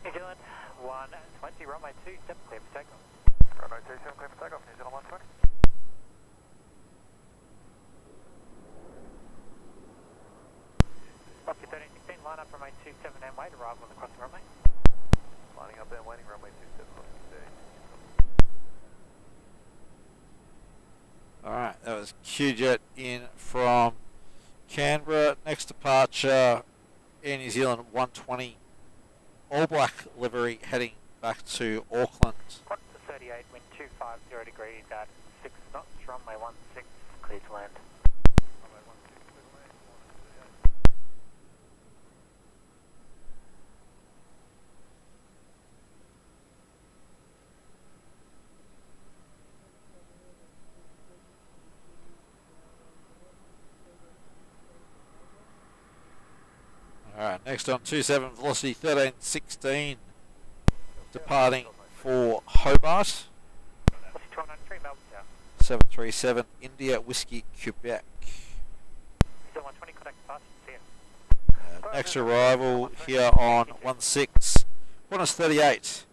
New Zealand 120, runway 27, clear for takeoff. Runway 27, clear for takeoff, New Zealand 120. Foxy 1316, line up runway 27 and wait, arrival on the crossing runway. Lining up and waiting, runway 27, Midday. Alright, that was QJet in from Canberra. Next departure Air New Zealand 120 All Black livery heading back to Auckland. Qantas 38, wind 250 degrees at 6 knots, runway 16, clear to land. Runway 16, clear to land, Qantas 38. Alright, next on 27 velocity 1316, departing for Hobart. Velocity 1293, Melbourne Tower. 737 India Whiskey Quebec. Still 120, contact departure, see ya. Next arrival here on 16 Qantas 38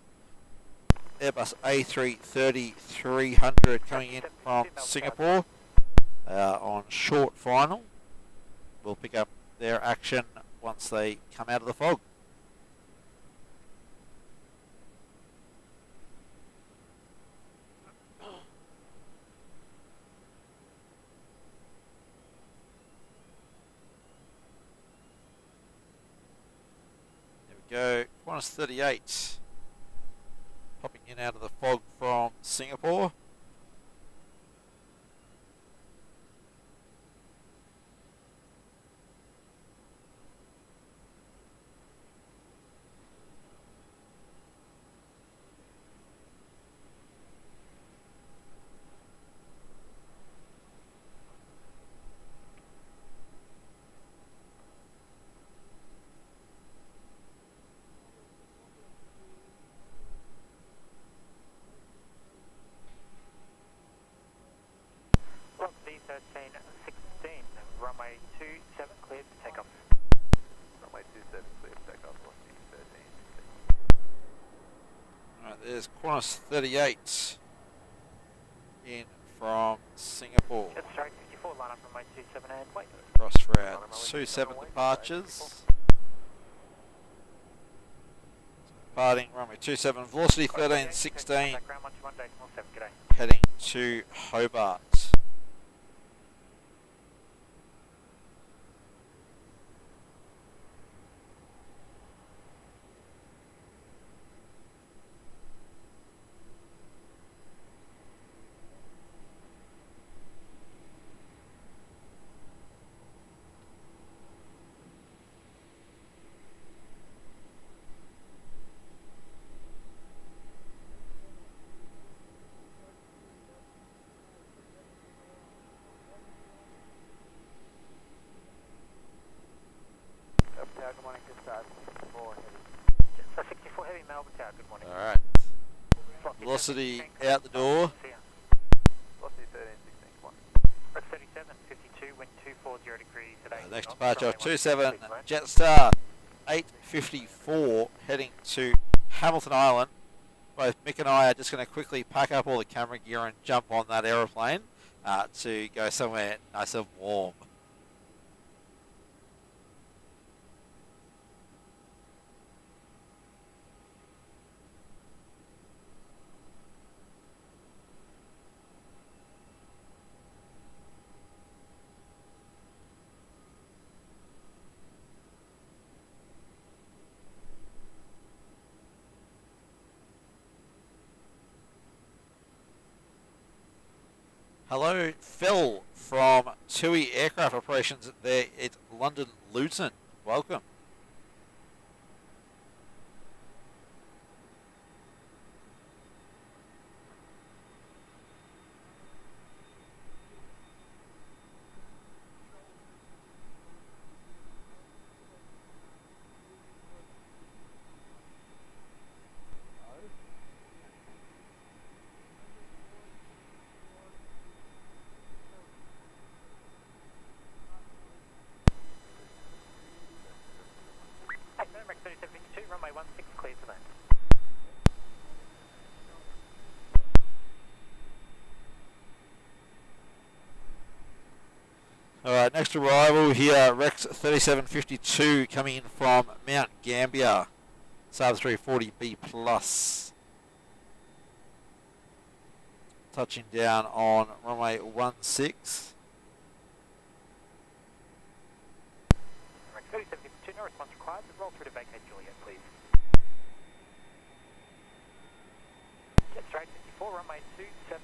Airbus A330 300 coming in from Singapore on short final. We'll pick up their action once they come out of the fog. There we go, Qantas 38 popping in out of the fog from Singapore. Velocity 1316, runway 27, clear to take off. Runway 27, clear to take off. Velocity 13. Alright, there's Qantas 38 in from Singapore. Just straight 54, line up runway 27 and wait. Cross for our 27 departures. Departing runway 27, velocity 1316, Ground 121, decimal 7, g'day. heading to Hobart. Good morning, good start. 64 heavy. So 64 heavy, Melbourne Tower, good morning. Alright, velocity out the door. See ya. Velocity 1316, come on. Route 37, 52, wind 240 degrees at 8 Next knots, departure of runway 27 16, clear to land. Jetstar 854 heading to Hamilton Island. Both Mick and I are just going to quickly pack up all the camera gear and jump on that aeroplane to go somewhere nice and warm. Hello, Phil from TUI Aircraft Operations there at London Luton. Welcome. Hey, Merrimack 3752, runway 16, clear to land. Alright, next arrival here, Rex 3752 coming in from Mount Gambier, Saab 340B plus. Touching down on runway 16. Merrimack 3752, no response required. vacate Juliet, please. Jet straight 54, runway 27,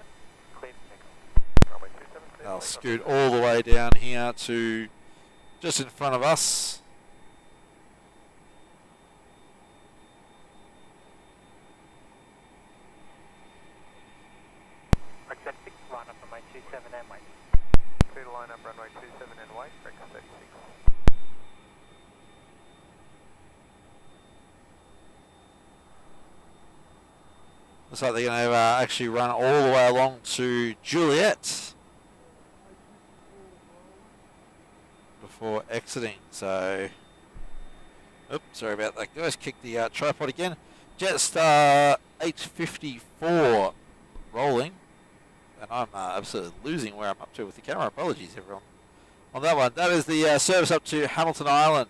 clear for takeoff. Runway 27, clear. I'll scoot all the way down here to just in front of us. Breakfast 6, line up runway 27 and wait. Clear to line up runway 27 and wait. Breakfast 36. Looks like they're going to actually run all the way along to Juliet before exiting. So, oops, sorry about that, guys. Kick the tripod again. Jetstar 854 rolling, and I'm absolutely losing where I'm up to with the camera. Apologies, everyone, on that one. That is the service up to Hamilton Island.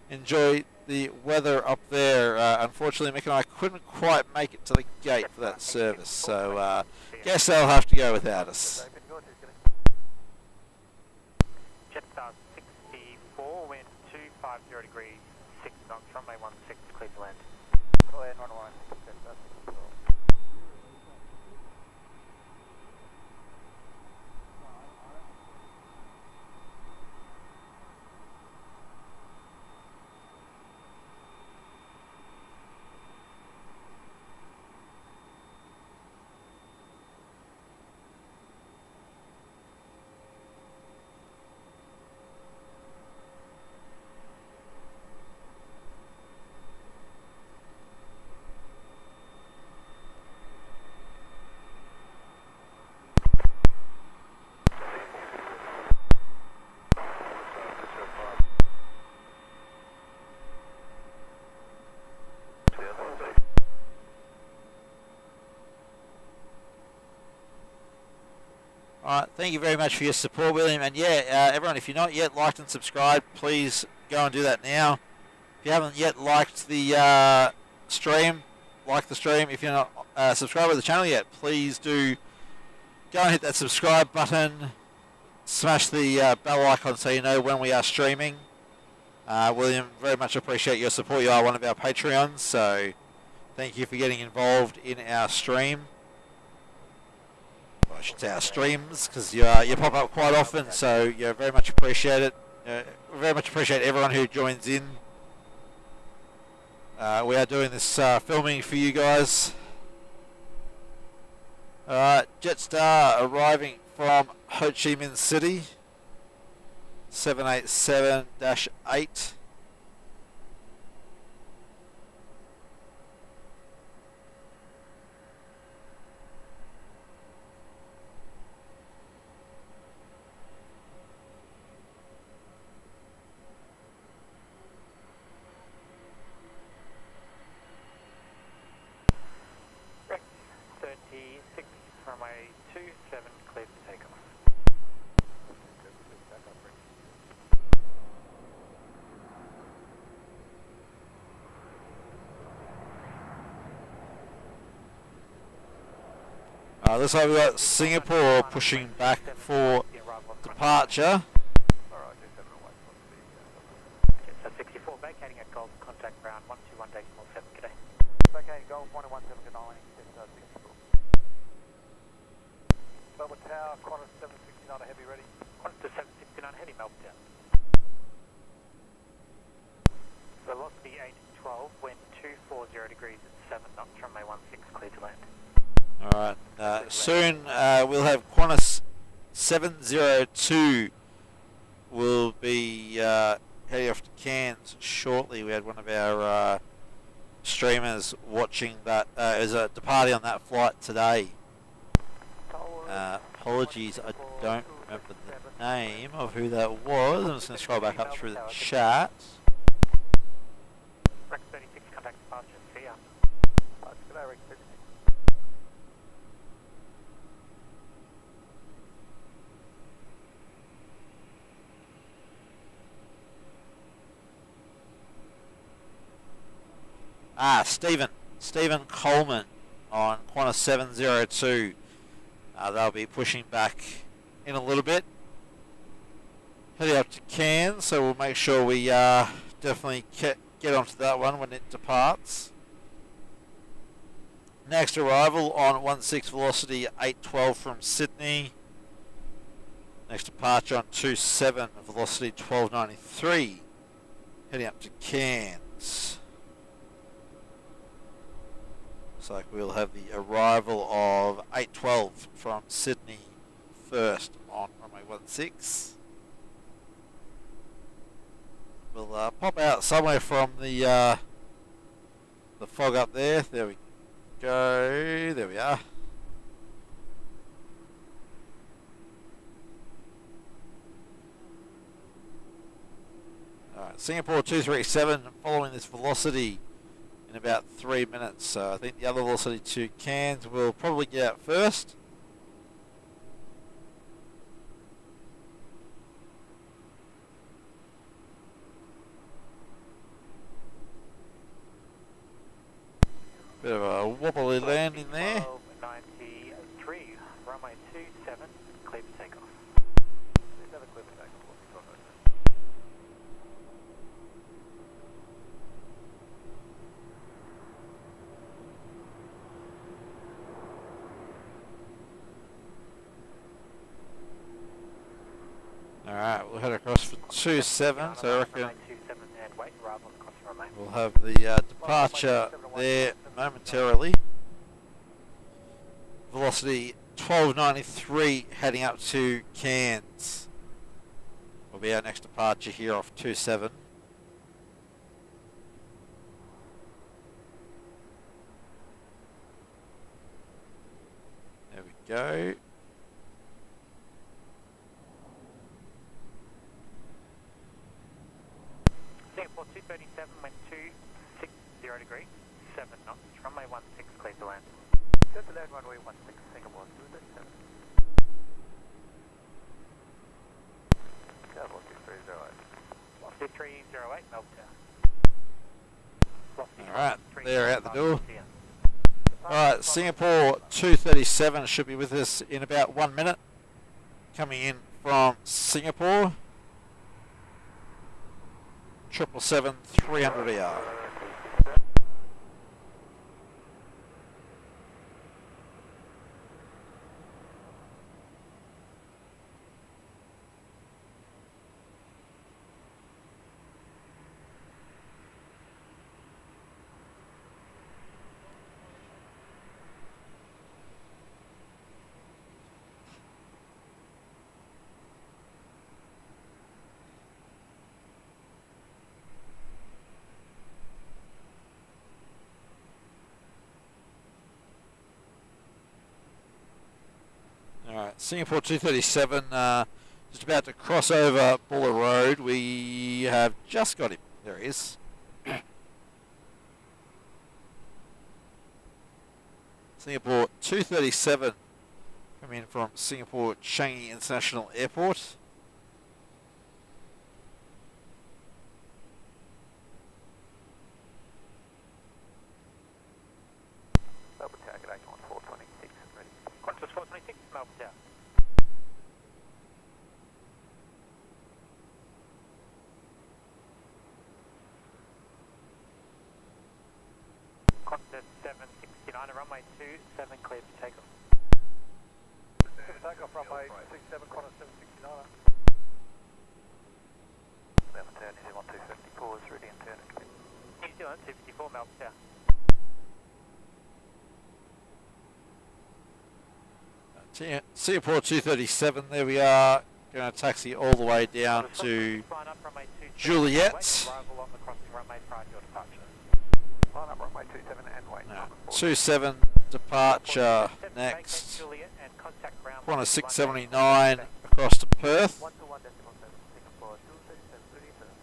Enjoy the weather up there. Unfortunately, Mick and I couldn't quite make it to the gate for that service, so guess they'll have to go without us. Jetstar 64, wind 250 degrees, 6 knots, runway 16, clear to land. Clear, runway 16. Alright, thank you very much for your support, William. And yeah, everyone, if you're not yet liked and subscribed, please go and do that now. If you haven't yet liked the stream, like the stream. If you're not subscribed to the channel yet, please do go and hit that subscribe button. Smash the bell icon so you know when we are streaming. William, very much appreciate your support. You are one of our Patreons, so thank you for getting involved in our stream. I should say our streams, because you pop up quite often, so you very much appreciate it. Very much appreciate everyone who joins in. We are doing this filming for you guys. Alright, Jetstar arriving from Ho Chi Minh City, 787-8. Runway 27, clear for takeoff. Looks like we've got Singapore pushing back for departure. So 64, vacating at Golf, contact ground 121.7, g'day. Vacating Golf, 121.7, good night, 64. Melbourne Tower, Qantas 769, a heavy ready. Qantas 769, heavy Melbourne Tower. Velocity 812, wind 240 degrees at 7 knots, runway 16, clear to land. Alright, soon we'll have Qantas 702 will be heading off to Cairns shortly. We had one of our streamers watching that, as a departing on that flight today. Apologies, I don't remember the name of who that was. I'm just going to scroll back up through the chat. Rex 36, contact departure, see ya. G'day, Rex 36. Stephen Coleman on Qantas 702. They'll be pushing back in a little bit. Heading up to Cairns, so we'll make sure we definitely get onto that one when it departs. Next arrival on 16 velocity 812 from Sydney. Next departure on 27 velocity 1293 heading up to Cairns. Looks like we'll have the arrival of 812 from Sydney first on runway 16. We'll pop out somewhere from the fog up there. There we go. There we are. Alright, Singapore 237 following this velocity in about 3 minutes. So I think the other velocity to Cairns will probably get out first. Bit of a wobbly landing there. 1293, runway 27, clear for takeoff. Another clear for takeoff. Alright, we'll head across for 27, so I reckon Runway 27 and wait, arrival across the runway. we'll have the departure there momentarily. Velocity 1293 heading up to Cairns. Will be our next departure here off 27. There we go. Singapore 237, wind 260 degrees, 7 knots, runway 16, clear to land. Set to land runway 16, Singapore 237. Velocity 308. Velocity 308, Melbourne. Alright, they're out the door. Alright, Singapore 237 should be with us in about 1 minute. Coming in from Singapore. 777 300ER. Alright, Singapore 237 just about to cross over Buller Road. We have just got him. There he is. Singapore 237 coming in from Singapore Changi International Airport. Melbourne Tower, good day, on 426 and ready. Qantas 426, Melbourne Tower. Qantas 769, runway 27, clear for takeoff. Takeoff runway 67, Qantas 769. Melbourne Tower, New Zealand 254 is ready and turning. New Zealand 254, Melbourne Tower. Singapore 237, there we are. Going to taxi all the way down to Line up, runway 27, Juliet. wait, arrival on the crossing runway prior to your departure. Line up runway 27 and wait. No, 27 departure next. Juliet and contact ground. Qantas 679 across to Perth. 121.7 Singapore 237 ready and turning.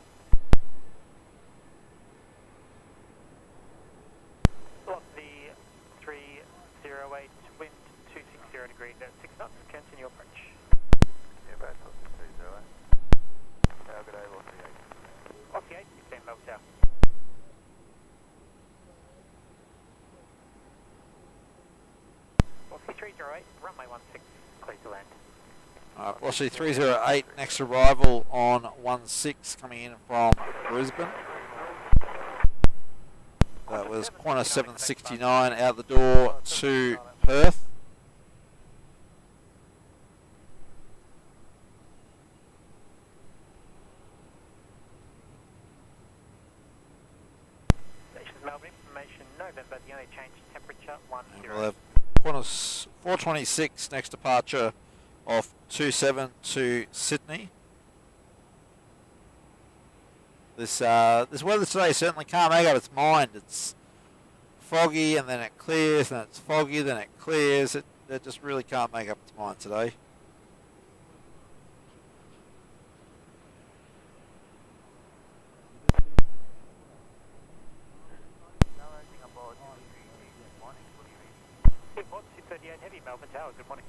Velocity 308, wind 260 degrees at 6 knots, continue approach. Yeah, bad velocity 308. Tower, good day, velocity 8. Velocity 8, 16 Melbourne Tower. Velocity 308, runway 16, clear to land. Velocity 308, next arrival on 16 coming in from Brisbane. was Qantas 769 out the door to Perth. Stations Melbourne, information November, the only change temperature 10. We'll have Qantas 426 next departure off 27 to Sydney. This weather today certainly can't make up its mind. It's foggy and then it clears, and it's foggy, then it clears. It just really can't make up its mind today. T4 238 Heavy, Melbourne Tower, good morning.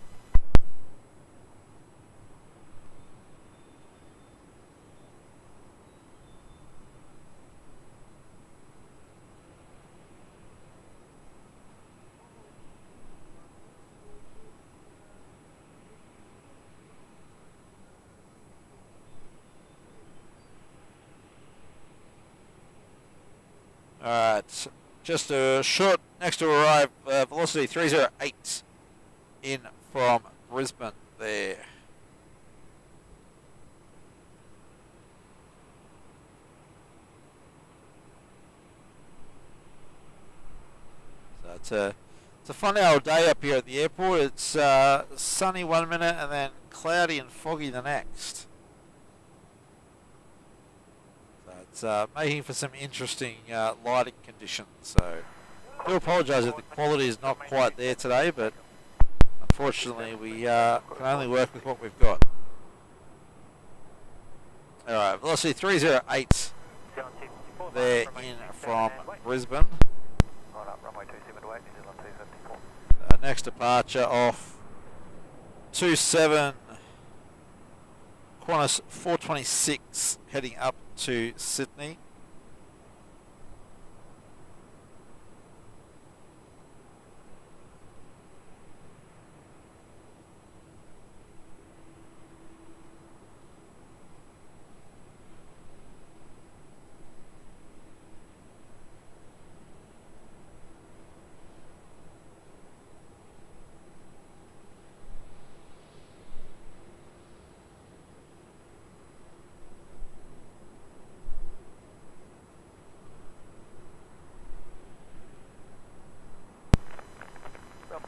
Alright, just a short next to arrive, velocity 308 in from Brisbane there. So it's a fun old day up here at the airport. It's sunny one minute and then cloudy and foggy the next. It's making for some interesting lighting conditions, so I do apologise if the quality is not quite there today, but unfortunately we can only work with what we've got. Alright, velocity 308 there in from Brisbane. Right up, runway 27 to 8, New Zealand 254. Next departure off 27 Qantas 426 heading up to Sydney.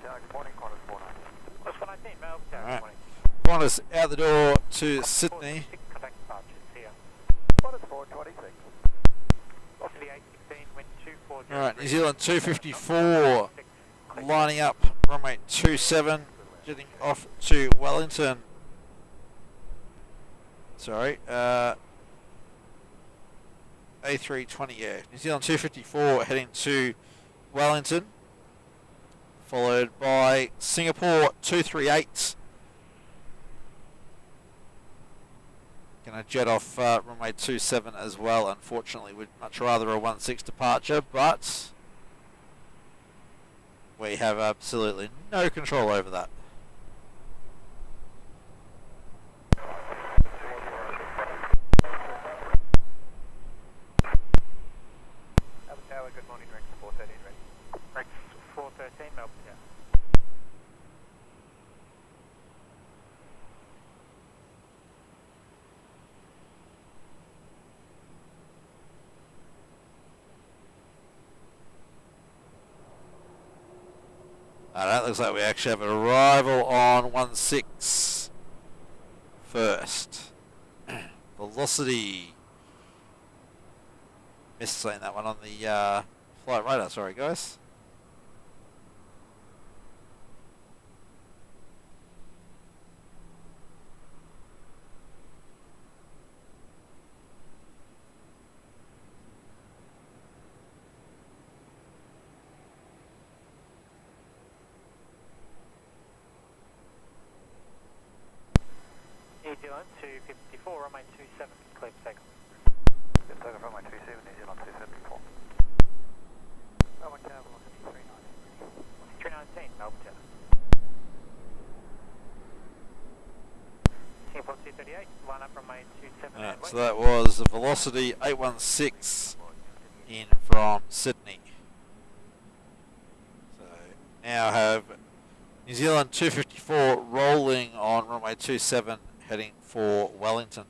Good morning, Qantas 419. Plus 119, Melbourne Tower, Alright. good morning. Qantas out the door to Sydney. 6 contact departures here. Qantas 426. Velocity 816, wind 240. Alright, New Zealand 254 lining up runway 27, getting off to Wellington. Sorry, A320, yeah. New Zealand 254 heading to Wellington, followed by Singapore 238. Going to jet off runway 27 as well. Unfortunately, we'd much rather a 16 departure, but we have absolutely no control over that. Melbourne Tower, good morning, Rex 413 ready. Rex 413, Melbourne Tower. That looks like we actually have an arrival on 16 first. Velocity. Missed saying that one on the flight radar, sorry guys. New Zealand 254, runway 27, clear for takeoff. Good takeoff, runway 27, New Zealand 254. Melbourne Tower, velocity 319. 319, Melbourne Tower. Singapore 238, line up runway 27. Alright, so that was the velocity 816 in from Sydney. now have New Zealand 254 rolling on runway 27 heading for Wellington.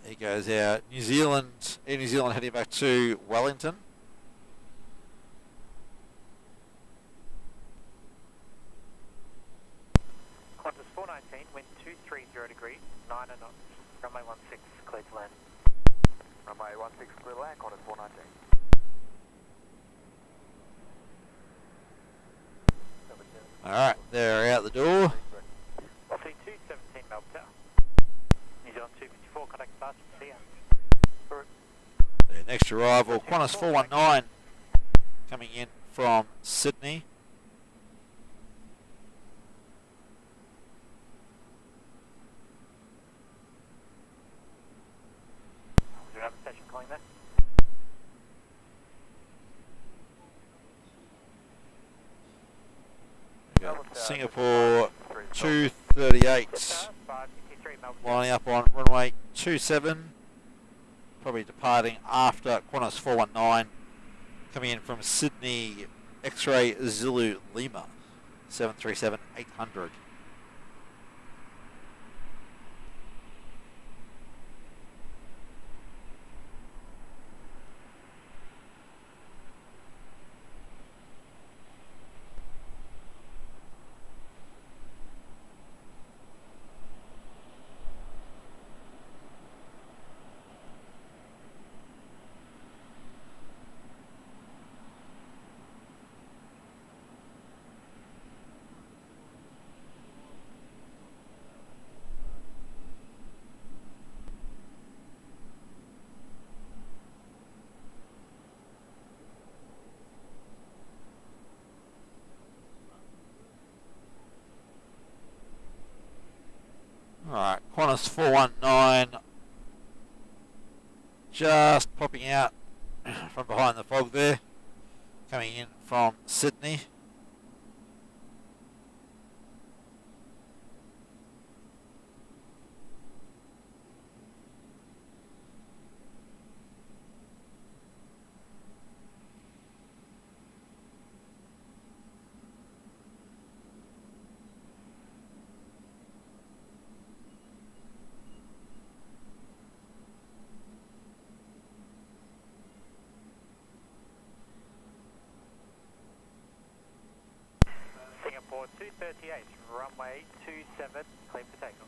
Here goes our New Zealand, Air New Zealand heading back to Wellington. Qantas 419, wind 230 degrees, 9 knots, runway 16, clear to land. Runway 16, clear to land, Qantas 419. Alright, they're out the door. Velocity 217 Melbourne Tower. New Zealand 254, contact departure, see ya. Their next arrival, Qantas 419, coming in from Sydney. Is there another station calling there? We got Singapore 238 Jetstar 553 Melbourne lining up on runway 27, probably departing after Qantas 419, coming in from Sydney X-Ray Zulu Lima 737-800. Alright, Qantas 419 just popping out from behind the fog there, coming in from Sydney. Singapore 238, runway 27, clear for takeoff.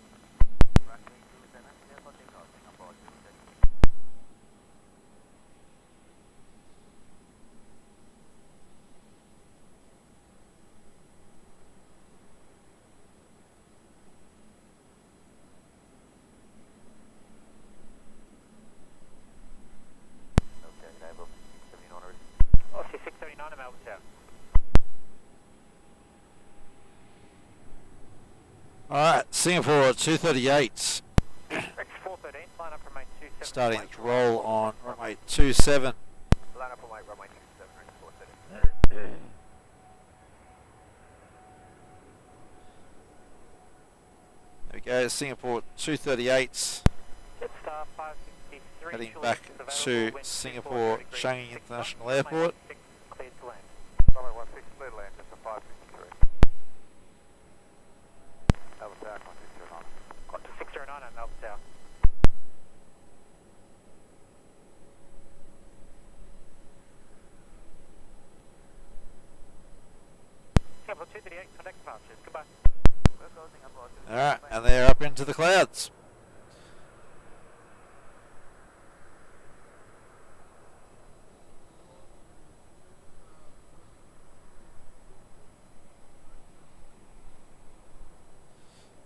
Velocity 639 at Melbourne Tower. Alright, Singapore 238 X 413, line up remain 27. starting its roll on runway 27. Line up on runway 27, X 413. There we go, Singapore 238 Jetstar 563, heading short back distance to available, wind Singapore 24 degrees, Changi 6 International knots, runway Airport. 16, clear to land. Runway 16, clear to land, just a 553. Melbourne Tower, Qantas 609. Qantas 609 at Melbourne Tower. Singapore 238, contact departures. Goodbye. Alright, and they're up into the clouds.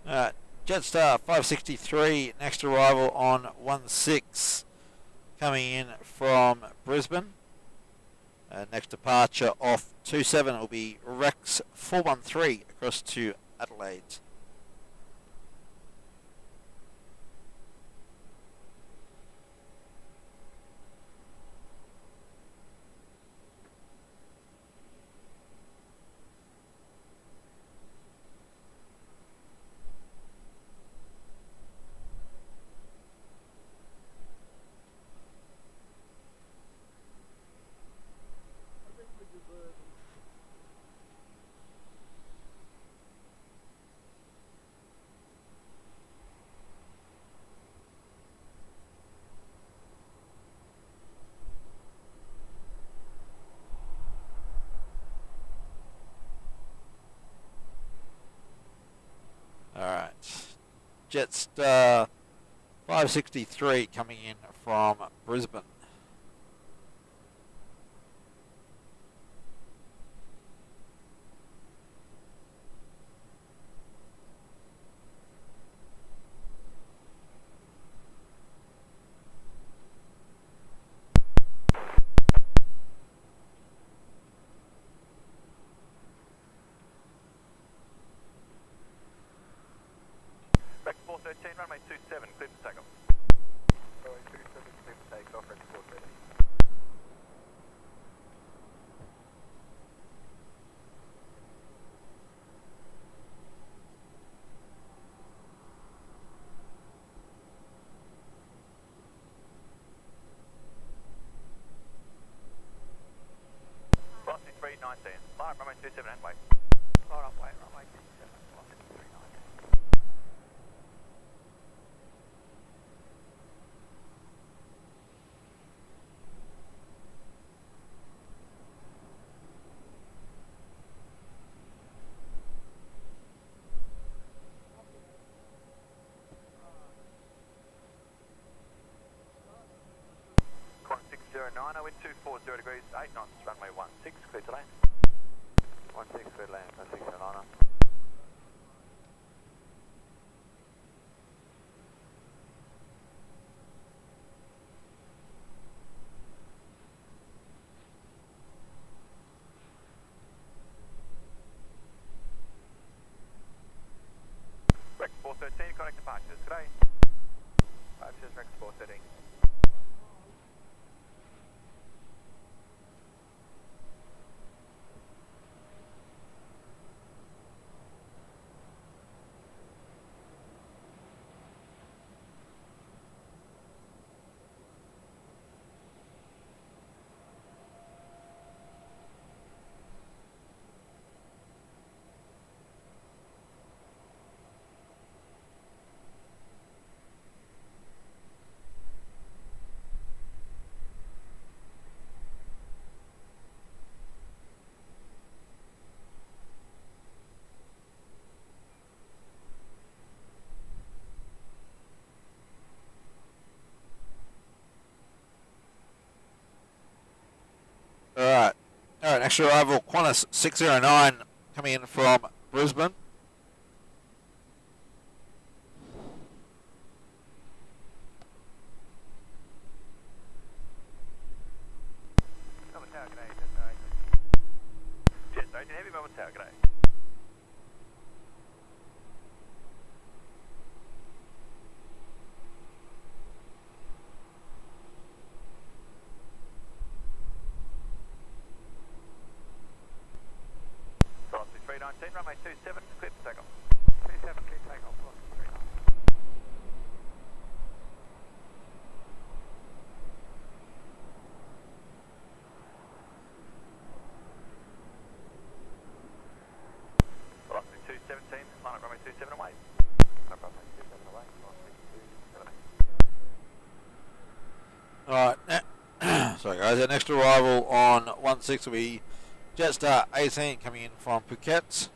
Alright, Jetstar 563, next arrival on 16, coming in from Brisbane. Next departure off 27 will be Rex 413 across to Adelaide. Jetstar 563 coming in from Brisbane. Back 413, runway 27, clear for takeoff. Runway 27, clear for takeoff, ready 413. Velocity 319, line up runway 27 and wait. Line up, wait, runway 27, velocity 319. Qantas 609, wind 240 degrees, 8 knots, runway 16, clear to land. 16, clear to land, 609. Rex 413, connect departures, today. 56 Rex 413. Alright, next arrival, Qantas 609 coming in from Brisbane. Melbourne Tower, g'day, Jet 18 Heavy, Melbourne Tower, g'day. Velocity 319, runway 27, clear for takeoff. 27, clear takeoff, velocity 319. Velocity 217, line up runway 27 away. Line up runway 27 away, velocity 278. Alright, sorry guys, our next arrival on 16 will be Jetstar 18 coming in from Phuket.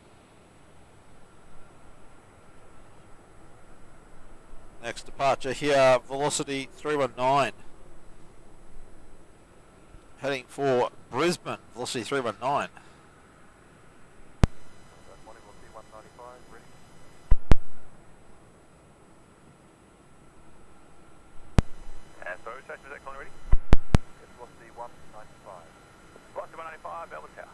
Next departure here, Velocity 319. Heading for Brisbane, Velocity 319. Morning, velocity 195, ready. And so, station is that calling ready? Yes, velocity 195. Velocity 195, Melbourne Tower.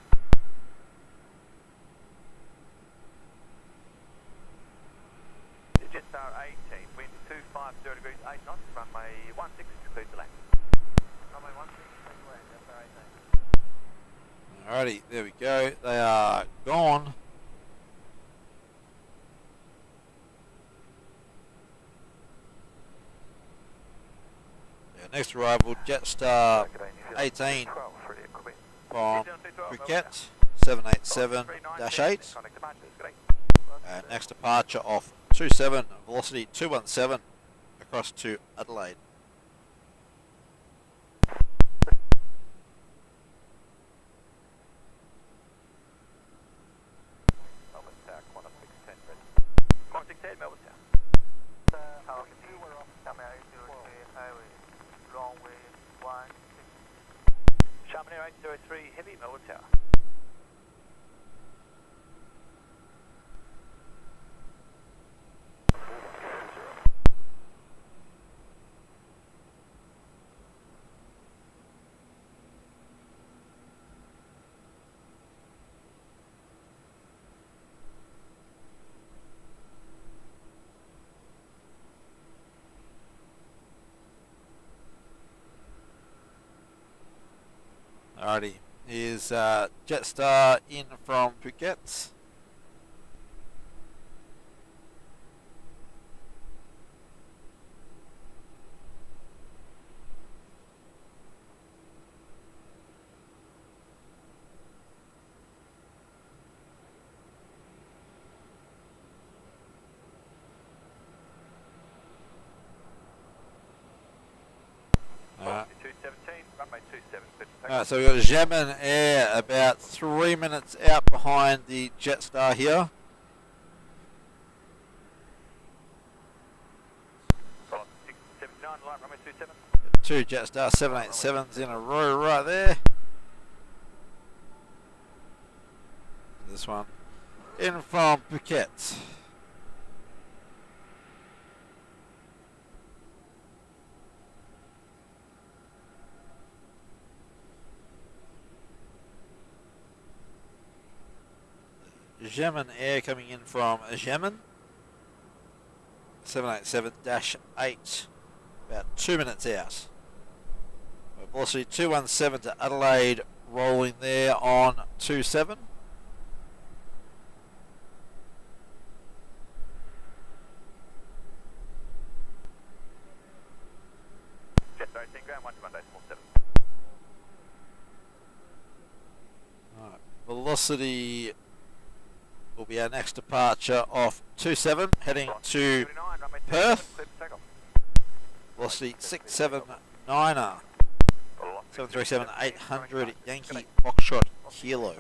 Jetstar 18, wind 250 degrees, 8 knots, runway 16, clear to land. Runway 16, clear to land, Jetstar 18. Alrighty, there we go. They are gone. Yeah, next arrival, Jetstar 18 from Phuket, 787-8. And next departure off 27, Velocity 217 across to Adelaide. Melbourne Tower, Qantas 610, ready. Qantas 610, Melbourne Tower. Melbourne Tower. Alrighty, here's Jetstar in from Phuket. Velocity 217, runway 27, clear to take Alright, off. so we've got Xiamen Air about 3 minutes out behind the Jetstar here. Velocity 679, light runway 27. Two Jetstar 787s in a row right there. This one in from Phuket. Xiamen Air coming in from Xiamen. 787-8. About 2 minutes out. Velocity 217 to Adelaide, rolling there on 27. Jetstar 18 ground, 1 to Monday, small 7. Alright, velocity will be our next departure off 27, heading to 79, runway 27, Perth. clear to take off. Velocity 679er. Velocity 737-800 Yankee Foxtrot Kilo.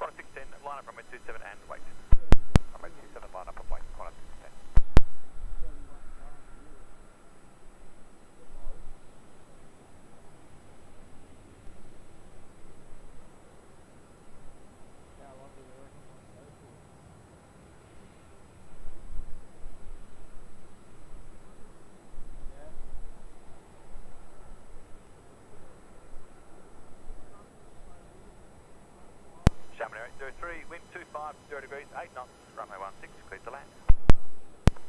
Qantas 16, line up runway 27 and wait. Runway 27, line up and wait. Qantas 16. How long do they reckon one go for? Yeah. Chamonix 803, wind 25, 0 degrees, 8 knots, runway 16, clear to land.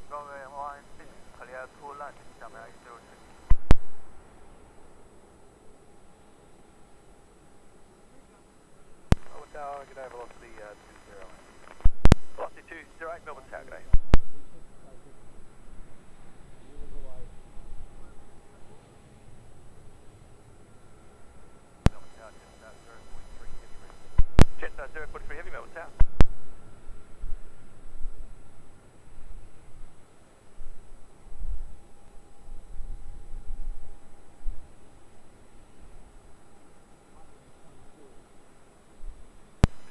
Runway 16, clear to land, Chamonix 803. Melbourne Tower, g'day, velocity 20. Velocity 208, Melbourne Tower, g'day. Melbourne Tower, Jetstar 043 heavy, Melbourne Tower.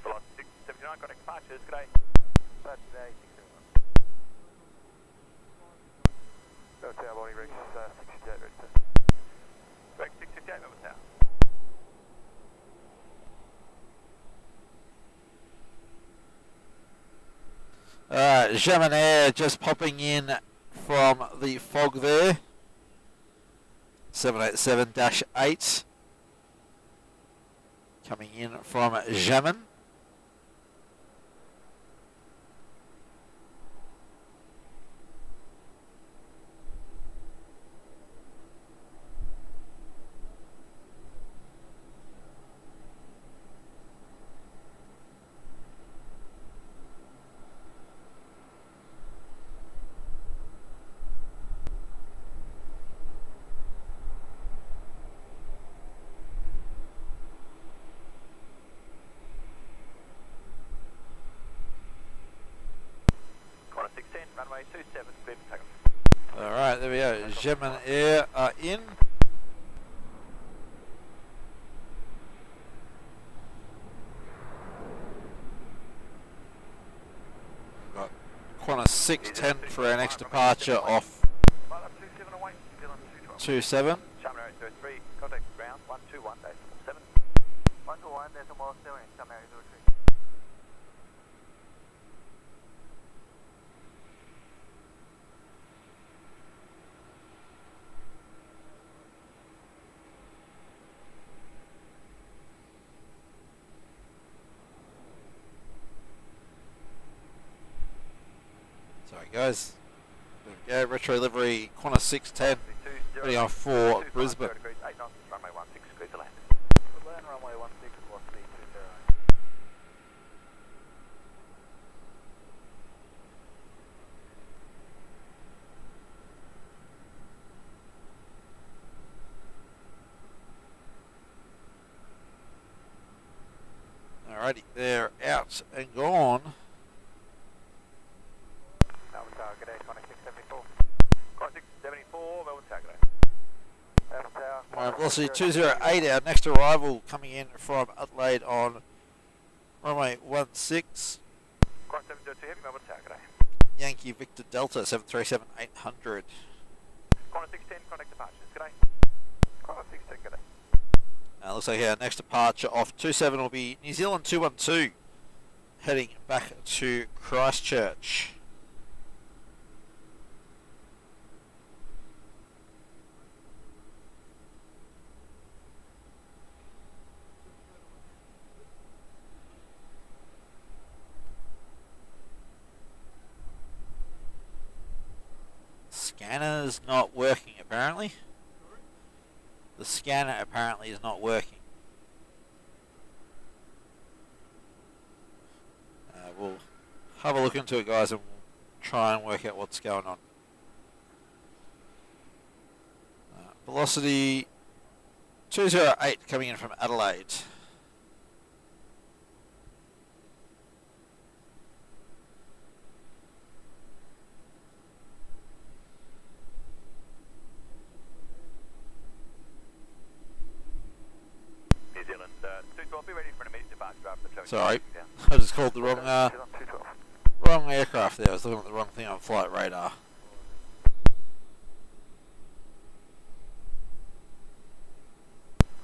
Velocity 679, contact departures, g'day. Today, 671. Melbourne Tower, body Rex 658, register. Rex 658, Melbourne Tower. Xiamen Air just popping in from the fog there. 787-8. Coming in from Xiamen. Qantas 16, runway 27, clear to take off. Alright, there we go. Xiamen Air are in. We've got Qantas 610 for our next departure off 27. Shamrock 03, contact ground 121.7. 121.7, Shamrock 03. Sorry guys. There we go, retro livery Qantas 610 heading off for Brisbane. Runway 16, clear to land. Land runway 16, velocity 20. Alrighty, they're out and gone. Melbourne Tower, good day, Qantas 674. Qantas 674, Melbourne Tower, good day. Melbourne Tower. Alright, velocity 208, our next arrival coming in from Adelaide on runway 16. Qantas 702 Heavy, Melbourne Tower, good day. Yankee Victor Delta 737-800. Qantas 610, contact departures, good day. Qantas 610, good day. Looks like our next departure off 27 will be New Zealand 212 heading back to Christchurch. Scanner's not working apparently. The scanner apparently is not working. We'll have a look into it guys and we'll try and work out what's going on. Velocity 208 coming in from Adelaide. New Zealand 212, be ready for an immediate departure after showing. Sorry, I just called the wrong aircraft there. I was looking at the wrong thing on flight radar.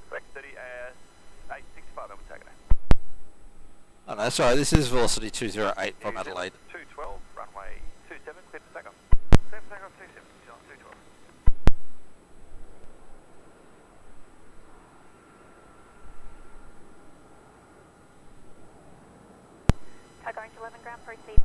Correct, 865, Melbourne Tower, good day. Oh no, sorry, this is velocity 208 from Adelaide. 212, runway 27, clear for takeoff. Clear for takeoff, 27, 212. Going to 11 ground, proceed.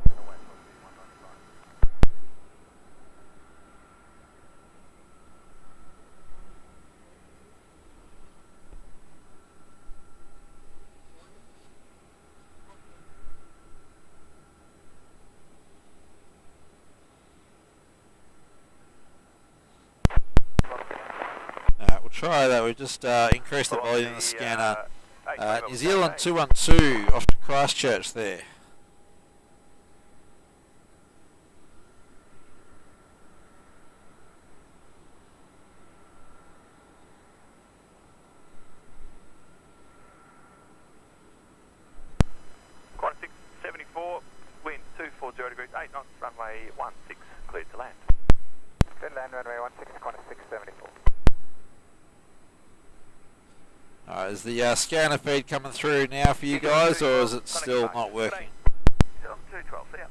We'll try that. We just increased the volume of the scanner. New Zealand 212 off to Christchurch there. Qantas 674, wind 240 degrees, 8 knots, runway 16, cleared to land. Cleared to land, runway 16, Qantas 674. Alright, is the scanner feed coming through now for you guys, or is it still not working? 212, yeah.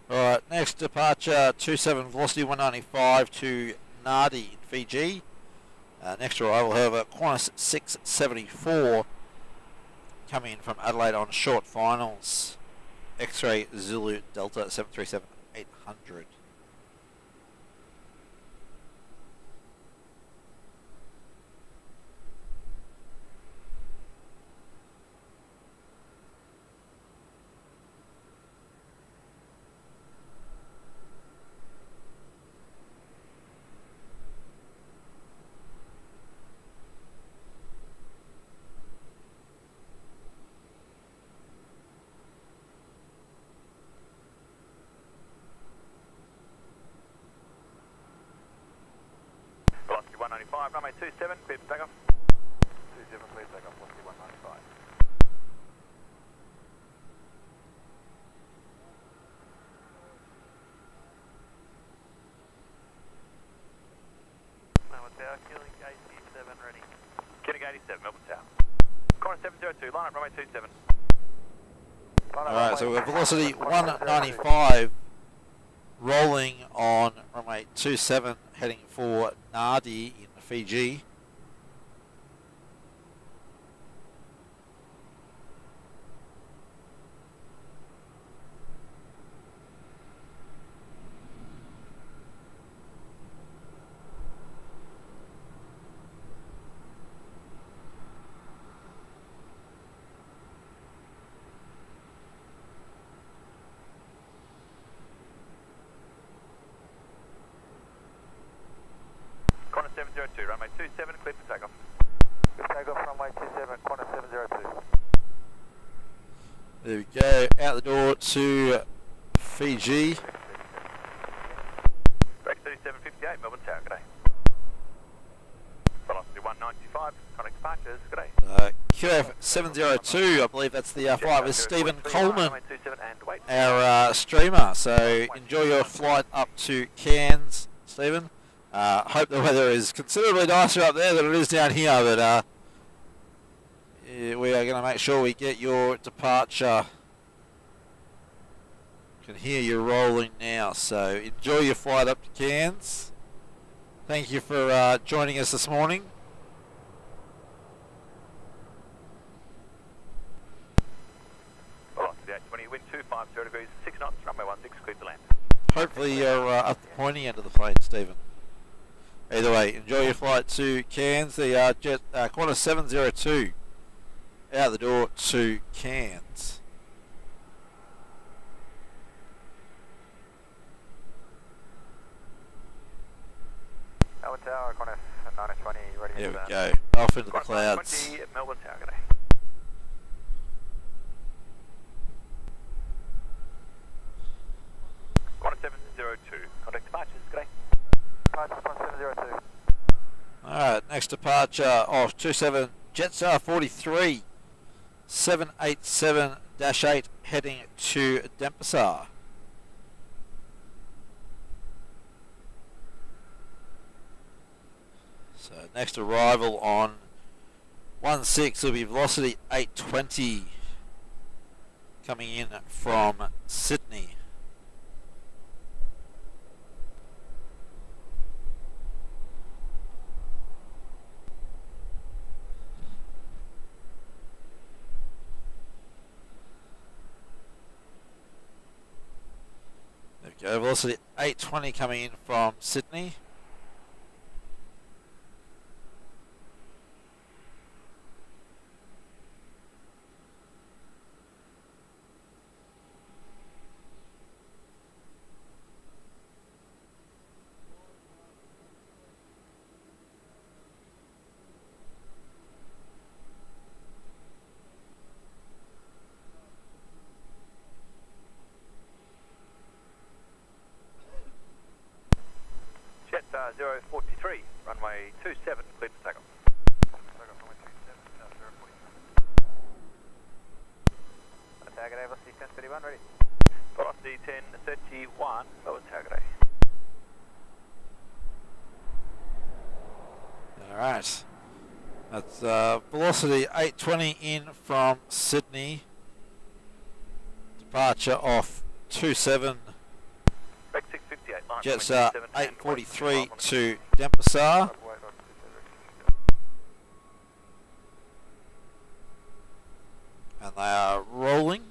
Alright, next departure 27 velocity 195 to Nadi in Fiji. Next arrival, however, Qantas 674 coming in from Adelaide on short finals. X-ray Zulu Delta 737-800. 195, runway 27, clear for takeoff. 27, clear for takeoff, velocity 195. Melbourne Tower, Killing 87 ready. Killing 87, Melbourne Tower. Qantas 702, line up runway 27. Alright, so we've got velocity 195 rolling on runway 27 heading for Nadi in Fiji. Qantas 702, runway 27, clear for takeoff. Clear for takeoff, runway 27, Qantas 702. There we go, out the door to Fiji. Break 3758, Melbourne Tower, g'day. Velocity 195, connect departures, g'day. QF 702, I believe that's the flight with Stephen Coleman, Runway 27 and wait. our streamer. So enjoy your flight up to Cairns, Stephen. Hope the weather is considerably nicer up there than it is down here, but we are going to make sure we get your departure. Can hear you rolling now, so enjoy your flight up to Cairns. Thank you for joining us this morning. Velocity 820, wind 250 degrees, 6 knots, runway 16, clear to land. Hopefully you're up the pointy end of the plane, Stephen. Either way, enjoy your flight to Cairns. The jet Qantas 702 out the door to Cairns. Melbourne Tower, Qantas 920, ready There to we land. go, off into the Qantas clouds. 920, Melbourne Tower, g'day. Qantas 702, contact departures, g'day. Departures, Qantas 702. Alright, next departure of 27 Jetstar 43 787-8 heading to Denpasar. So next arrival on 16 will be velocity 820 coming in from Sydney. There we go, velocity 820 coming in from Sydney. Jet 043, runway 27, clear for takeoff. Takeoff, runway 27, 043. Tower, g'day, velocity 1031, ready. Velocity 1031, Melbourne Tower, g'day. Alright, that's velocity 820 in from Sydney. Departure off 27 Break 658, line Jetstar 27 and 843 wait. to Denpasar. And they are rolling.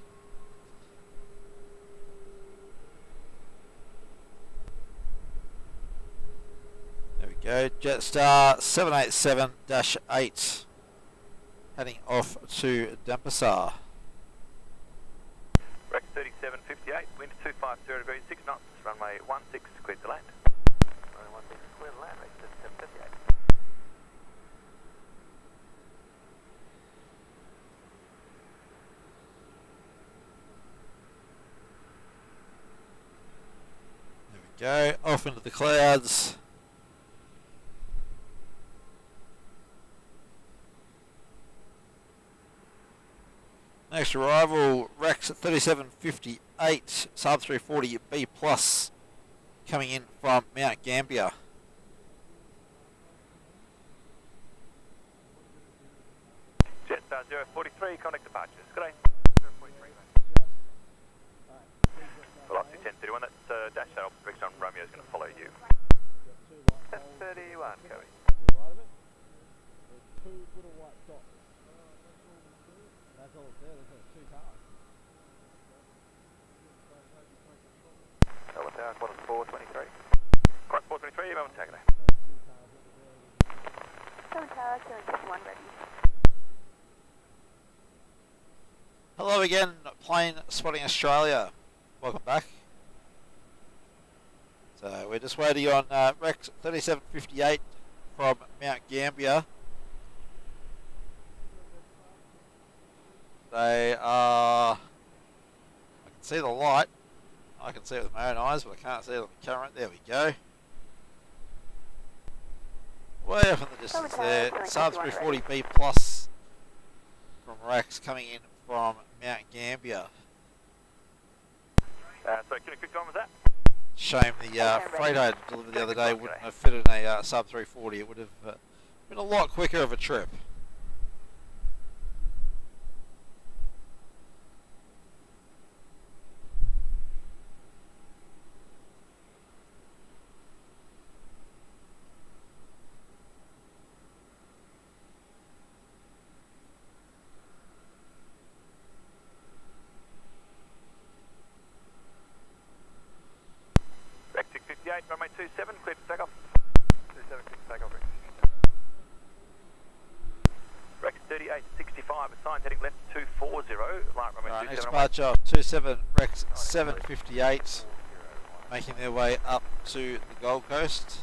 There we go, Jetstar 787-8 heading off to Denpasar. Break 3758, wind 250 degrees, 6 knots, runway 16, clear to land. Runway 16, clear to land, rate 758. There we go, off into the clouds. Next arrival, Rex 3758, sub 340 B plus, coming in from Mount Gambier. Jet 043, contact departures. Good day. 043. Velocity 1031, that's dash out opposite on Romeo is going to follow you. 1031, going. Right of it. There's two little white dots. That's all it's there. There's two cars. Melbourne Tower, Qantas 423. Qantas 423, Melbourne Tower, good day. Melbourne Tower, 251 ready. Hello again, Plane Spotting Australia. Welcome back. So we're just waiting on Rex 3758 from Mount Gambier. They are... I can see the light. I can see it with my own eyes, but I can't see it on the camera. There we go. Way off in the distance there. Sub 340B plus from Rex coming in from Mount Gambier. So can you quick on with that? Shame the freight I had delivered the other day wouldn't have fitted in a sub 340. It would have been a lot quicker of a trip. Rex 658, runway 27, clear for takeoff. 27, clear for takeoff, Rex 3865, assigned heading left 240, light runway Right, 27. next departure 27 Rex 758, making their way up to the Gold Coast.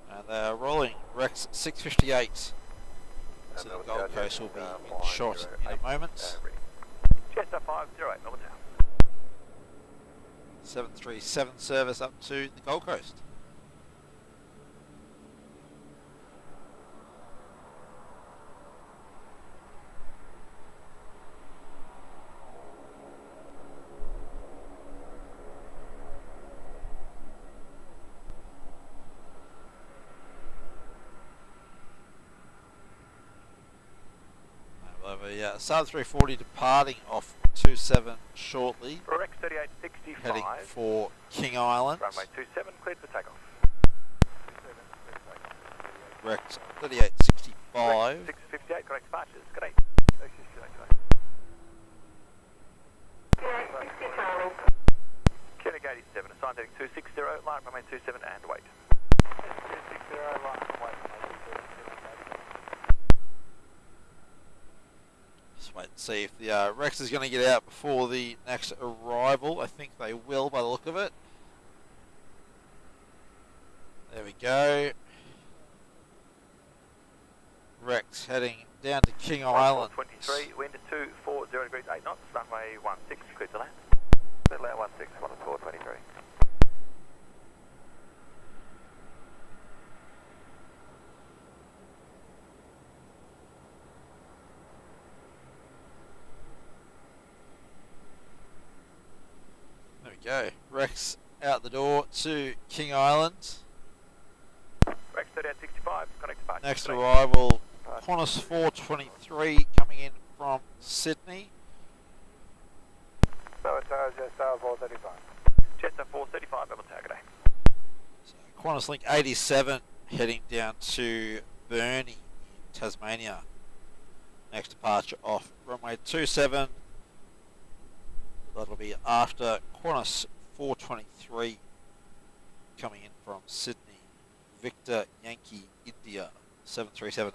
And they are rolling. Rex 658 to the Gold Coast will be in shot in a moment. Chester 508, Melbourne Tower. 737 service up to the Gold Coast. Sub 340 departing off 27 shortly, Rex 3865. heading for King Island. Runway 27, cleared for takeoff. Rex 3865. 658, correct departures. Good day. Koenig 87, assigned heading 260, line runway 27 and wait. 260, line runway 27. Just wait and see if the Rex is going to get out before the next arrival. I think they will by the look of it. There we go. Rex heading down to King Island. 23, wind 240 degrees 8 knots, runway 16, cleared to land. Cleared to land 16, 423. There we go. Rex out the door to King Island. Rex 3865, connect departure. Next arrival, Qantas 423 coming in from Sydney. Jetstar 435. Jetstar 435, Melbourne Tower, good day. So Qantas Link 87 heading down to Burnie in Tasmania. Next departure off runway 27. That'll be after Qantas 423 coming in from Sydney. Victor Yankee India 737-800.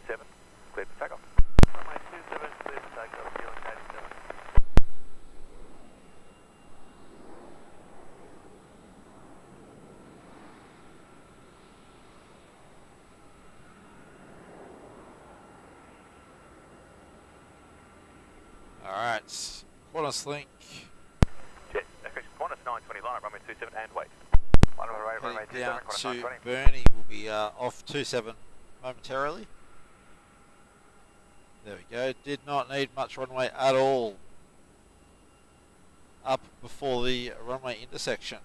27, clear for takeoff. Runway 27, clear for takeoff, Zealand 87. Alright, Qantas link Jet, Qantas 920 line up, runway 27 and wait. Runway heading down 27, to Qantas 920. Burnie. Will be off 27 momentarily. There we go. Did not need much runway at all up before the runway intersection.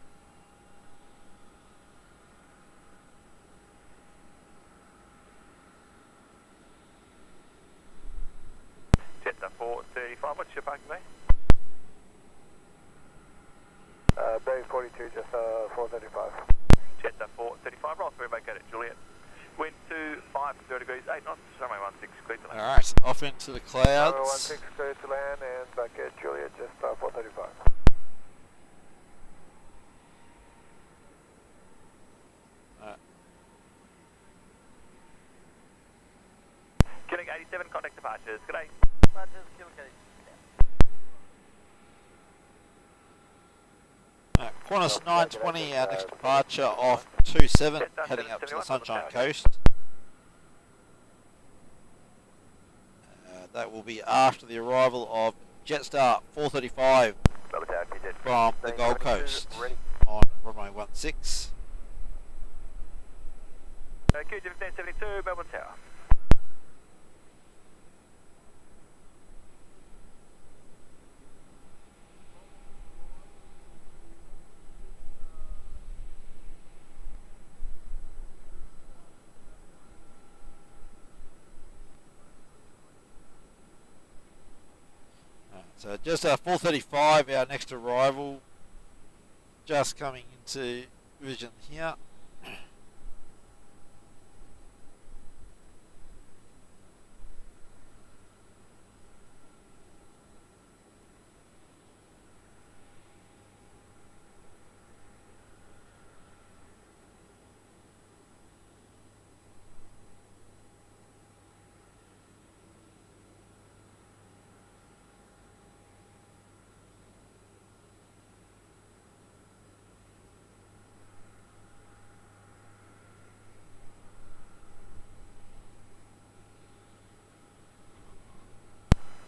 Jet 435, what's your parking bay? Bay 42, just 435. Jet 435, roll through, vacate at Juliet. Wind 25 degrees, 8 knots, runway 16, clear to land. Alright, off into the clouds. Runway 16, clear to land, and back at Juliet, just 435. Killing 87, contact departures, g'day. Qantas 920, our next departure off 27, heading up to the Sunshine Coast. That will be after the arrival of Jetstar 435 from the Gold Coast on runway 16. Q1572, Melbourne Tower. So just 435, our next arrival, just coming into vision here.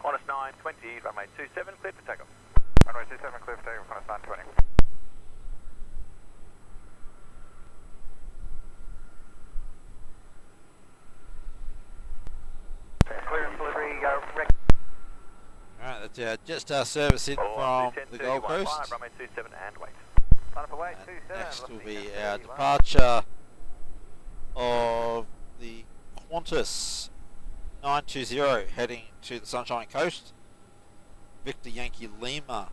Qantas 920, runway 27, clear for takeoff. Runway 27, clear for takeoff, Qantas 920. Clearance delivery, Alright, that's our Jetstar service in from the Gold Coast. Runway 27 and wait. Line up away, And 27. next will be our departure of the Qantas 920 heading to the Sunshine Coast. Victor Yankee Lima.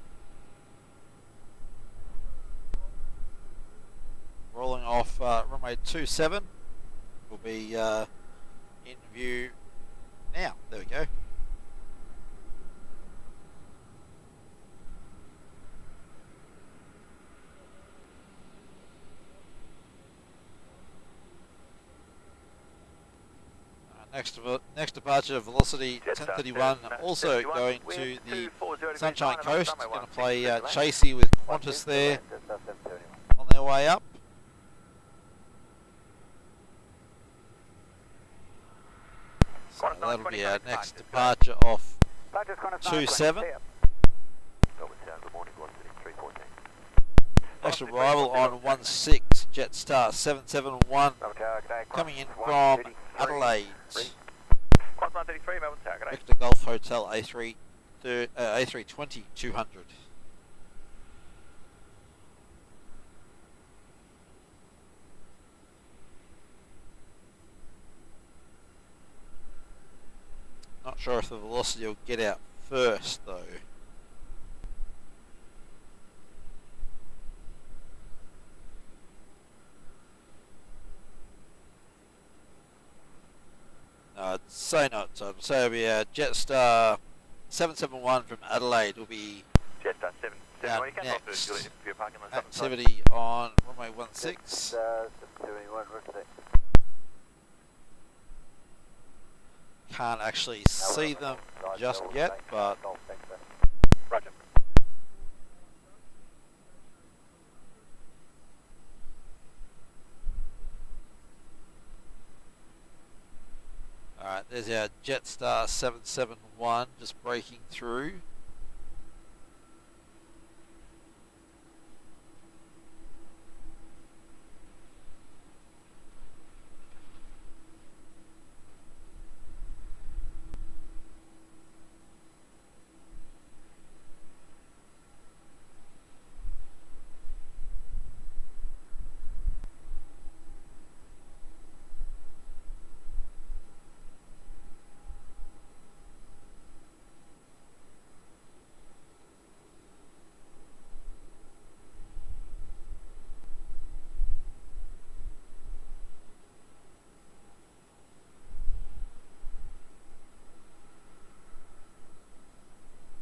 Rolling off runway 27. Will be in view now. There we go. Next departure, Velocity 1031, also going to the Sunshine Coast. Going to play Chasey with Qantas there on their way up. So that'll be our next departure off 27. Next arrival on 16, Jetstar 771, coming in from Adelaide. Qantas 133, Melbourne Tower, g'day. Victor Golf Hotel A320 200. Not sure if the Velocity will get out first though. I'd say not. So I'd say it'll be a Jetstar 771 from Adelaide will be Jetstar 771, you can talk to next. Juliet if you're parking on the Activity on runway 16. 771, roger that. Can't actually see them just yet, but Roger. alright, there's our Jetstar 771 just breaking through.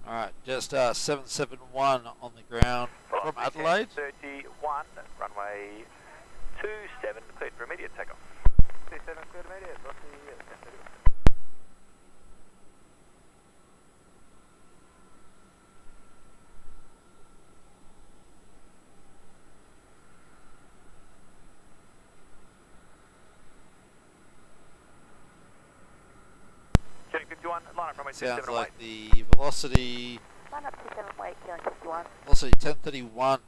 Alright, just 771 on the ground from Adelaide. 31, runway 27, cleared for immediate takeoff. 27, cleared immediate, Rocky 1031. Jetting 51, line up runway 27 Sounds away. like the velocity, Line up to 7 weight, Kieran 51. velocity 1031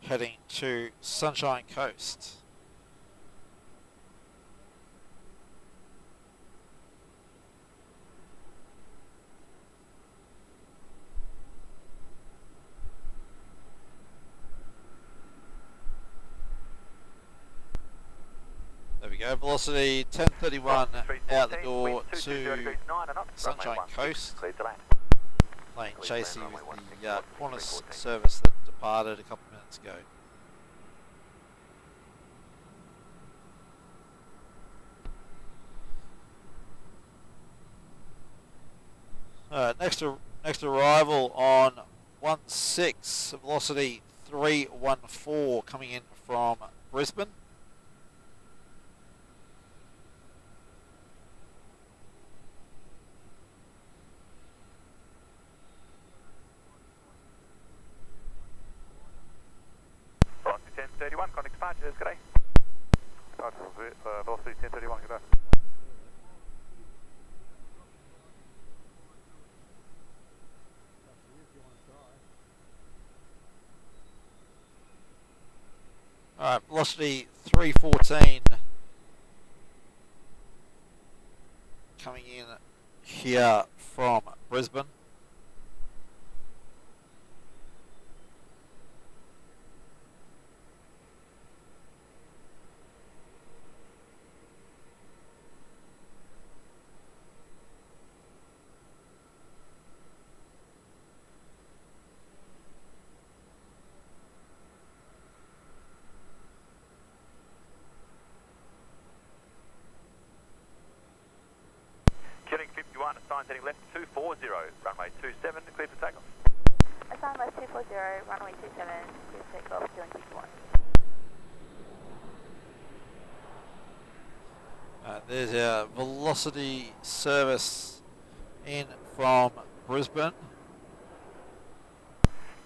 heading to Sunshine Coast. There we go, velocity 1031 out the door to Sunshine Coast. Cleared to land. Plane chasing with the Qantas service that departed a couple of minutes ago. Next arrival on 16, velocity 314 coming in from Brisbane. Velocity 1031, contact departures, g'day. Velocity 1031, g'day. Alright, velocity 314 coming in here from Brisbane. Jetting 51, assigned heading left 240, runway 27, cleared for takeoff. Assigned left 240, runway 27, clear to take off, Kieran 51. There's our velocity service in from Brisbane.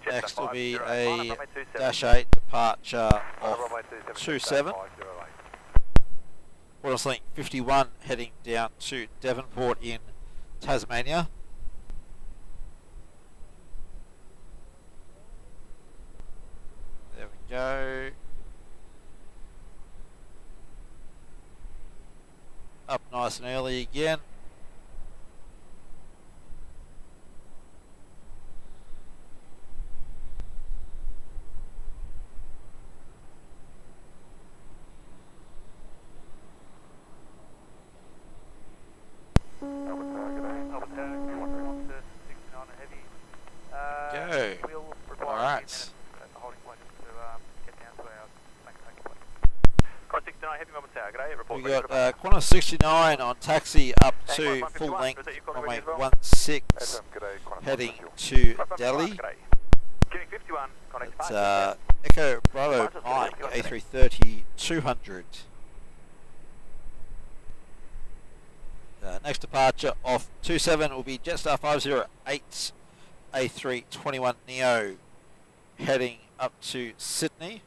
Next will be a Dash 8 departure off 27. Qantas 51 heading down to Devonport in Tasmania. There we go. Up nice and early again. Go. Alright. We got Qantas 69 on taxi up to full length, runway 16, heading to Delhi. It's Echo Bravo Mike, A330 200. Next departure off 27 will be Jetstar 508 A321 Neo heading up to Sydney.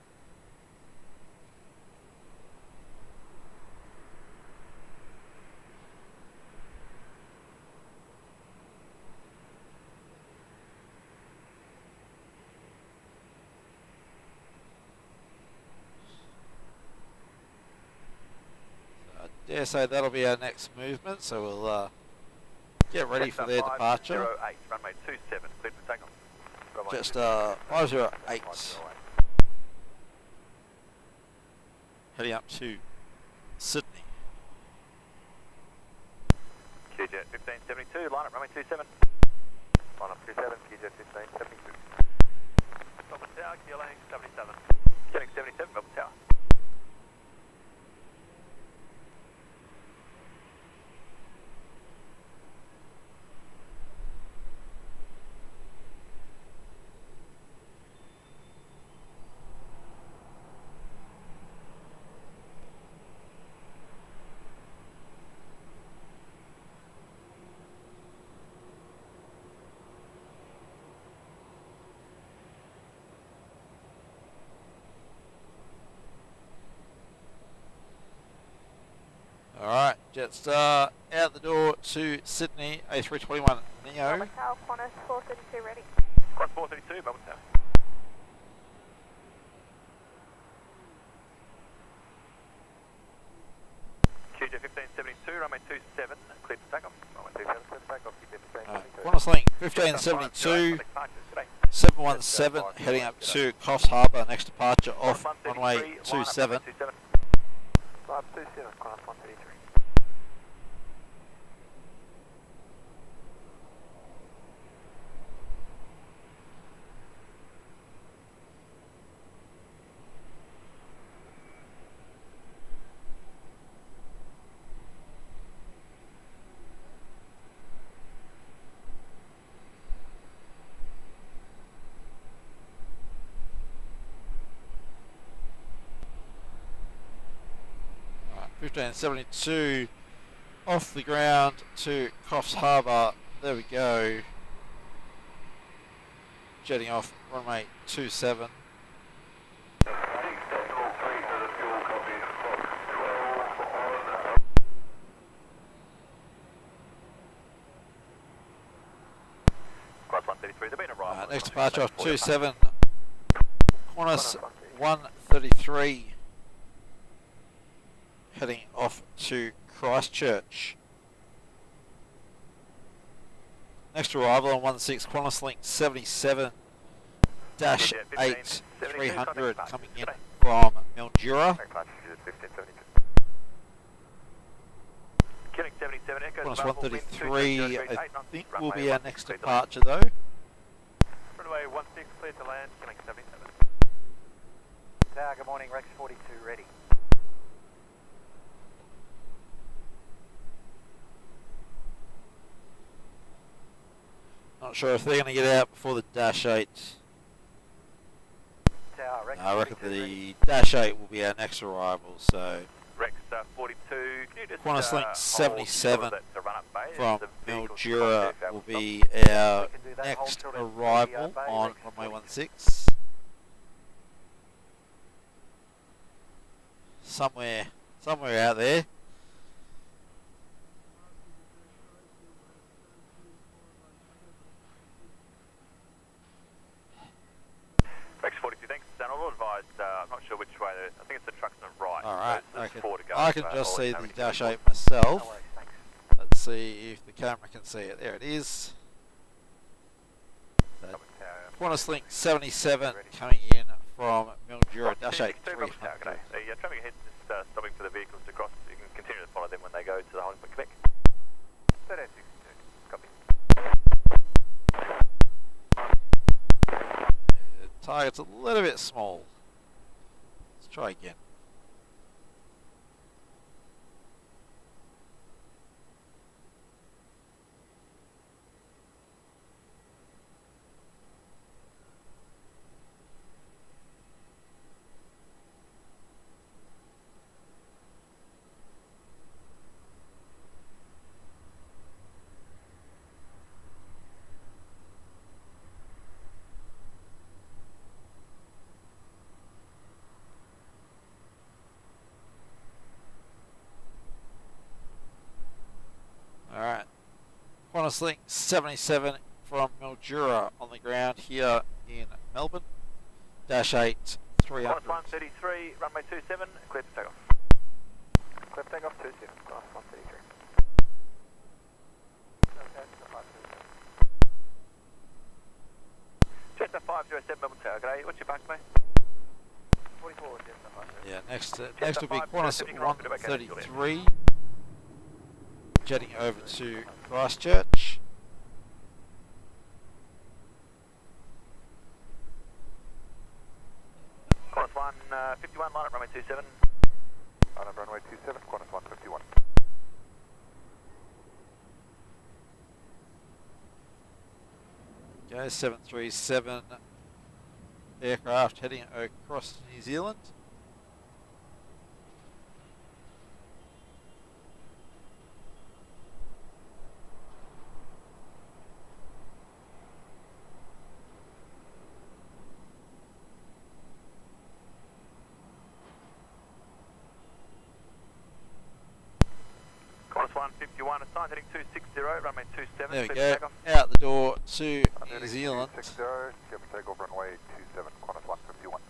Yeah, so that'll be our next movement, so we'll get ready for their departure. 508, runway 27, cleared for takeoff. Just 508 heading up to Sydney. QJet 1572, line up runway 27. Line up 27, QJet 1572. Melbourne Tower, QLA 77. Getting 77, Melbourne Tower. Alright, Jetstar out the door to Sydney, A321 Neo. Melbourne Tower, Qantas 432 ready. Cross 432, Melbourne Tower. QJ 1572, runway 27, cleared for takeoff. Runway 27, cleared for takeoff, QJ 1572. Qantas Link 1572, 717 heading up to Coffs Harbour. Next departure off runway 27. 527, Qantas 133. Alright, 1572 off the ground to Coffs Harbour. There we go. Jetting off runway 27. Cross 133, they've been arrived. Next departure off 27. Qantas 133 heading off to Christchurch. Next arrival on 16 Qantas Link 77 dash 8 300 coming in from Mildura. Killing 77, Echo. Qantas 133 I think will be our next departure though. Runway 16 cleared to land, killing 77. Tower, good morning, Rex 42 ready. Not sure if they're going to get out before the dash 8. Tower, Rex I reckon 42 ready. the dash 8 will be our next arrival, so Rex 42, can you just Qantas Link hold 77 that to run up bay? from The vehicle's Mildura crossed there, will Falcon be our We can do that, hold next till the arrival bay, on Rex runway 42. 16. Somewhere out there. Rex 42, thanks. Dan, I'll advise, I'm not sure which way, I think it's the trucks on the right. Alright, so there's I can, 4 to go, I can so just I'll see let the you dash know. 8 myself. No worries, thanks. Let's see if the camera can see it. There it is. That Qantas Link 77 coming in from Mildura dash 8 300. The traffic ahead is stopping for the vehicles to cross. You can continue to follow them when they go to the holding point Quebec. 1362, copy. The target's a little bit small. Let's try again. Qantas Link 77 from Mildura on the ground here in Melbourne. Dash 8 300. Qantas 133, runway 27, clear for takeoff. Clear for takeoff 27, Qantas 133. Jetta 507 Melbourne Tower, g'day. What's your back, mate? 44, Jetta 507. Yeah, next will be Qantas 133, jetting over to Christchurch. Qantas 151, line up runway 27. Line up runway 27, Qantas 151. Okay, 737 aircraft heading across New Zealand. Qantas 151, assigned heading 260, runway 27. There we clear go, for takeoff. out the door to New Zealand. 60, get for takeoff runway 27, Qantas 151.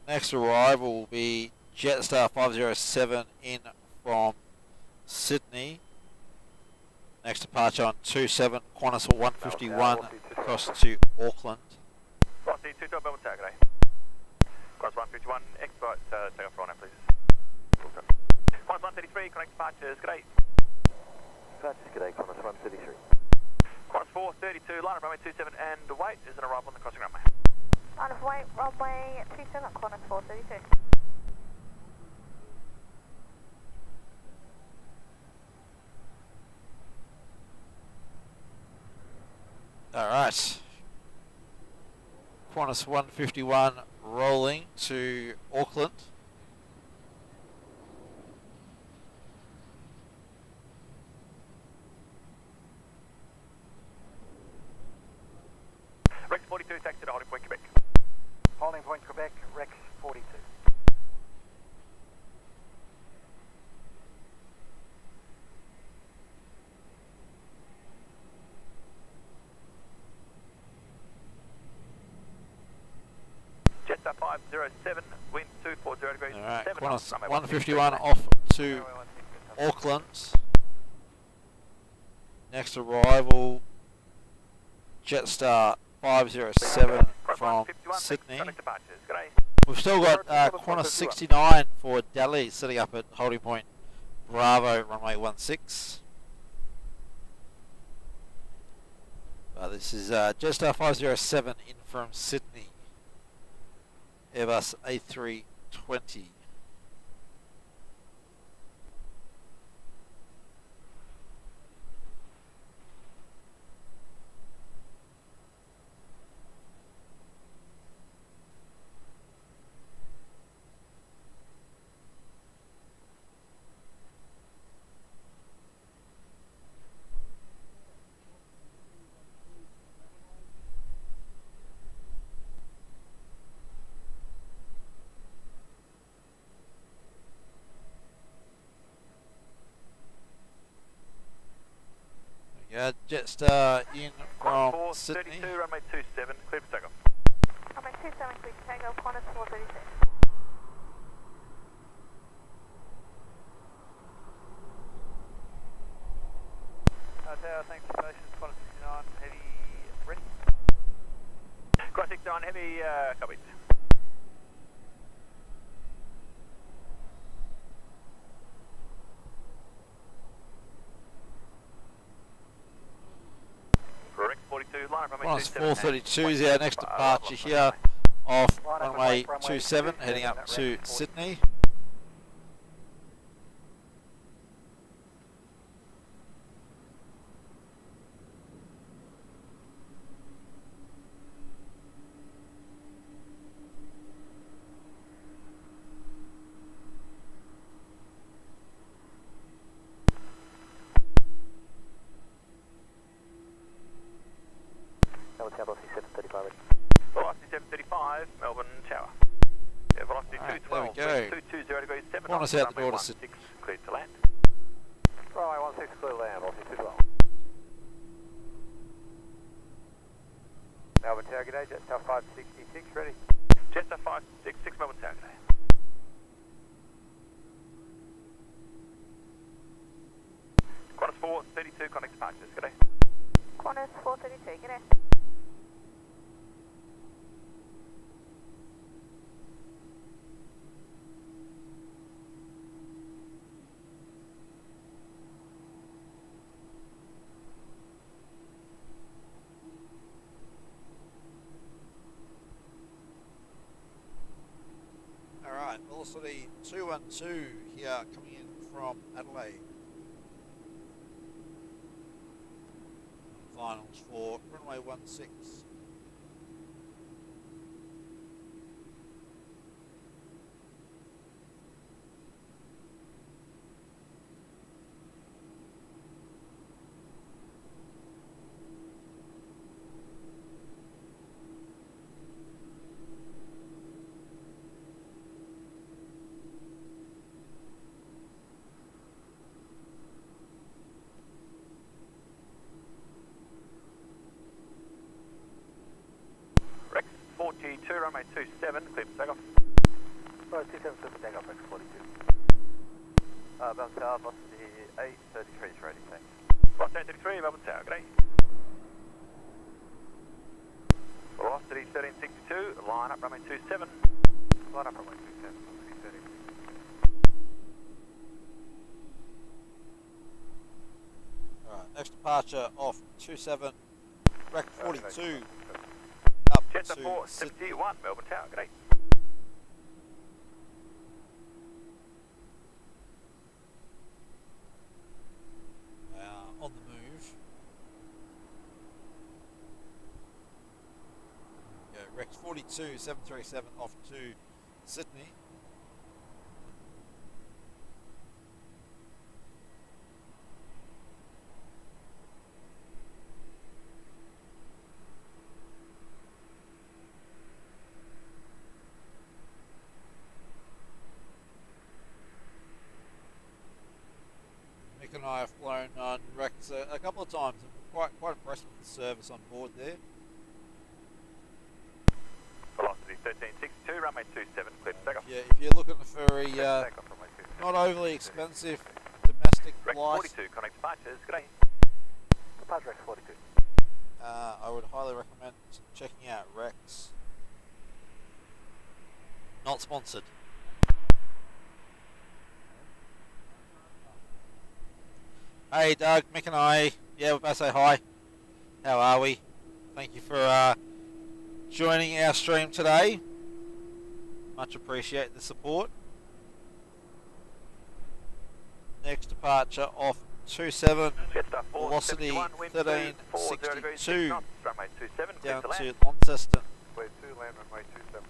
Next arrival will be Jetstar 507 in from Sydney. Next departure on 27 Qantas 151 across to Auckland. Rossi 212 Melbourne Tower, g'day. Qantas 151, expedite takeoff right now, please. Qantas 133, connect departures, g'day. Departures, g'day, Qantas 133. Qantas 432, line up runway 27 and wait, is an arrival on the crossing runway. Line of wait, runway 27, Qantas 432. Alright. Qantas 151 rolling to Auckland. Rex 42, taxi to holding point Quebec. Holding point Quebec, Rex 42. Jetta 507, wind 240 degrees. Alright, 7 Qantas knots, runway 151 16. off to Auckland. Next arrival, Jetstar 507 Qantas from 151, Sydney. connect departures, g'day. We've still got Qantas 69 for Delhi setting up at holding point Bravo runway 16. This is Jetstar 507 in from Sydney. Airbus A320. Jetstar in from Sydney. 432, runway 27, clear for takeoff. Runway 27, clear for takeoff, Qantas 432. Tower, thanks for patience, Qantas 69, heavy, ready? Qantas 69, heavy, copied. Rex 42, line up runway Qantas 27. 432 is our next departure here off runway 27 heading up to Sydney. Melbourne Tower, Velocity 735 ready. Velocity 735, Melbourne Tower. degrees 7 Qantas knots, out the runway door to 16 cleared to land. Runway 16 clear to land, Aussie 2 well. Melbourne Tower, g'day, Jetstar 566, ready. Jetstar 566 Melbourne Tower, g'day. Qantas 432, contact departures, g'day. Qantas 432, g'day. Alright, velocity 212 here coming in from Adelaide. Finals for runway 16. Rex 42, runway 27, clear for takeoff. Runway 27, clear for takeoff, Rex 42. Melbourne Tower, velocity 833 is ready, thanks. Flight 833, Melbourne Tower, g'day. Velocity 1362, line up runway 27. Line up runway 27, velocity 30. Alright, next departure off 27, Rec 42, up Jetstar to 471, Melbourne Tower, g'day. On the move. Yeah, Rex 42, 737 off to Sydney. Mick and I have flown on Rex a couple of times. I'm quite impressed with the service on board there. Velocity 1362, runway 27, clear for takeoff. Yeah, if you're looking for a Takeoff runway 27. not overly expensive domestic Rex flight, 42, connect departures, g'day. Departure Rex 42. I would highly recommend checking out Rex. Not sponsored. Hey Doug, Mick and I, yeah, we're about to say hi. How are we? Thank you for joining our stream today. Much appreciate the support. Next departure off 27, Jetstar velocity 471, wind 40 degrees 6 1362 knots, runway 27, clear down to land. to Launceston. Way 2, land runway 27.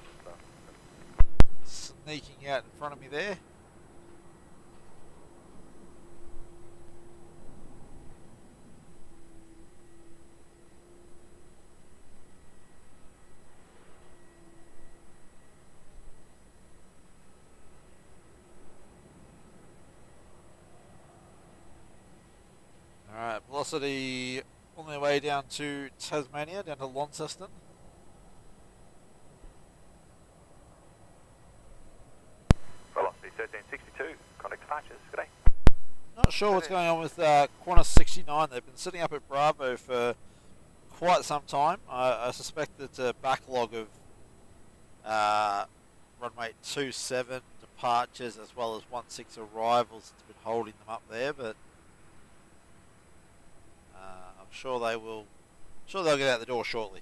Sneaking out in front of me there. Alright, velocity on their way down to Tasmania, down to Launceston. Velocity 1362, contact departures, g'day. Not sure what's going on with Qantas 69. They've been sitting up at Bravo for quite some time. I suspect it's a backlog of runway 27 departures as well as 16 arrivals that's been holding them up there, but I'm sure they will. Sure they'll get out the door shortly.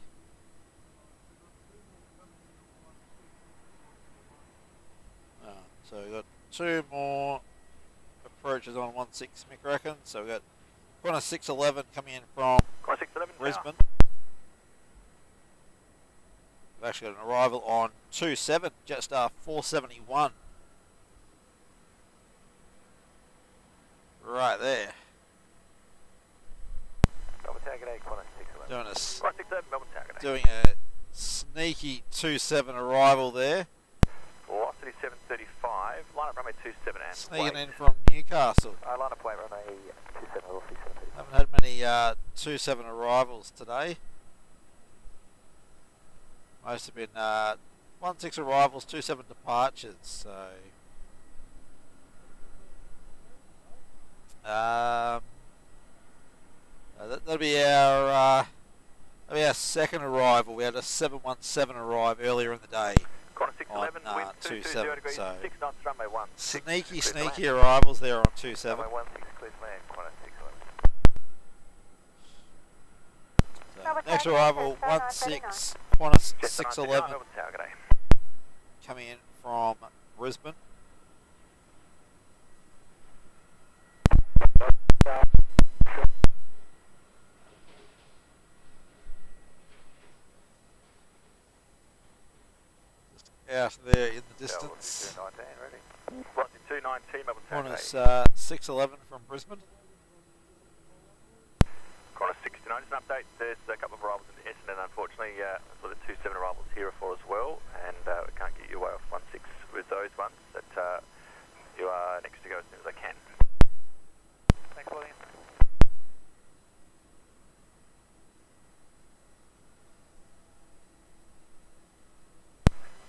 So we've got two more approaches on 16, Mick reckons. So we've got Qantas 611 coming in from Qantas 611, Brisbane. We've actually got an arrival on 27, Jetstar 471. Right there. Melbourne Tower, g'day, Qantas 611. Doing a, Qantas 67, Melbourne Tower, g'day. doing a sneaky 27 arrival there. Velocity Velocity 735. Line up runway 27 and Sneaking wait. in from Newcastle. Line up point runway 27, velocity 735. Haven't had many 2-7 arrivals today. Most have been 1-6 arrivals, 2-7 departures. So that'll be our second arrival. We had a 717 arrive earlier in the day. Corner 611, on, wind 220 27, degrees, so 6 knots, runway 16. Sneaky arrivals there on 27. Runway 16, clear to land, corner 611. So next arrival 16, Qantas Jet 611 Melbourne Tower, g'day. coming in from Brisbane. Out there in the distance. Velocity 219, ready. Velocity 219, Melbourne Tower, Qantas g'day. 611 from Brisbane. Corner 69, just an update. There's a couple of arrivals in Essendon, unfortunately. For the 27 arrivals here are for as well, and we can't get you away off 16 with those ones, but you are next to go as soon as I can. Thanks, William.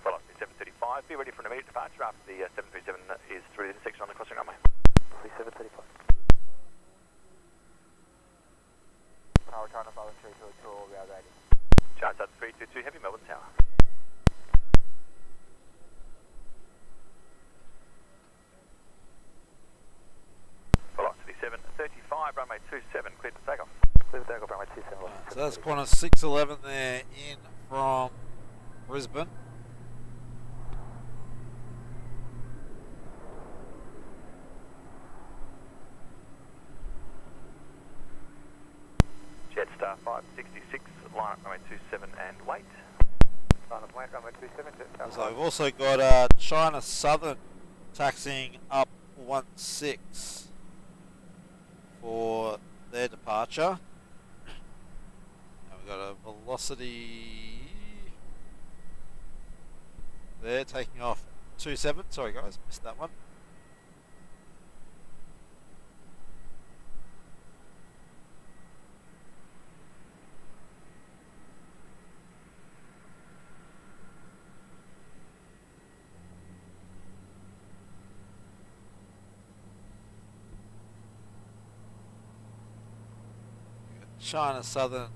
Velocity 735, be ready for an immediate departure after the 737 is through the intersection on the crossing runway. Velocity 735. Power turn up, Island 322, rail ready. Chance out 322 Heavy, Melbourne Tower. Velocity 735, runway 27, clear to takeoff. Clear to takeoff, runway 27. So that's Qantas 611 there in from Brisbane. Jetstar 566, line up runway 27 and wait. Line up point runway 27, Jetstar. So we've also got China Southern taxiing up 16 for their departure. And we've got a Velocity there taking off 27. Sorry guys, missed that one. China Southern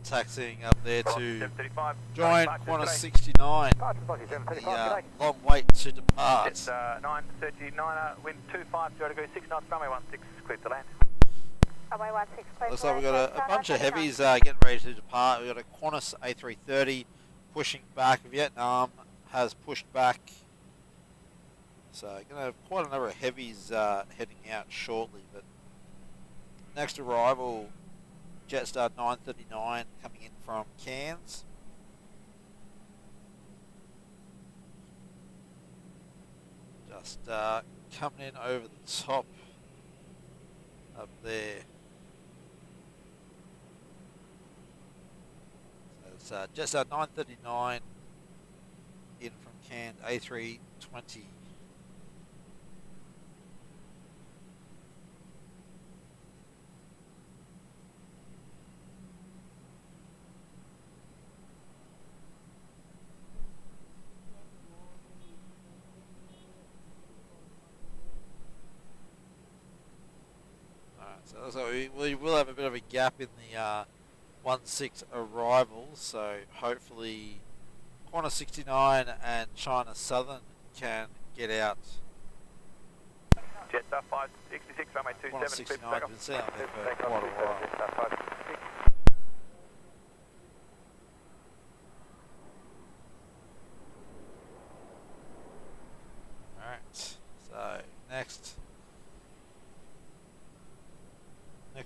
taxiing up there to 735. join Departure Qantas today. 69. Velocity 735, The long wait to depart. It's 939, wind 250 degrees, 6 knots, runway 16, clear to land. Runway 16, clear Looks to like we've got land, a bunch of 39. heavies getting ready to depart. We've got a Qantas A330 pushing back. Vietnam has pushed back. So going to have quite a number of heavies heading out shortly. But next arrival, Jetstar 939 coming in from Cairns. Just coming in over the top up there. So it's Jetstar 939 in from Cairns, A320. So we will have a bit of a gap in the 16 arrivals, so hopefully Qantas 69 and China Southern can get out. Jetstar 566, runway 27, Qantas 69 has been sitting out there for quite a while. Jetstar 566. Alright, so next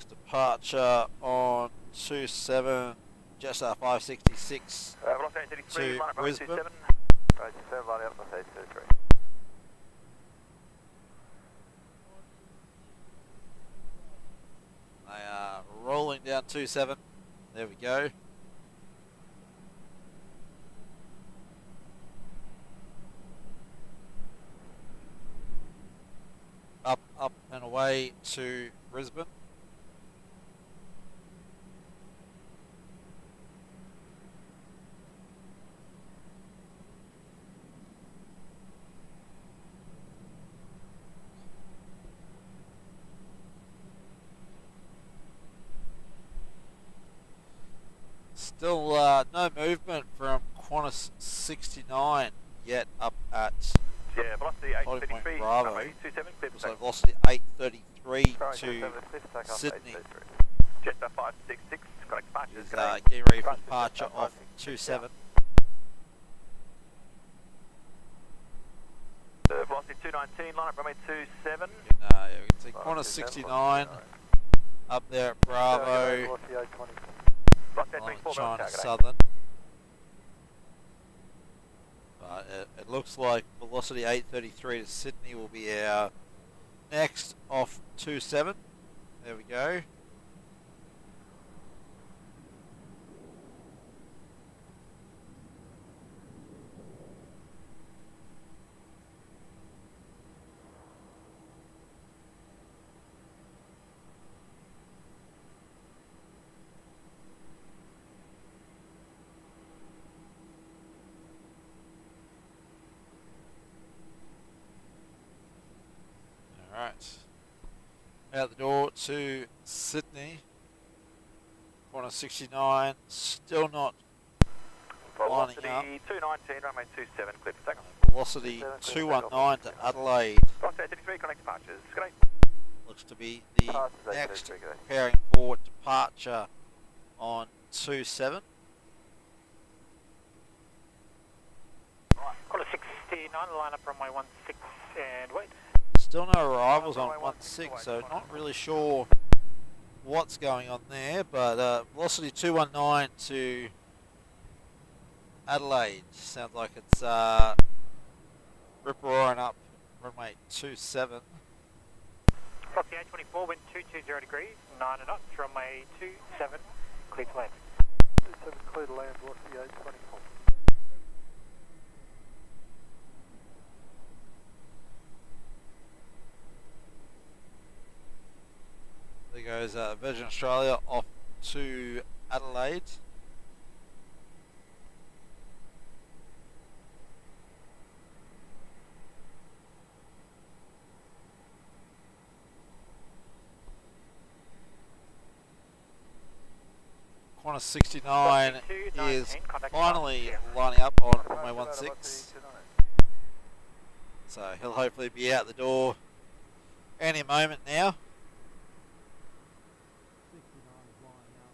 departure on 27, Jetstar 566 Velocity 83, to line up runway Brisbane. 27. Right, 7, line up, velocity 33. They are rolling down 27. There we go. up and away to Brisbane. Still no movement from Qantas 69 yet up at Yeah, velocity Floating Point 833, Bravo. runway 27, clear for so takeoff. velocity 833 Right, to 27, clear for takeoff, Sydney. 833. Jetta 566, correct departure. is Good day. getting ready for Right, departure Jetta off 566, 27. Velocity 219, line up runway 27. Yeah, we can see Right, Qantas 27, 69 up there at Bravo Velocity 820. Velocity on 824, China Melbourne, Southern. But it looks like velocity 833 to Sydney will be our next off 27. There we go. Alright. Out the door to Sydney. Qantas 69, still not lining Velocity up. 219, runway 27, clear for takeoff. Velocity 219 to Adelaide. Velocity 833, connect departures. Good day. Looks to be the Passes next 833, good day. preparing for departure on 27. Qantas 69, line up runway 16 and wait. Still no arrivals on 16, so not really sure what's going on there, but velocity 219 to Adelaide. Sounds like it's rip-roaring up runway 27. Velocity 824, wind 220 degrees, 9 knots, runway 27, clear to land. 27 clear to land, velocity 824. There goes Virgin Australia off to Adelaide. Qantas 69 is finally lining up on runway 16. So he'll hopefully be out the door any moment now. 69 is lining up.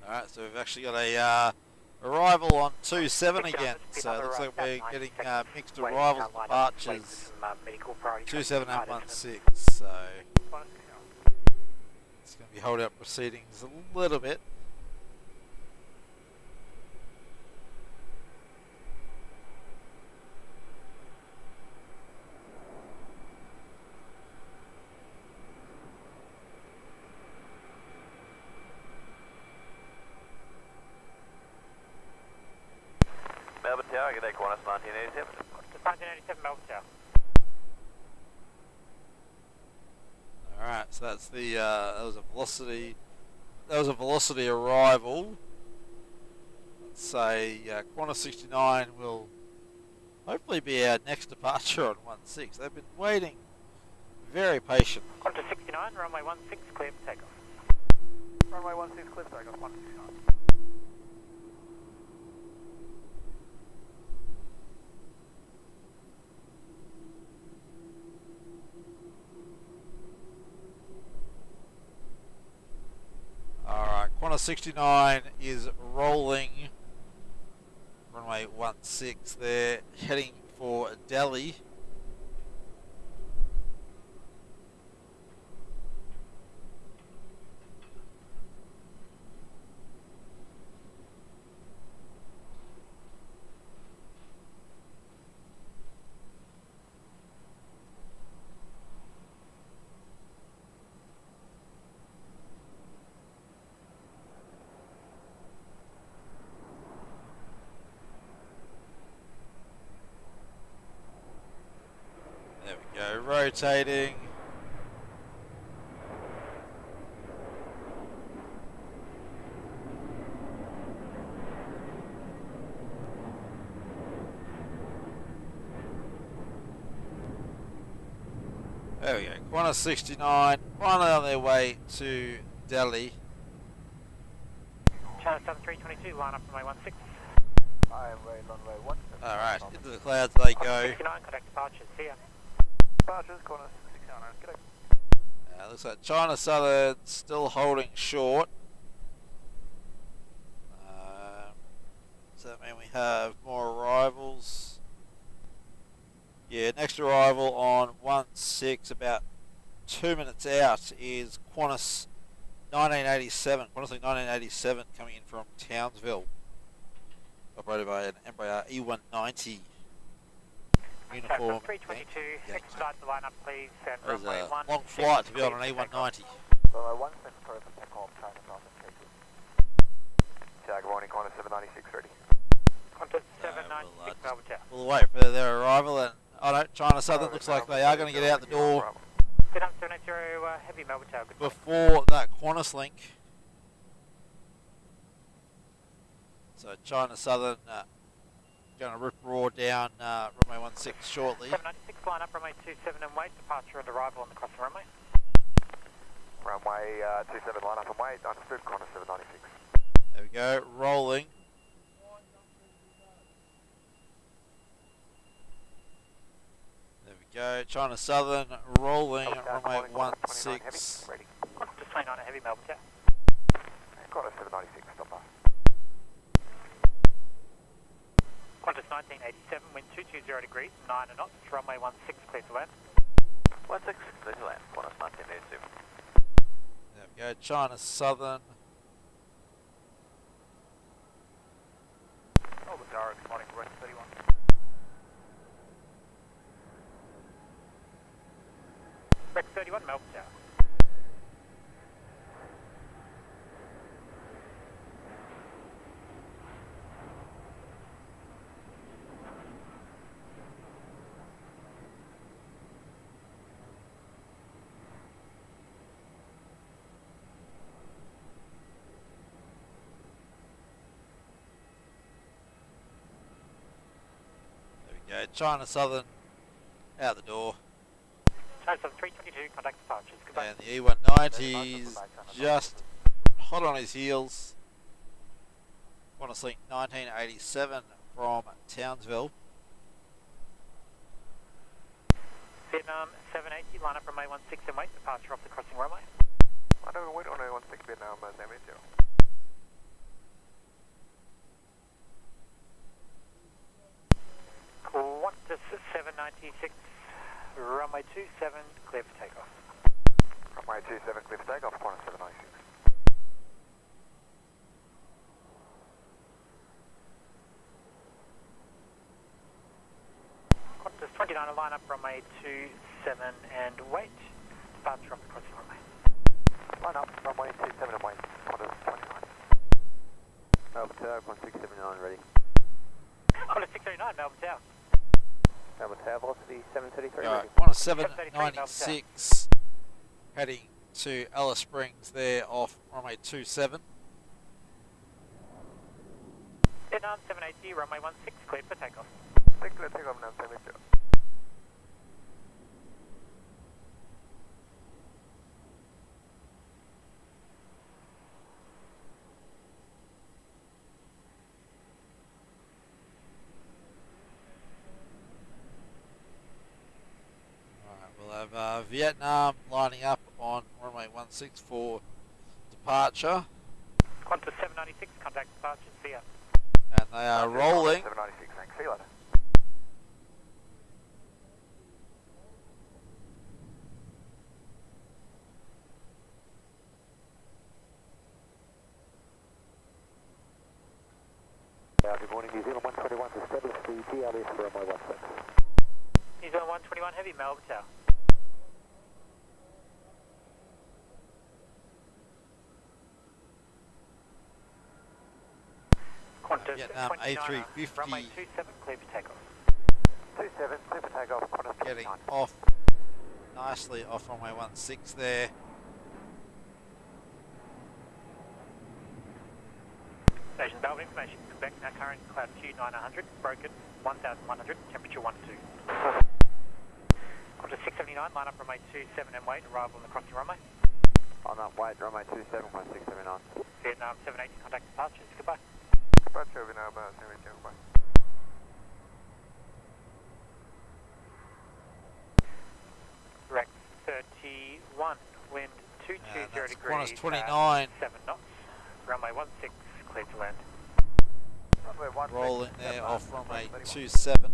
Alright, so we've actually got a arrival on 27 again. So it looks like we're getting mixed arrivals and departures. 27 and 16. So it's going to be hold out proceedings a little bit. Melbourne Tower, good day, Qantas 1987. 1987 Melbourne Tower. Alright, so that's the that was a velocity arrival. Let's say Qantas 69 will hopefully be our next departure on 16. They've been waiting very patient. Qantas 69, runway 16, clear for takeoff. Runway 16 clear for takeoff, 169. Qantas 69 is rolling runway 16 there, heading for Delhi. There we go, rotating. There we go, Qantas 69, finally on their way to Delhi. Channel 7322, line up runway 16. I am ready, runway 1. Alright, into the clouds they go. 69, contact departures, see ya. Departures, corner 69, g'day. Looks like China Southern still holding short. Does that mean we have more arrivals? Yeah, next arrival on 16, about 2 minutes out, is Qantas 1987. Qantas 1987 coming in from Townsville, operated by an Embraer E190 uniform. 322, expedite the line up please, and That was runway a 1. long flight to be on an E190. Runway 1, send for takeoff, China Southern, K2. Good morning, Qantas 796, ready. Qantas 796, Melbourne Tower. We'll wait for their arrival, and China Southern looks like they are going to get out the door Vietnam 780, heavy Melbourne Tower, good morning. before that Qantas link. So China Southern going to rip roar down runway 16 shortly. 796, line up runway 27 and wait, departure and arrival on the crossing runway. Runway 27, line up and wait, understood, Qantas 796. There we go, rolling. There we go, China Southern rolling at runway 16. Ready. Qantas 29, heavy Melbourne Tower. Qantas 796, stop us. Qantas 1987, wind 220 degrees, 9 knots, runway 16, clear to land. 16, clear to land, Qantas 1987. There we go, China Southern. Oh, the Dara, good morning, Rec 31. Rec 31, Melbourne Tower. There we go, China Southern out the door. Channel 7322, contact departures, goodbye. And the E190's just hot on his heels. Qantas Link 1987 from Townsville. Vietnam 780, line up runway 16 and wait, departure off the crossing runway. I don't wait on a 16 Vietnam, Zambia 0. Qantas 796, runway 27, clear for takeoff. Runway 27, clear for takeoff, Qantas 796. Qantas 29, line up runway 27 and wait, departure off the crossing runway. Line up, runway 27 and wait, Qantas 29. Melbourne Tower, Qantas 679 ready. Qantas 639, Melbourne Tower. Melbourne Tower, velocity 733 Alright, ready. Qantas 796 heading to Alice Springs there off runway 27. Vietnam 780, runway 16, cleared for takeoff. Take off now, Zambia 0. We'll have Vietnam lining up on runway 16 for departure. Qantas 796, contact departure, see ya. And they are rolling. 796, thanks. See you later. Good morning, New Zealand 121 to establish the GLS for runway 16. New Zealand 121 Heavy, Melbourne Tower. Qantas Vietnam 29, A350. runway 27, clear for takeoff. 27, clear for takeoff, Qantas Getting 29. off nicely off runway 16 there. Station Melbourne information, Quebec, now current cloud 2900, broken 1100, temperature 12. Qantas 679, line up runway 27 and wait, arrival on the crossing runway. On that wait, runway 27, 1679. Vietnam 780, contact departures, goodbye. Departure over now, about 780, goodbye. Rex 31, wind 220 degrees. Qantas 29. 7 knots. Runway 16, clear to land. Runway 16, Rolling 7 there knots, off runway 31. 27.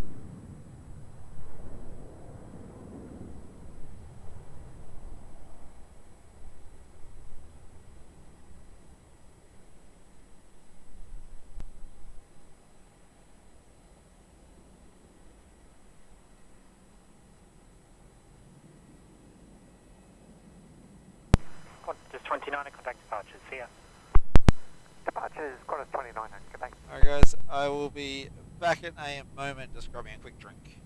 Qantas 29, contact departures, see ya. Departure is Qantas 29, Quebec. Alright guys, I will be back in a moment, just grabbing a quick drink.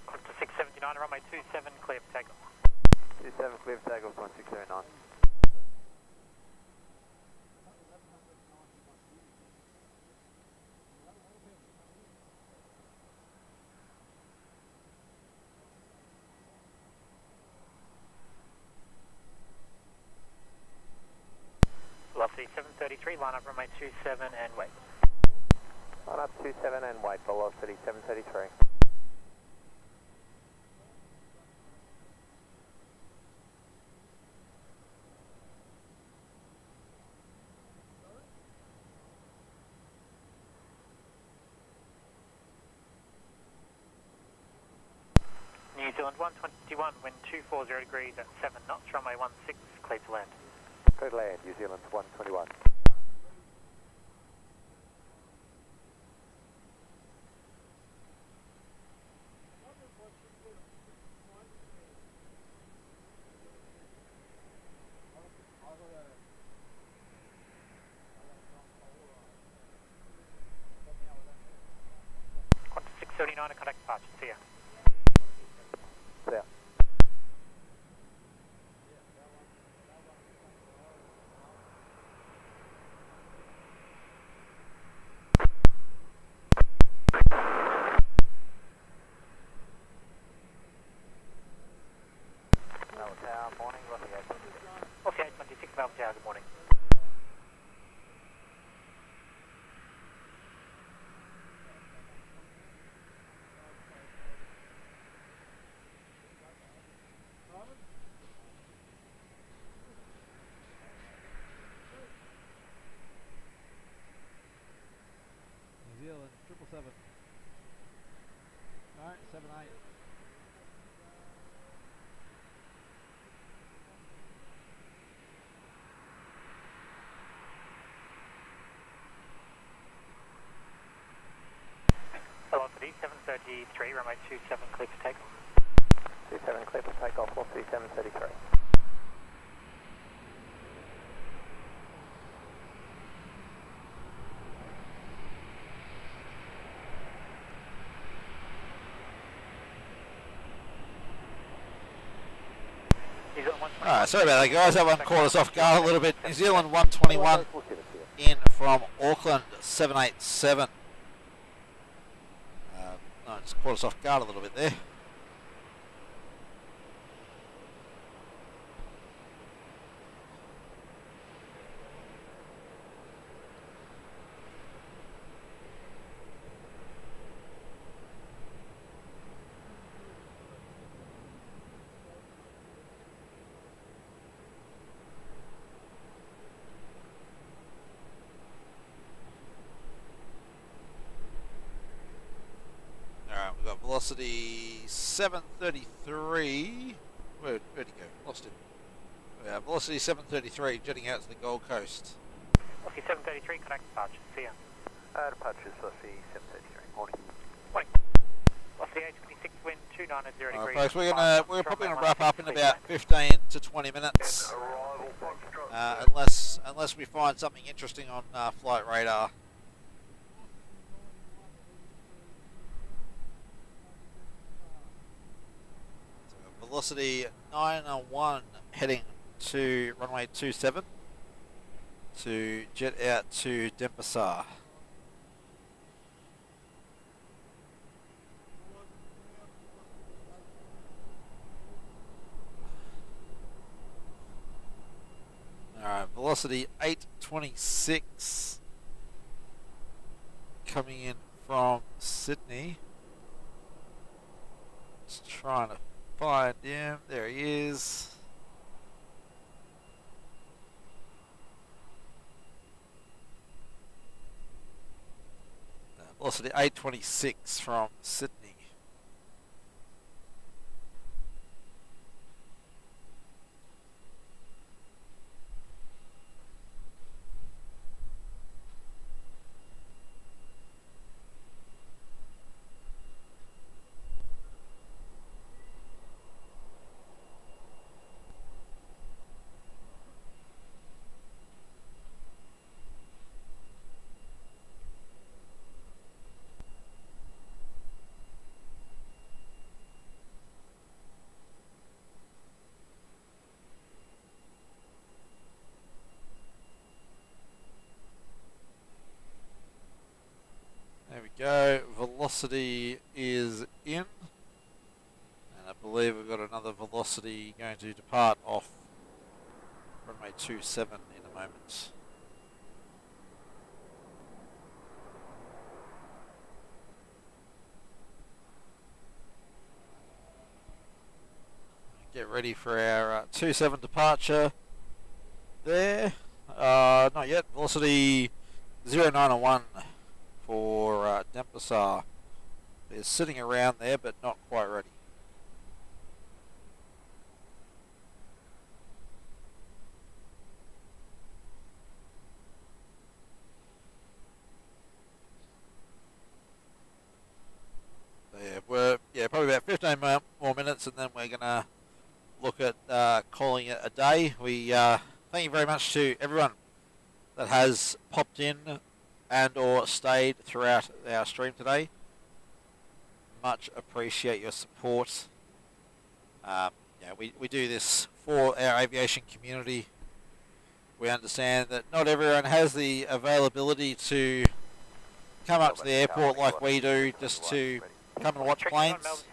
Qantas 679, runway 27, clear for takeoff. 27, clear for takeoff, 1609. Velocity 733, line up runway 27 and wait. Line up 27 and wait, velocity 733. New Zealand 121, wind 240 degrees at 7 knots, runway 16, clear to land. Clear to land, New Zealand 121. Qantas 679, contact departure, see ya. There. Melbourne Tower, morning, Rocky 826. Rocky 826, Melbourne Tower, good morning. New Zealand 777. Alright, 78. Velocity 733, runway 27, clear for takeoff. 27, clear for takeoff, velocity 733. Alright, sorry about that guys, that one caught us off guard a little bit. New Zealand 121 in from Auckland 787. No, just caught us off guard a little bit there. We've got velocity 733. Where'd he go? Lost him. Velocity 733 jetting out to the Gold Coast. Okay, 733, connect departure. See ya. Departures velocity 733. Morning. Morning. Velocity 826, wind 290 degrees. Folks, we're probably gonna wrap up in about 15 to 20 minutes, unless we find something interesting on flight radar. Velocity 901 heading to runway 27 to jet out to Denpasar. Alright, velocity 826 coming in from Sydney. Just trying to find him. There he is. Velocity 826 from Sydney. There we go, velocity is in, and I believe we've got another velocity going to depart off runway 27 in a moment. Get ready for our 27 departure there. Not yet, velocity 0901 for Denpasar is sitting around there but not quite ready. We're probably about 15 more minutes and then we're gonna look at calling it a day. We thank you very much to everyone that has popped in and or stayed throughout our stream today. Much appreciate your support. We do this for our aviation community. We understand that not everyone has the availability to come up to the airport like we do just to come and watch planes.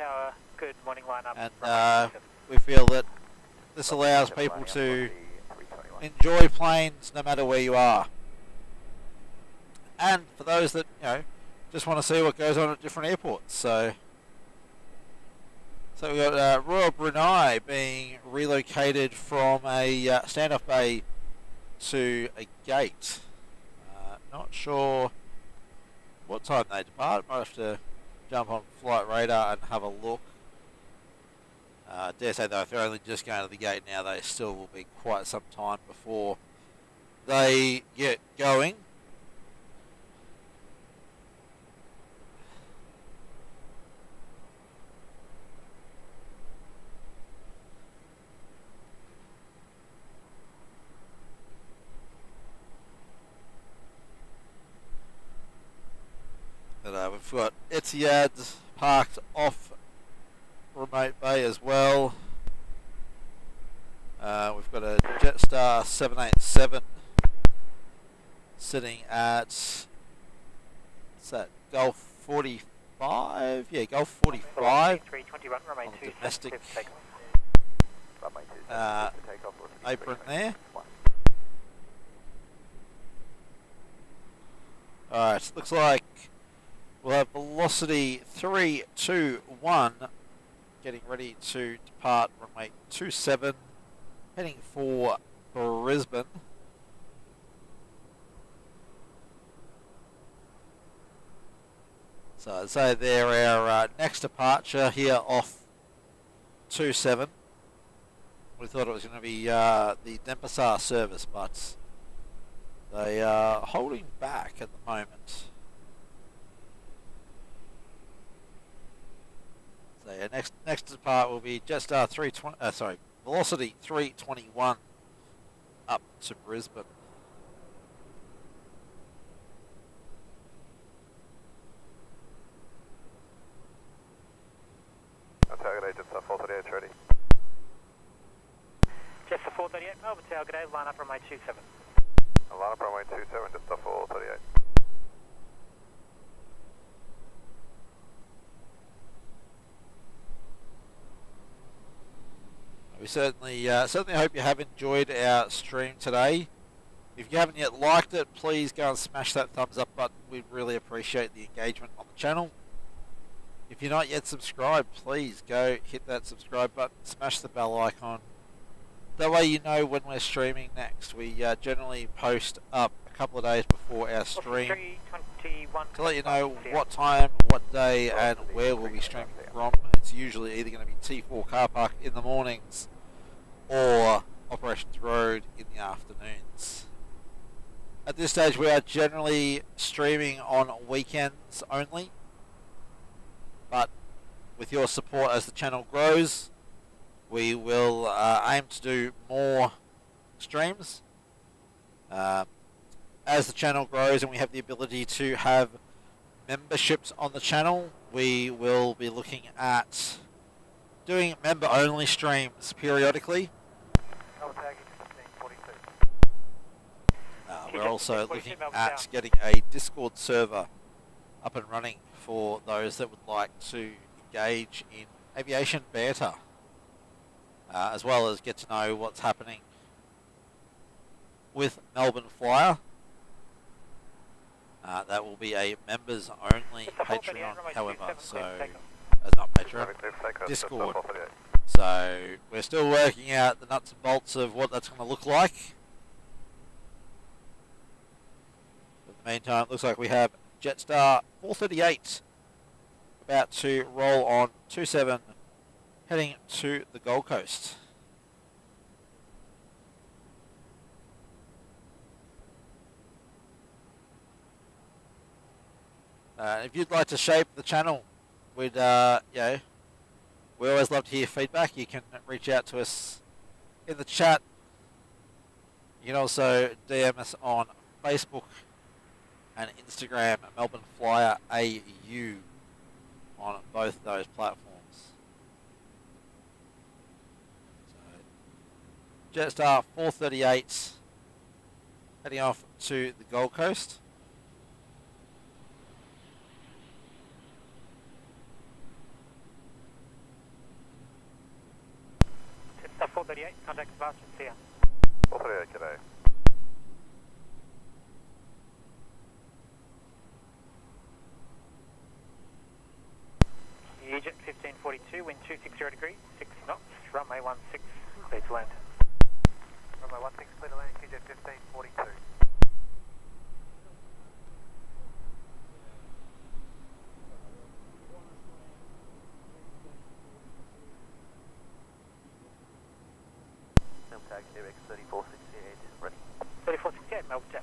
Good morning, lineup. And we feel that this allows people to enjoy planes no matter where you are. And for those that, just want to see what goes on at different airports. So we've got Royal Brunei being relocated from a standoff bay to a gate. Not sure what time they depart. Might have to jump on flight radar and have a look. Dare say though, if they're only just going to the gate now, they still will be quite some time before they get going. But we've got Etihad parked off Remote Bay as well. We've got a Jetstar 787 sitting at, what's that, Gulf 45? Yeah, Gulf 45 321, runway on the 27 domestic clear for takeoff. Runway 27 for takeoff. apron there. Alright, looks like we'll have velocity 321 getting ready to depart runway 27, heading for Brisbane. So I'd say they're our next departure here off 27. We thought it was going to be the Denpasar service, but they are holding back at the moment. So yeah, next depart will be Jetstar 320. Velocity 321 up to Brisbane. Target agent 438 ready. Just the 438 Melbourne Tower, good day, line up runway 27. Line up runway 27, just 438. We certainly hope you have enjoyed our stream today. If you haven't yet liked it, please go and smash that thumbs up button. We'd really appreciate the engagement on the channel. If you're not yet subscribed, please go hit that subscribe button, smash the bell icon. That way you know when we're streaming next. We generally post up a couple of days before our stream to let you know what time, what day and where we'll be streaming from. It's usually either going to be T4 car park in the mornings or Operations Road in the afternoons. At this stage we are generally streaming on weekends only, but with your support as the channel grows, we will aim to do more streams. As the channel grows and we have the ability to have memberships on the channel, we will be looking at doing member-only streams periodically. We're also looking at getting a Discord server up and running for those that would like to engage in aviation beta, as well as get to know what's happening with Melbourne Flyer. That will be a members only Patreon, however, so not Patreon, Discord. So we're still working out the nuts and bolts of what that's going to look like. In the meantime, it looks like we have Jetstar 438 about to roll on 27, heading to the Gold Coast. If you'd like to shape the channel, we'd we always love to hear feedback. You can reach out to us in the chat. You can also DM us on Facebook and Instagram at Melbourne Flyer AU on both those platforms. So, Jetstar 438 heading off to the Gold Coast. Jetstar 438, contact departure, see ya. 438, g'day. Jet 1542, wind 260 degrees, 6 knots, runway 16, clear to land. Runway 16, clear to land, Jet 1542. Tag QX 3468 ready. 3468, Melbourne Tower.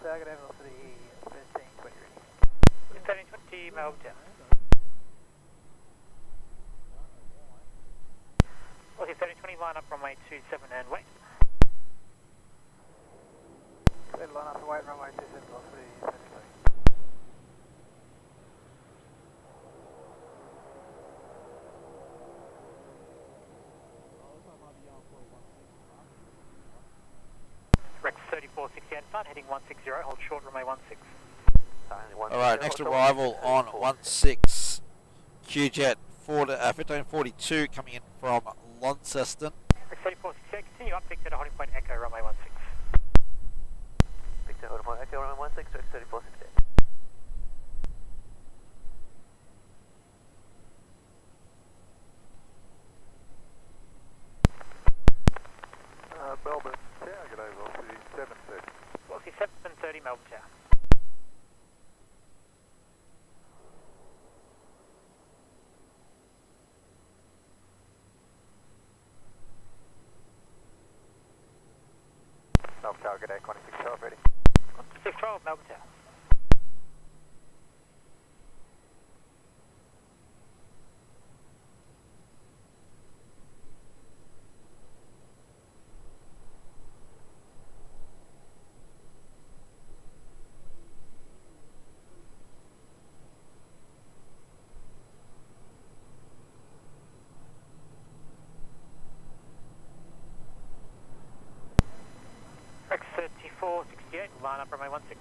Target velocity 1320 ready. 1320, Melbourne Tower. Okay, 1320, line up runway 27 and wait. Clear to line up and wait, runway 27, velocity 1320. 3468 start, heading 160, hold short, runway 16. Alright, next arrival on 16 QJet 1542 coming in from Launceston. 3468, continue up, Victor to holding point Echo, runway 16. Victor, holding point Echo, runway 16, 3468. Melbourne Tower, good day, velocity 730. Velocity 730, Melbourne Tower. Melbourne Tower, good day, Qantas 612 ready. 612, Melbourne Tower. X3468, line up runway 16.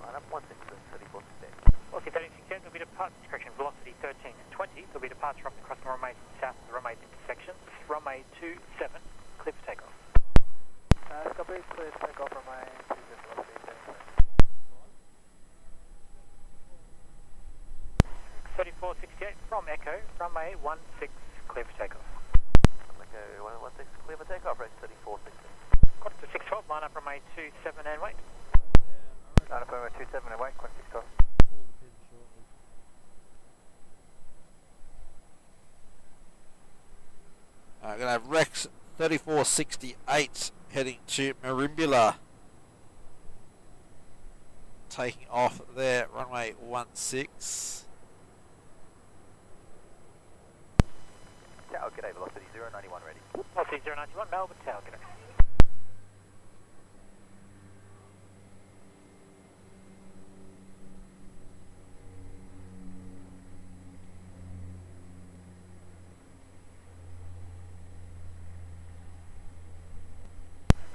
Line up 16, 3468. Velocity 1368 will be departure, correction, velocity 1320 will be departure off the crossing runway south of the runway intersection. Runway 27, clear for takeoff. Copy, clear for takeoff runway 27, velocity 3468 from Echo, runway 16, clear for takeoff. Echo 116, clear for takeoff, Rex 3468. Quarter to 612, line up runway 27 and wait. Line up runway 27 and wait, Qantas 612. Call the pin shortly. We're going to have Rex 3468 heading to Merimbula. Taking off there, runway 16. Tower, good day, velocity 091 ready. Velocity 091, Melbourne Tower, g'day.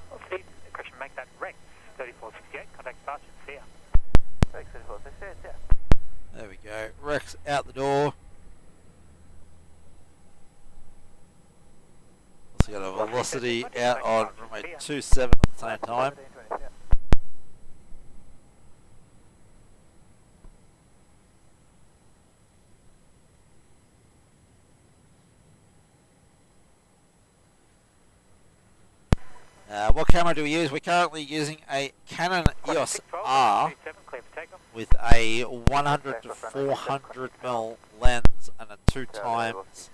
Velocity, correction, make that Rex 3468, contact departure, see ya. Rex 3468, yeah. There we go. Rex out the door. Also got a velocity out on runway 27 at the same time. What camera do we use? We're currently using a Canon EOS R with a 100 to 400mm lens and a 2 times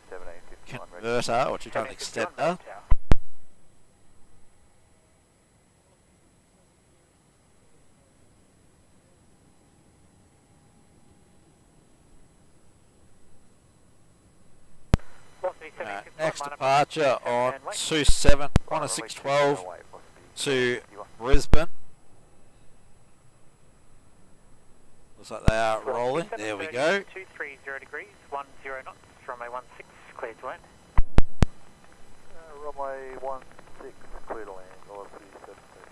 converter or 2 times extender. Next departure on 27 Qantas 612 to Brisbane. Looks like they are rolling. There we go. 230 degrees, 10 knots, runway 16, clear to land. Runway 16, clear to land, velocity 730.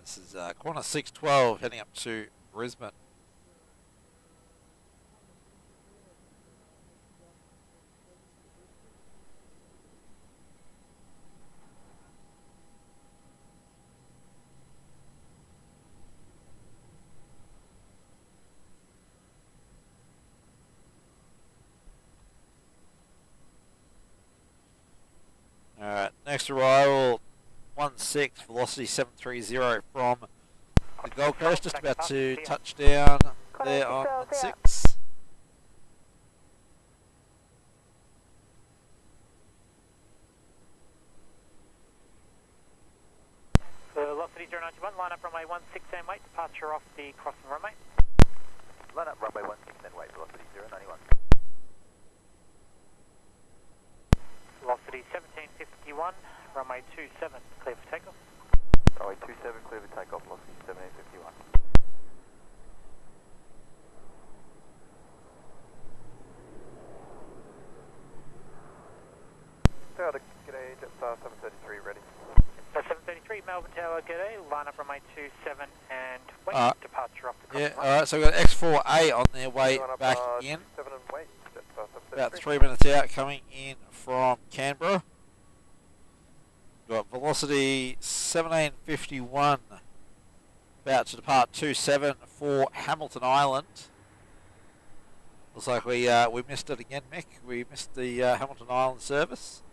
This is Qantas 612 heading up to Brisbane. Alright, next arrival 16, velocity 730 from the Gold Coast, just about to touch down there on 16. Velocity 091, line up runway 16 and wait, departure off the crossing runway. Line up runway 16 and wait, velocity 091. Velocity 1751, runway 27, clear for takeoff. Runway 27, clear for takeoff, velocity 1751. Tower Contact, g'day, Jetstar 733 ready. So 733 Melbourne Tower, g'day. Line up runway 27 and wait. Departure off the Yeah, crossing alright, so we've got X4A on their way Line up, back in. 7 and wait, Jetstar 733. About 3 minutes out, coming in from Canberra. We've got velocity 1751. About to depart 27 for Hamilton Island. Looks like we missed it again, Mick. We missed the Hamilton Island service.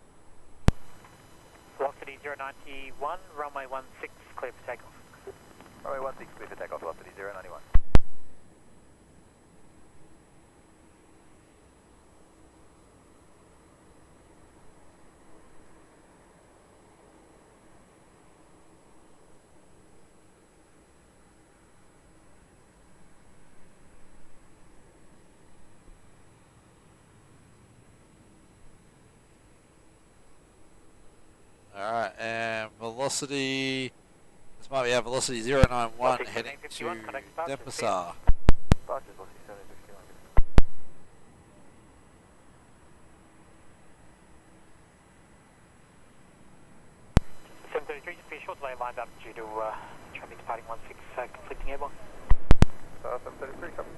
Velocity 091, runway 16, clear for takeoff. Runway 16, clear for takeoff, velocity 091. Alright, and velocity, this might be our velocity 091 heading to Denpasar. Departure, velocity 761. 733, just be a short delay lined up due to traffic departing 16, conflicting airborne. 733, copy.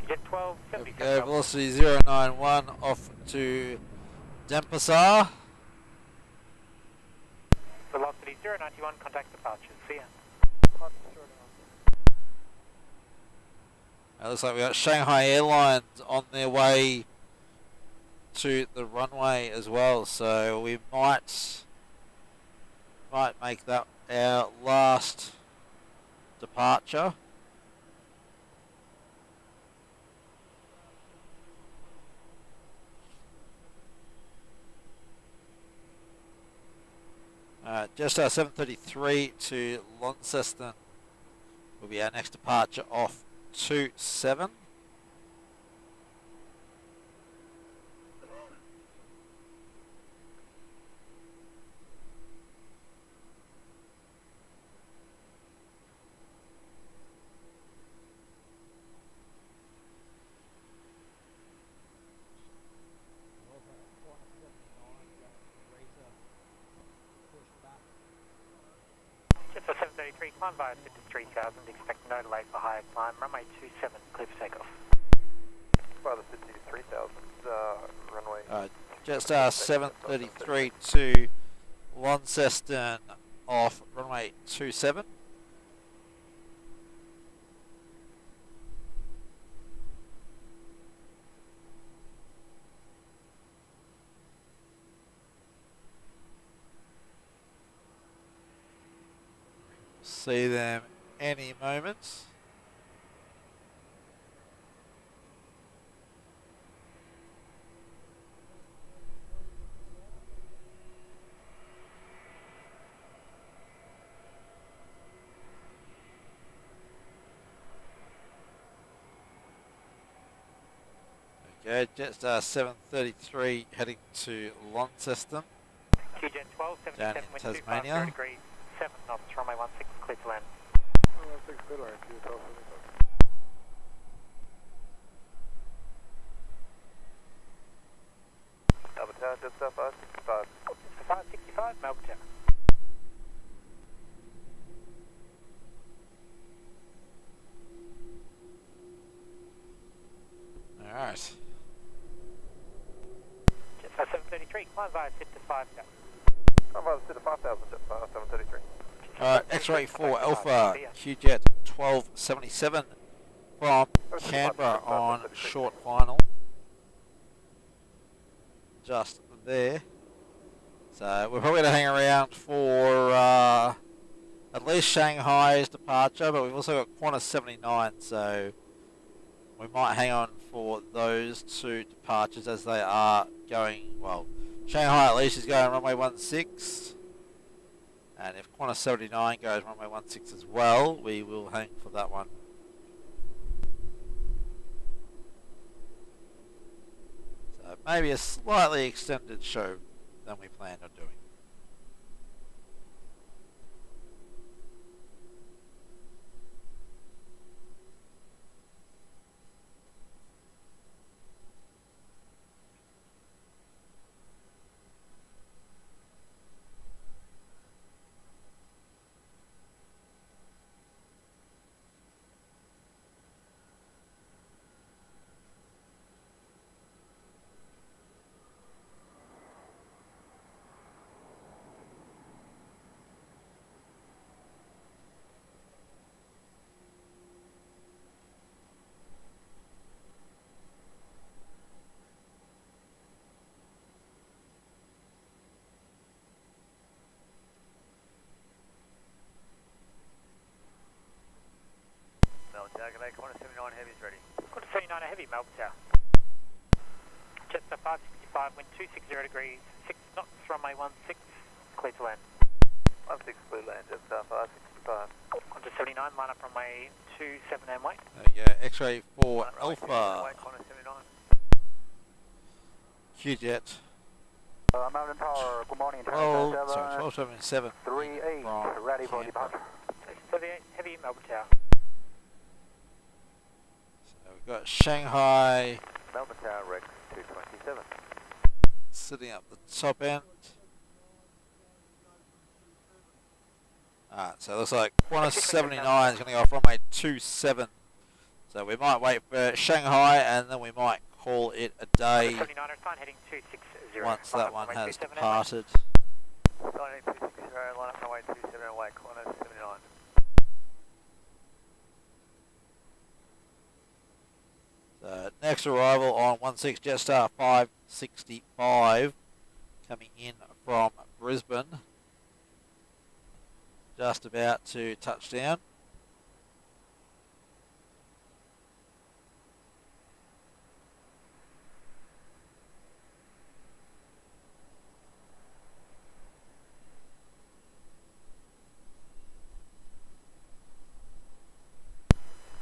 Jet 12, There we 77. go, velocity 091 off to Denpasar. Velocity 091, contact departure. See ya. It looks like we got Shanghai Airlines on their way to the runway as well, so we might make that our last departure. Just our 733 to Launceston will be our next departure off 27. Jet for 733, climb via 53,000, expect no delay for higher climb, runway 27, clear for takeoff. By the 53,000, runway. Jetstar 733 to Launceston off runway 27. See them any moment. Okay, Jetstar 733 heading to Launceston. QJet 12, Down 77, in wind 2 Tasmania. 0 degrees, 7 knots, runway 16, clear to land. Melbourne Tower, Jetstar 565. 565, Melbourne Tower. Alright. Jetstar 733, climb via SIT to 5,000. Come by the City 5,000, Jetstar 733. Alright, X-Ray 4 Alpha, QJet 1277 from Canberra on short final. Just there. So we're probably going to hang around for at least Shanghai's departure, but we've also got Qantas 79, so we might hang on for those two departures as they are going, well, Shanghai at least is going runway 16, and if Qantas 79 goes runway 16 as well, we will hang for that one. So maybe a slightly extended show than we planned on doing. G'day, Qantas 79 Heavy's ready. Qantas 79 Heavy, Melbourne Tower. Jetstar 565, wind 260 degrees, 6 knots, runway 16, clear to land. 16 clear land, Jetstar 565. Qantas 79, line up runway 27 and wait. There you go, X-ray for Alpha. Wait, Qantas 79. Q-Jet. Melbourne Tower, good morning. 1277. 38, ready for departure. 38 Heavy, Melbourne Tower. So we've got Shanghai Melbourne Tower, Rex 227. sitting up the top end. Alright, so it looks like Qantas 79 is going to go off runway 27. So we might wait for Shanghai and then we might call it a day 79 is fine, heading 260. once that one has departed. 260, line up runway 27 and wait, Qantas 79. So next arrival on 16 Jetstar 565 coming in from Brisbane. Just about to touch down.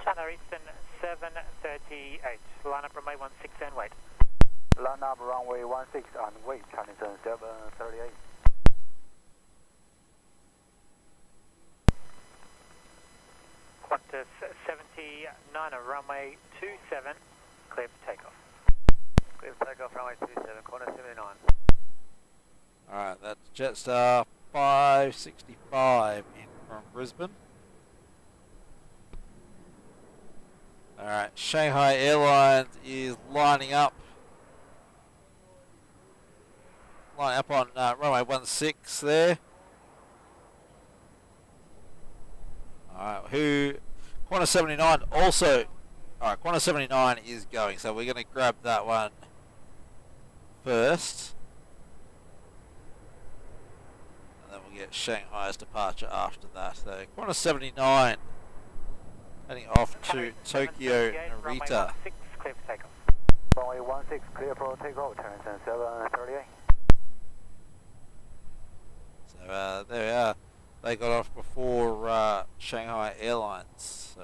China Eastern 738, line up runway 16 and wait. Line up runway 16 and wait, Chinese 738. Qantas 79, runway 27, clear for takeoff. Clear for takeoff, runway 27, Qantas 79. Alright, that's Jetstar 565 in from Brisbane. Alright, Shanghai Airlines is lining up. Lining up on runway 16 there. Alright, Qantas 79 also. Alright, Qantas 79 is going, so we're going to grab that one first. And then we'll get Shanghai's departure after that. So Qantas 79 heading off to Tokyo Narita. Clear for takeoff. Runway 16, clear for takeoff, Chinese 738. So there we are. They got off before Shanghai Airlines. So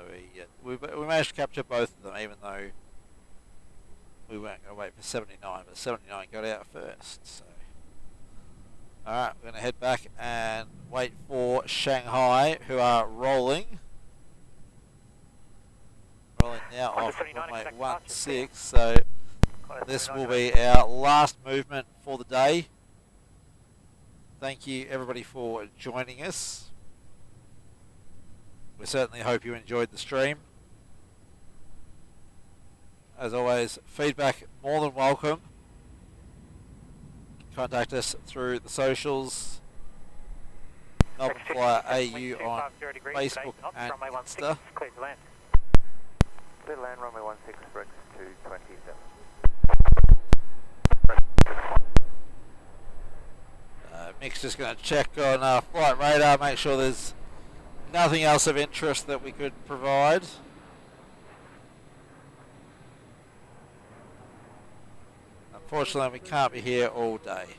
we managed to capture both of them, even though we weren't going to wait for 79, but 79 got out first. So. Alright, we're going to head back and wait for Shanghai, who are rolling. Rolling now off runway 16, so this will be our last movement for the day. Thank you everybody for joining us. We certainly hope you enjoyed the stream. As always, feedback more than welcome. Contact us through the socials. Melbourne Flyer AU on Facebook and Insta. Clear to land. Clear land, runway 16, Rex 227. Mick's just going to check on flight radar, make sure there's nothing else of interest that we could provide. Unfortunately, we can't be here all day.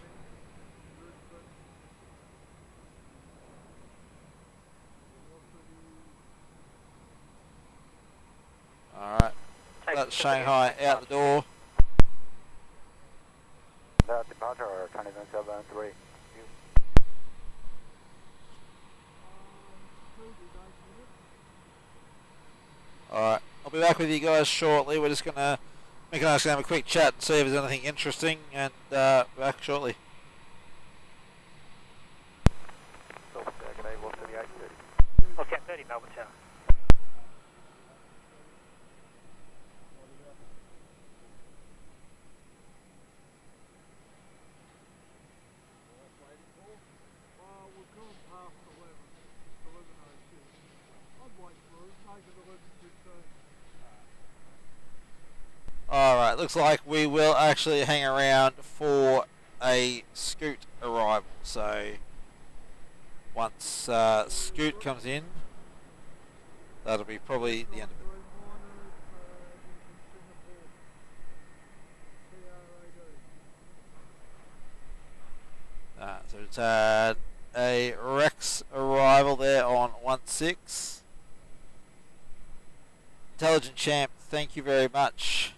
Alright, that's Shanghai out the door. Departure, Chinese 738. Alright, I'll be back with you guys shortly. We're just going to make an have a quick chat and see if there's anything interesting, and back shortly. Okay, 30 Melbourne Tower. We've gone past 11. It's 11:06. I'd wait for it. Make it 11:15. Alright, looks like we will actually hang around for a Scoot arrival. So once Scoot comes in, that'll be probably the end of it. we've had a Rex arrival there on 16. Intelligent Champ, thank you very much.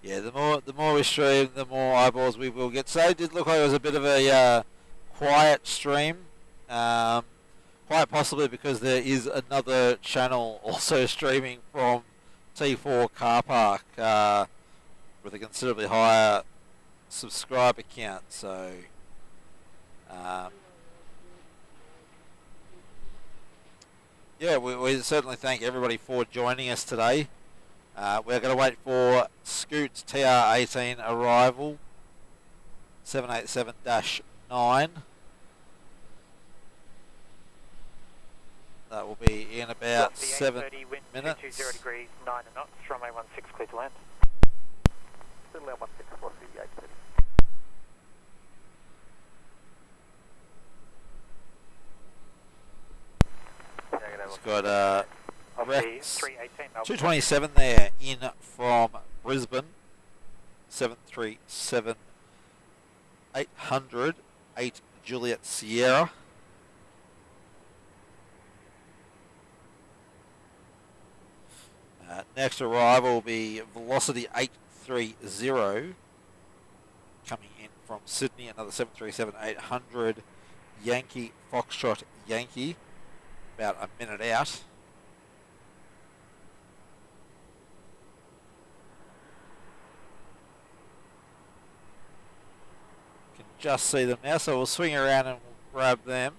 Yeah, the more we stream, the more eyeballs we will get. Today did look like it was a bit of a quiet stream. Quite possibly because there is another channel also streaming from T4 Car Park with a considerably higher subscriber count. So yeah, we certainly thank everybody for joining us today. We're going to wait for Scoot's TR18 arrival, 787-9. That will be in about 7 minutes. 220 degrees, 9 knots, runway 16 clear to land. Still land 16 for the 830. It's got Of Rex the 318 Melbourne. 227 there in from Brisbane, 737 800 8 Juliet Sierra. Next arrival will be Velocity 830 coming in from Sydney, another 737-800 Yankee Foxtrot Yankee, about a minute out. Can just see them now, so we'll swing around and we'll grab them.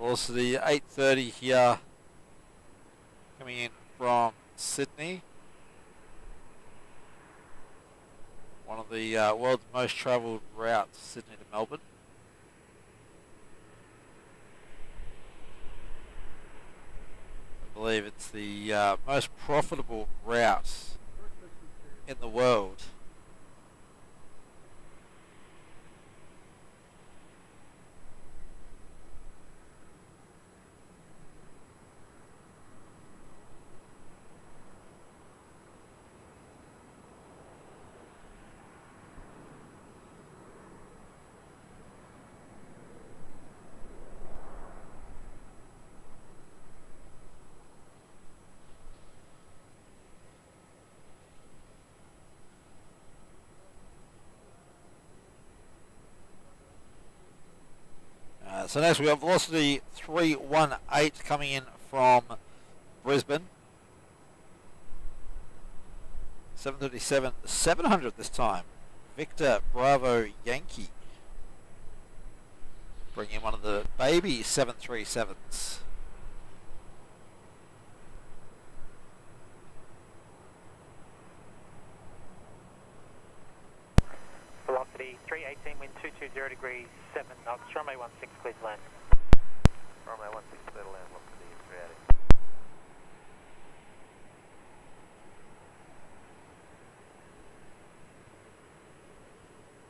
Also the 830 here coming in from Sydney. One of the world's most travelled routes, Sydney to Melbourne. I believe it's the most profitable route in the world. So next we have Velocity 318 coming in from Brisbane. 737-700 this time. Victor Bravo Yankee. Bring in one of the baby 737s. Velocity 318, wind 220 degrees, 7 knots, runway 16 clear to land. Runway 16 clear to land, velocity 380.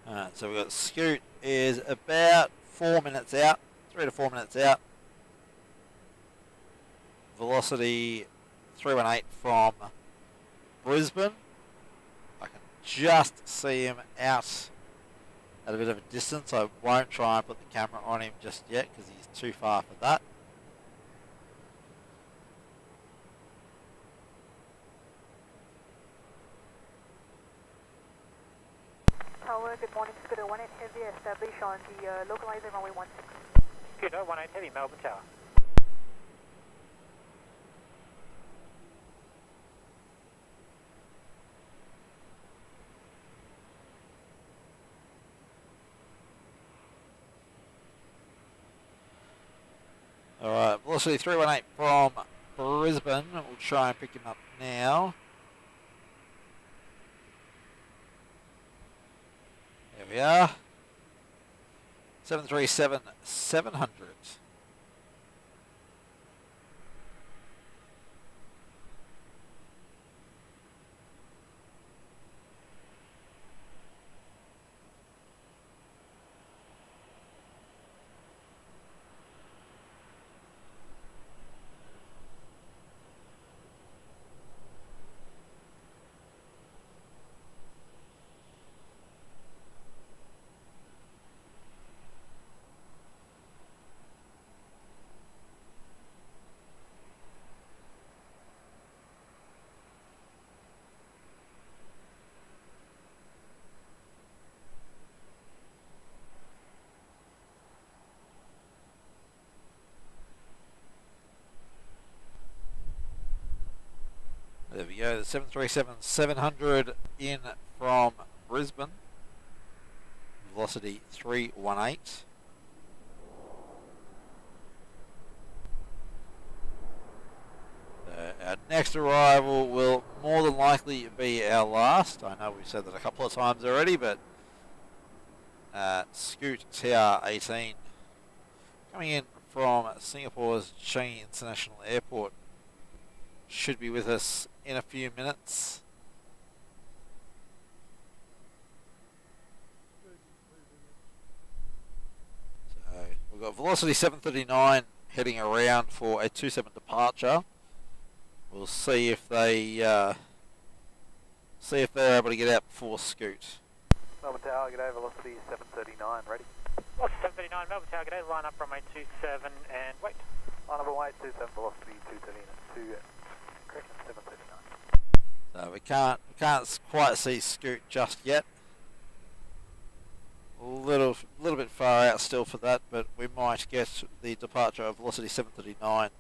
Alright, so we've got Scoot is about 4 minutes out, 3 to 4 minutes out. Velocity 318 from Brisbane. I can just see him out at a bit of a distance. I won't try and put the camera on him just yet because he's too far for that. Tower, good morning, Scooter 18 Heavy, establish on the localizer runway 16. Scooter 18 Heavy, Melbourne Tower. Alright, Velocity 318 from Brisbane. We'll try and pick him up now. There we are. 737-700. There we go, the 737-700 in from Brisbane. Velocity 318. Our next arrival will more than likely be our last. I know we've said that a couple of times already, but Scoot TR18 coming in from Singapore's Changi International Airport should be with us in a few minutes. So we've got Velocity 739 heading around for a 27 departure. We'll see if they're able to get out before Scoot. Melbourne Tower, g'day, Velocity 739, ready? Velocity 739, Melbourne Tower, g'day, line up runway 27 and wait. Line up runway 27, Velocity 230 correction 739. So we can't quite see Scoot just yet. A little bit far out still for that, but we might get the departure of Velocity 739.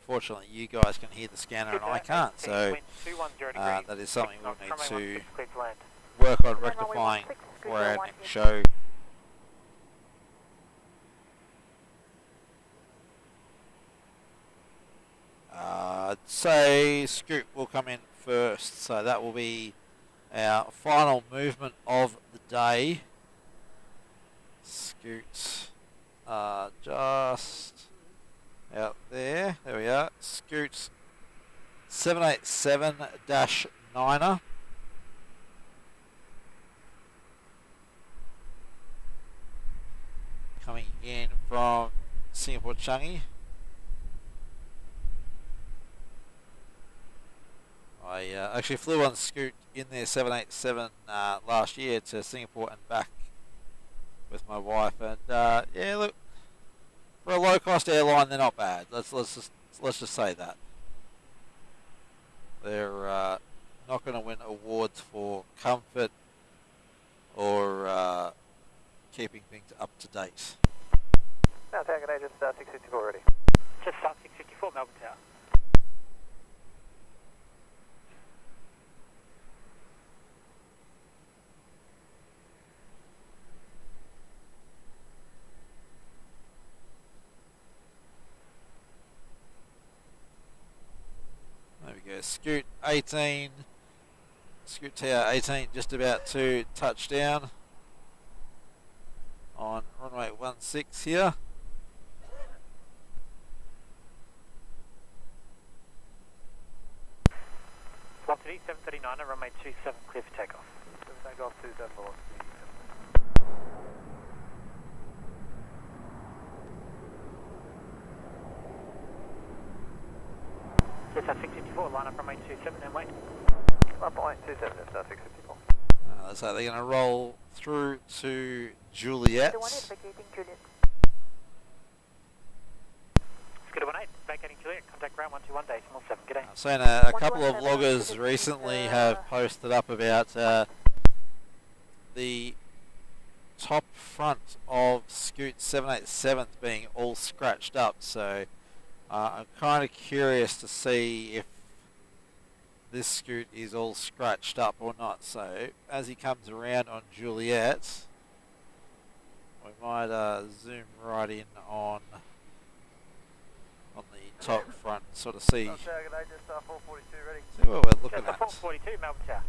Unfortunately, you guys can hear the scanner and I can't, so that is something we'll need to work on rectifying for our next show. I'd say Scoot will come in first, so that will be our final movement of the day. Scoot just out there. There we are. Scoot 787-9er. Coming in from Singapore Changi. I actually flew on Scoot in their 787 last year to Singapore and back with my wife, and yeah, look, for a low-cost airline, they're not bad. Let's just say that they're not going to win awards for comfort or keeping things up to date. Now, Tower, g'day, just 654 ready. Just 654, Melbourne Tower. There we go, Scoot 18, Scoot Tower 18 just about to touch down on runway 16 here. Velocity 739 and runway 27 clear for takeoff. 7 takeoff, 27 velocity. Just 654, line up runway 27 and wait. Up point 27, just 654. So they're going to roll through to Juliet. The one advocating Juliet. Scooter 18, vacating Juliet, contact ground 121 decimal 7, g'day. I've seen a couple of loggers recently have posted up about the top front of Scoot 787 being all scratched up, so I'm kind of curious to see if this Scoot is all scratched up or not. So as he comes around on Juliet, might zoom right in on the top front, sort of see Melbourne Tower, good day, just 442 ready. what we're looking Just at. 442 Melbourne Tower.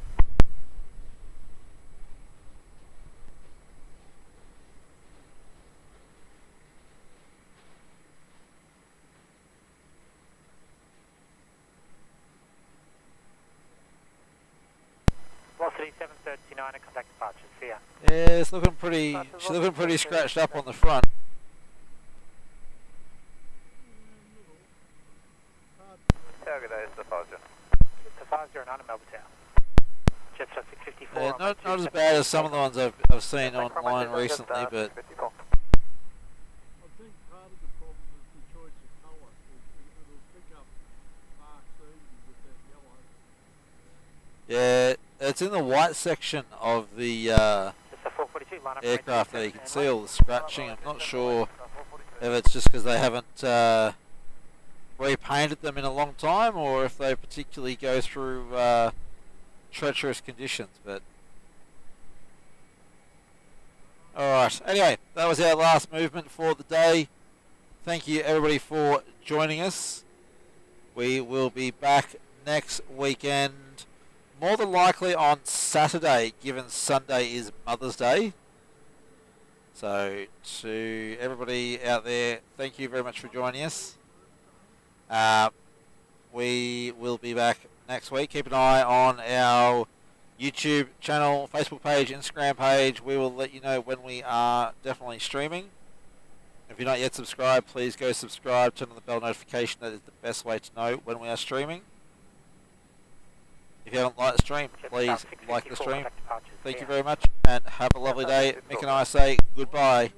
Velocity 739 and contact departures, see ya. Yeah, it's looking pretty. She's looking pretty scratched up on the front. Tower, good day, it's the 50. It's a 509 Melbourne Tower. Jet 654. Yeah, not as bad as some of the ones I've seen online recently, but I think part of the problem is the choice of colour. It'll pick up dark easy with that yellow. yeah, it's in the white section of the Just a 442 line up. aircraft there. You can see all the scratching. I'm not sure if it's just because they haven't repainted them in a long time, or if they particularly go through treacherous conditions. But alright, anyway, that was our last movement for the day. Thank you everybody for joining us. We will be back next weekend, more than likely on Saturday, given Sunday is Mother's Day. So to everybody out there, thank you very much for joining us. We will be back next week. Keep an eye on our YouTube channel, Facebook page, Instagram page. We will let you know when we are definitely streaming. If you're not yet subscribed, please go subscribe, turn on the bell notification. That is the best way to know when we are streaming. If you haven't liked the stream, please like the stream. Thank you very much and have a lovely day. Mick and I say goodbye.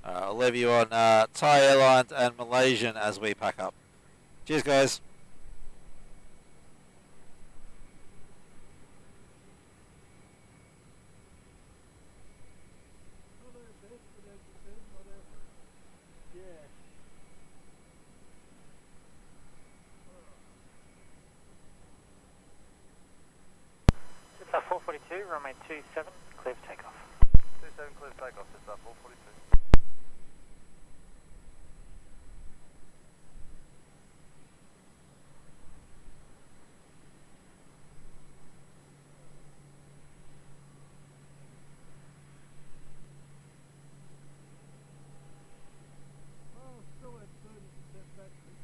I'll leave you on Thai Airlines and Malaysian as we pack up. Cheers, guys. Just 442, runway 27, clear for takeoff. 27 clear takeoff, just 442. Still at 30% battery.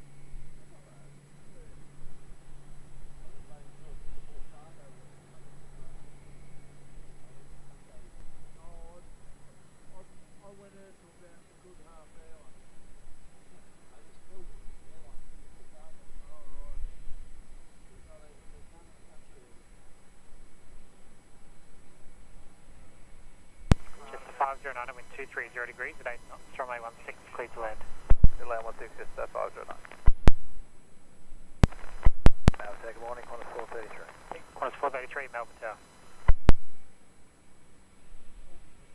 I went out for about a good half hour. Just a 509 wind 230 degrees at 8 knots, runway 16, clear to land. Land 16, just 509. Now, good morning, Qantas 433. Qantas 433, Melbourne Tower.